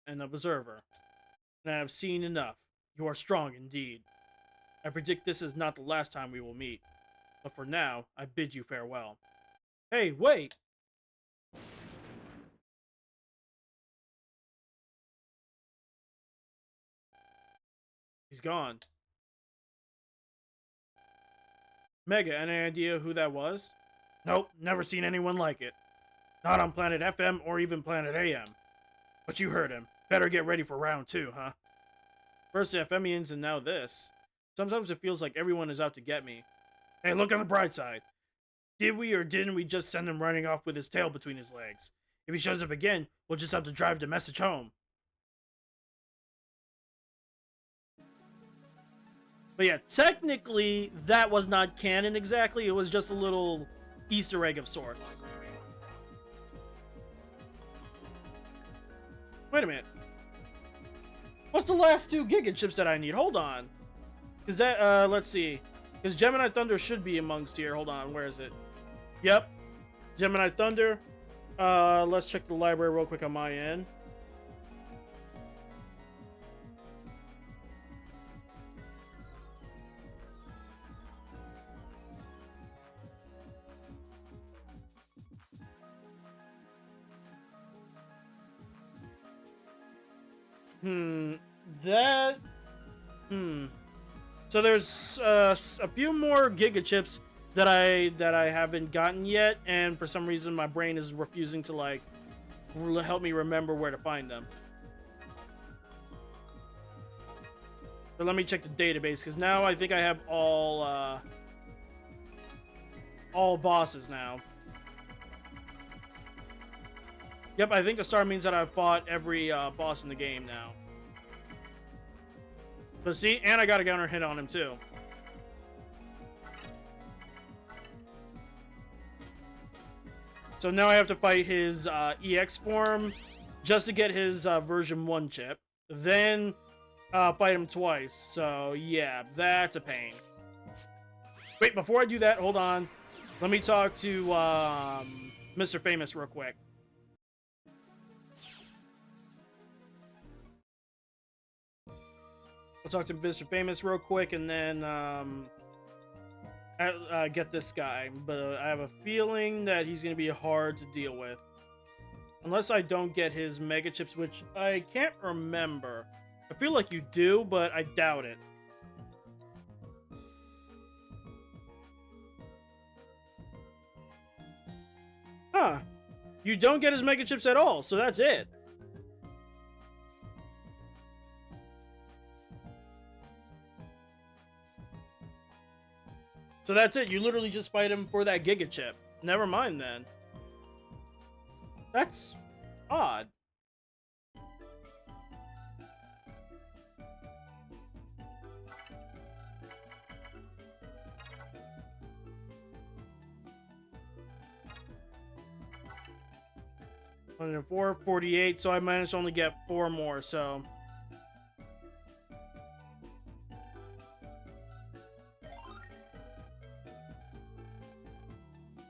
observer, and I have seen enough. You are strong indeed. I predict this is not the last time we will meet, but for now, I bid you farewell. Hey, wait! He's gone. Mega, any idea who that was? Nope, never seen anyone like it. Not on planet FM or even planet AM. But you heard him. Better get ready for round 2, huh? First the FMians and now this. Sometimes it feels like everyone is out to get me. Hey, look on the bright side. Did we or didn't we just send him running off with his tail between his legs? If he shows up again, we'll just have to drive the message home. But yeah, technically, that was not canon exactly. It was just a little Easter egg of sorts. Wait a minute. What's the last 2 Giga Chips that I need? Hold on. Is that, let's see. Because Gemini Thunder should be amongst here. Hold on, where is it? Yep. Gemini Thunder. Let's check the library real quick on my end. That... So there's a few more Giga Chips that I haven't gotten yet, and for some reason my brain is refusing to, like, help me remember where to find them. But let me check the database, because now I think I have all bosses now. Yep, I think the star means that I've fought every boss in the game now. But see, and I got a counter hit on him too. So now I have to fight his EX form just to get his version 1 chip. Then fight him twice. So yeah, that's a pain. Wait, before I do that, hold on. Let me talk to Mr. Famous real quick. I'll talk to Mr. Famous real quick and then get this guy. But I have a feeling that he's going to be hard to deal with. Unless I don't get his Mega Chips, which I can't remember. I feel like you do, but I doubt it. Huh. You don't get his Mega Chips at all, so that's it. So that's it. You literally just fight him for that Giga Chip. Never mind then. That's odd. And 448, so I managed to only get 4 more, so.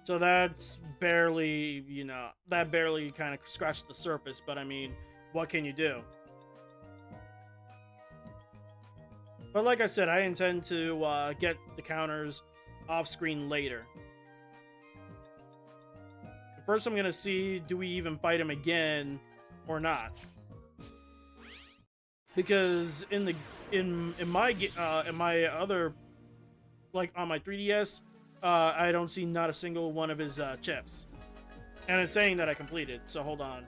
So that's barely, you know, that barely kind of scratched the surface, but I mean, what can you do? But like I said, I intend to get the counters off screen later. First, I'm gonna see, do we even fight him again or not? Because in my other, like on my 3DS, I don't see not a single one of his chips, and it's saying that I completed. So hold on.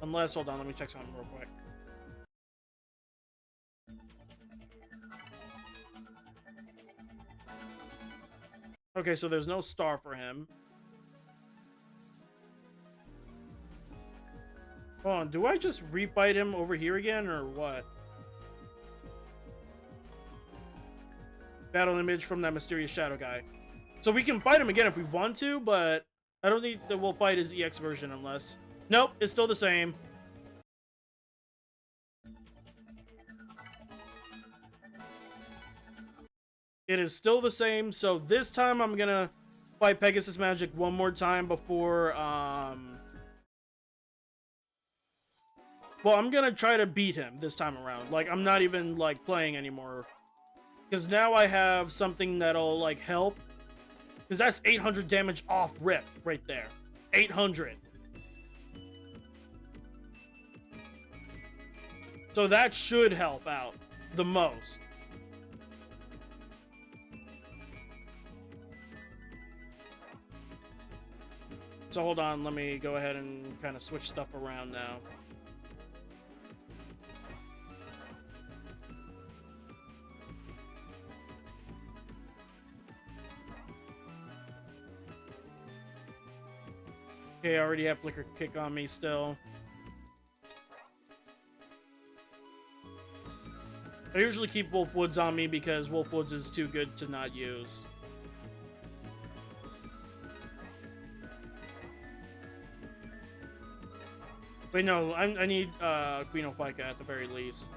Unless, hold on, let me check something real quick. Okay, so there's no star for him. Hold on, do I just refight him over here again, or what? Battle image from that mysterious shadow guy. So we can fight him again if we want to, but I don't think that we'll fight his EX version unless... Nope, it's still the same. It is still the same, so this time I'm gonna fight Pegasus Magic one more time before, well, I'm gonna try to beat him this time around. Like, I'm not even, like, playing anymore. Because now I have something that'll, like, help. Because that's 800 damage off rip right there. 800. So that should help out the most. So hold on, let me go ahead and kind of switch stuff around now. Okay, I already have Flicker Kick on me still. I usually keep Wolf Woods on me because Wolf Woods is too good to not use. Wait, no, I need Queen Ophica at the very least.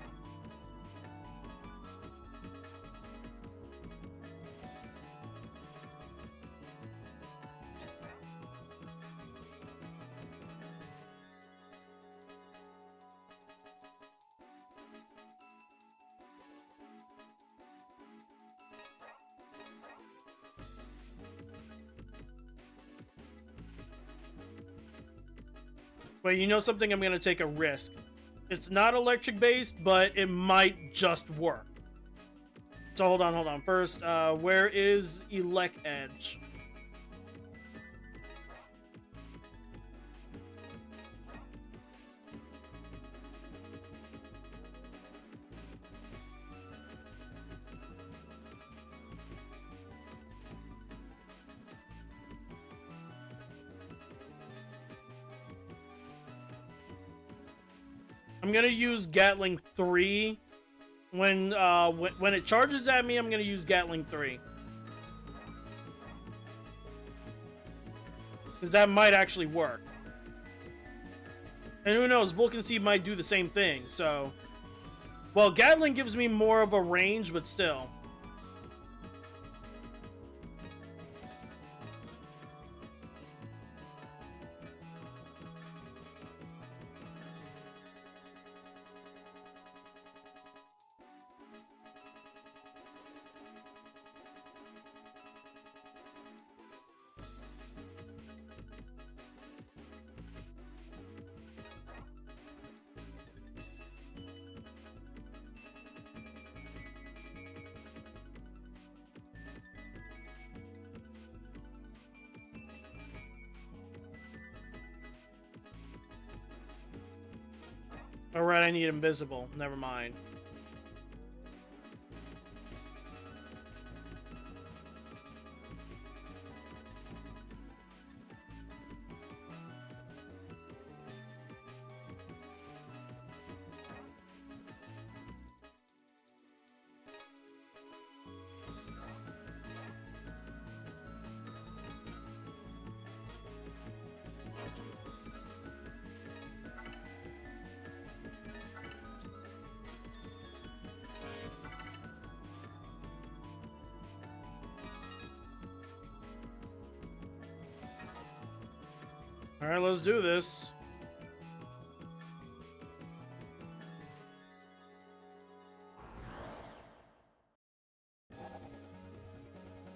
But you know something? I'm gonna take a risk. It's not electric based, but it might just work. So hold on. First, where is Elec Edge? I'm gonna use Gatling 3. When it charges at me, I'm gonna use Gatling 3. Because that might actually work. And who knows, Vulcan Seed might do the same thing, so... Well, Gatling gives me more of a range, but still. Alright, I need invisible. Never mind. Alright, let's do this.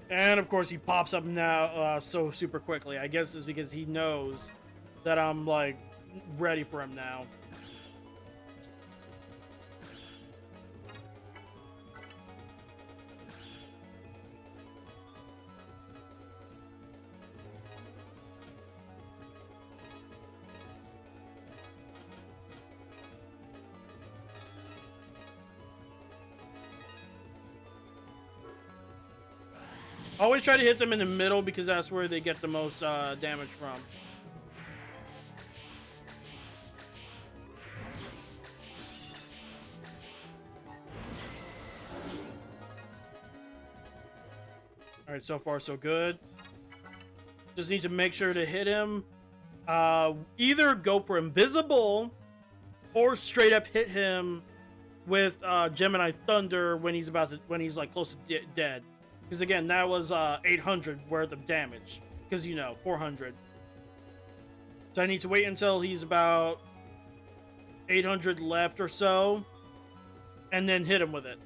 And of course he pops up now so super quickly. I guess it's because he knows that I'm like ready for him now. Always try to hit them in the middle because that's where they get the most damage from. Alright, so far so good. Just need to make sure to hit him. Either go for invisible or straight up hit him with Gemini Thunder when he's like close to dead. Because again, that was 800 worth of damage. Because, you know, 400. So I need to wait until he's about 800 left or so. And then hit him with it.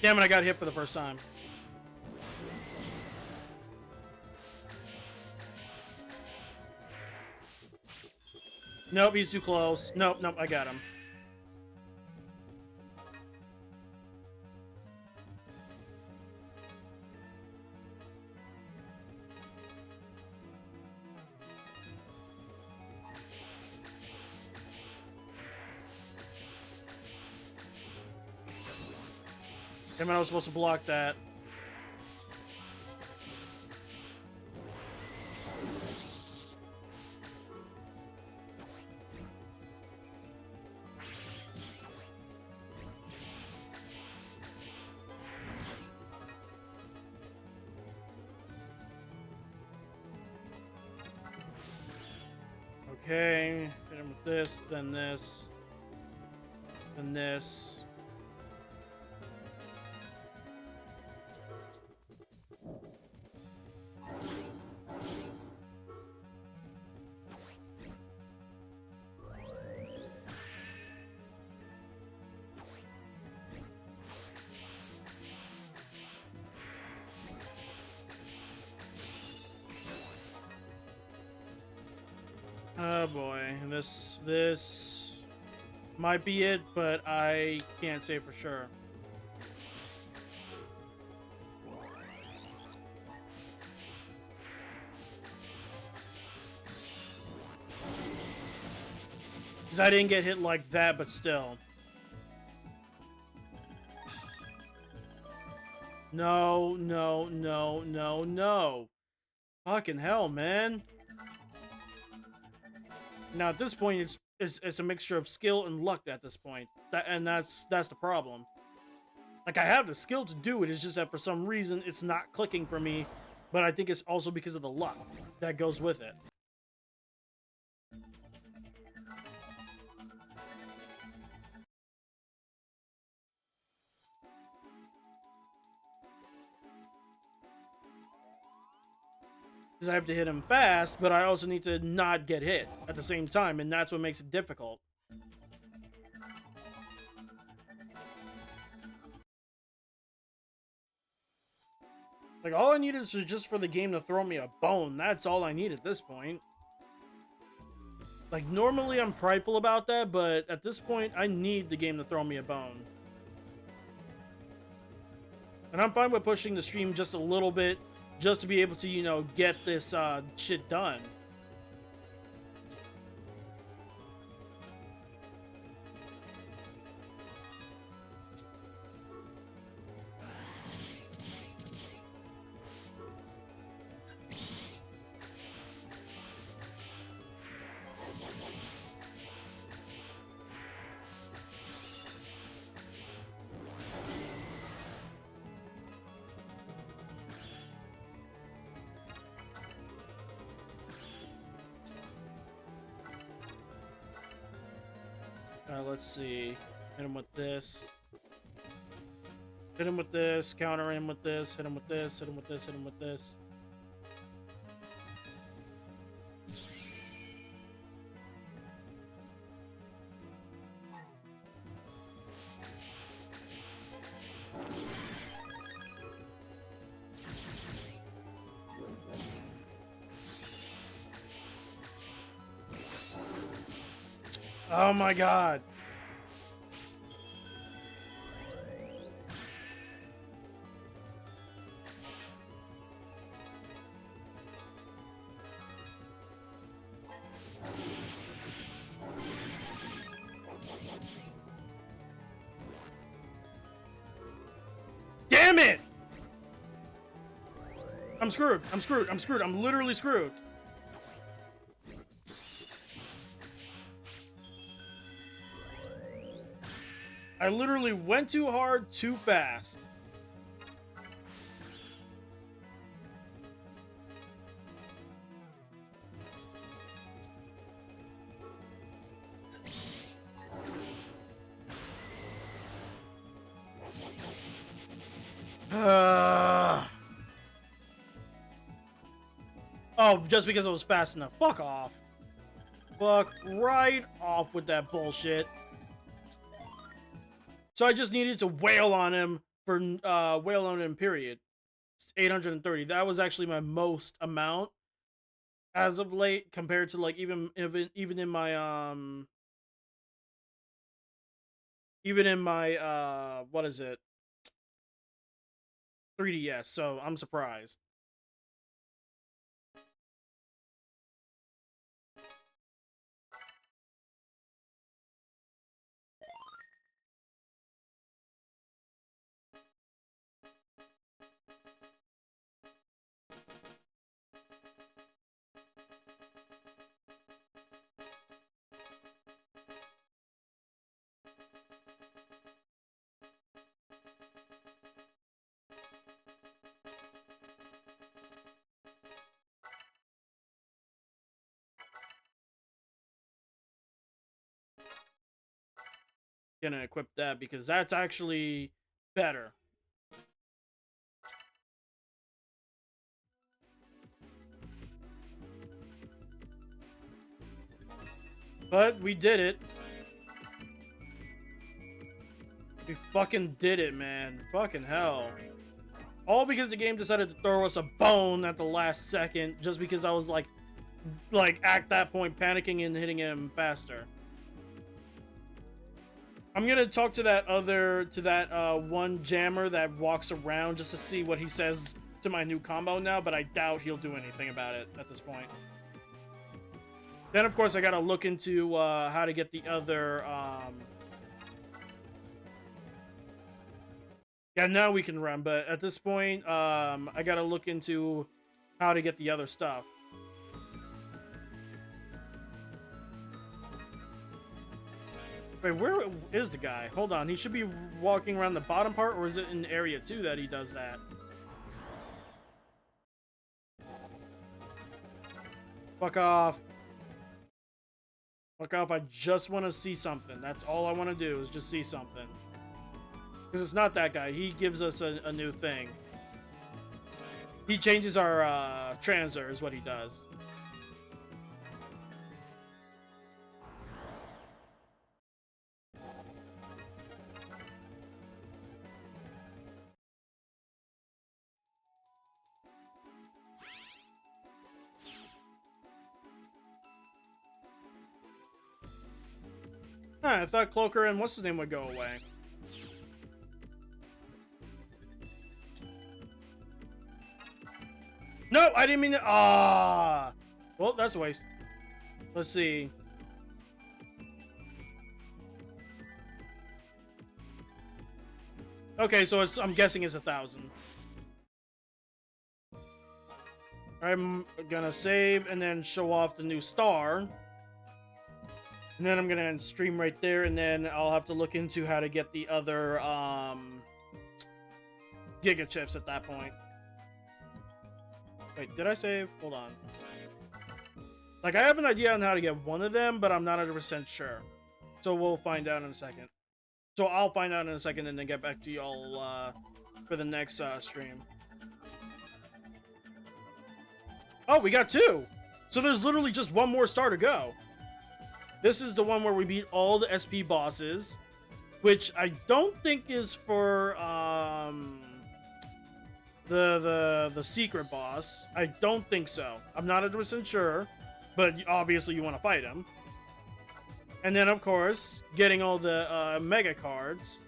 Damn it, I got hit for the first time. Nope, he's too close. Nope, I got him. Damn it, I was supposed to block that. Okay, hit him with this, then this, then this. Oh boy, this might be it, but I can't say for sure. Because I didn't get hit like that, but still. No, no, no, no, no. Fucking hell, man. Now at this point, it's a mixture of skill and luck at this point. That's the problem. Like, I have the skill to do it, it's just that for some reason it's not clicking for me, but I think it's also because of the luck that goes with it. Because I have to hit him fast, but I also need to not get hit at the same time, and that's what makes it difficult. Like, all I need is just for the game to throw me a bone. That's all I need at this point. Like, normally I'm prideful about that, but at this point, I need the game to throw me a bone. And I'm fine with pushing the stream just a little bit, just to be able to, you know, get this shit done. Let's see. Hit him with this. Hit him with this. Counter him with this. Hit him with this. Hit him with this. Hit him with this. Oh my god. Damn it! I'm screwed. I'm screwed. I'm screwed. I'm literally screwed. I literally went too hard, too fast. Oh, just because I was fast enough. Fuck off. Fuck right off with that bullshit. So I just needed to wail on him for wail on him, period. It's 830. That was actually my most amount as of late, compared to like even in my what is it? 3DS. So I'm surprised. Gonna equip that because that's actually better. But we did it. We fucking did it, man. Fucking hell. All because the game decided to throw us a bone at the last second, just because I was like like at that point panicking and hitting him faster. I'm gonna talk to that one jammer that walks around just to see what he says to my new combo now, but I doubt he'll do anything about it at this point. Then of course I gotta look into how to get the other yeah, now we can run, but at this point I gotta look into how to get the other stuff. Wait, where is the guy? Hold on, he should be walking around the bottom part, or is it in area 2 that he does that? Fuck off. Fuck off, I just want to see something. That's all I want to do, is just see something. Because it's not that guy, he gives us a new thing. He changes our transer is what he does. Huh, I thought Cloaker and what's his name would go away. No, I didn't mean to. Ah, well, that's a waste. Let's see. Okay, so I'm guessing it's 1,000. I'm gonna save and then show off the new star. And then I'm gonna end stream right there, and then I'll have to look into how to get the other Giga Chips at that point. Wait, did I save? Hold on. Like, I have an idea on how to get one of them, but I'm not 100% sure. So we'll find out in a second. So I'll find out in a second and then get back to y'all for the next stream. Oh, we got 2! So there's literally just one more star to go. This is the one where we beat all the SP bosses, which I don't think is for the secret boss. I don't think so. I'm not 100% sure, but obviously you want to fight him. And then of course, getting all the mega cards.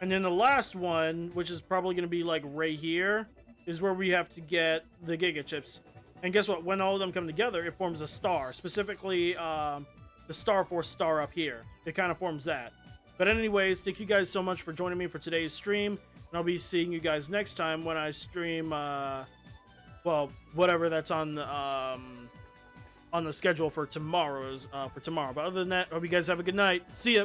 And then the last one, which is probably going to be like right here, is where we have to get the Giga Chips. And guess what? When all of them come together, it forms a star. Specifically, the Starforce star up here. It kind of forms that. But anyways, thank you guys so much for joining me for today's stream. And I'll be seeing you guys next time when I stream, well, whatever that's on the schedule for tomorrow's, But other than that, hope you guys have a good night. See ya!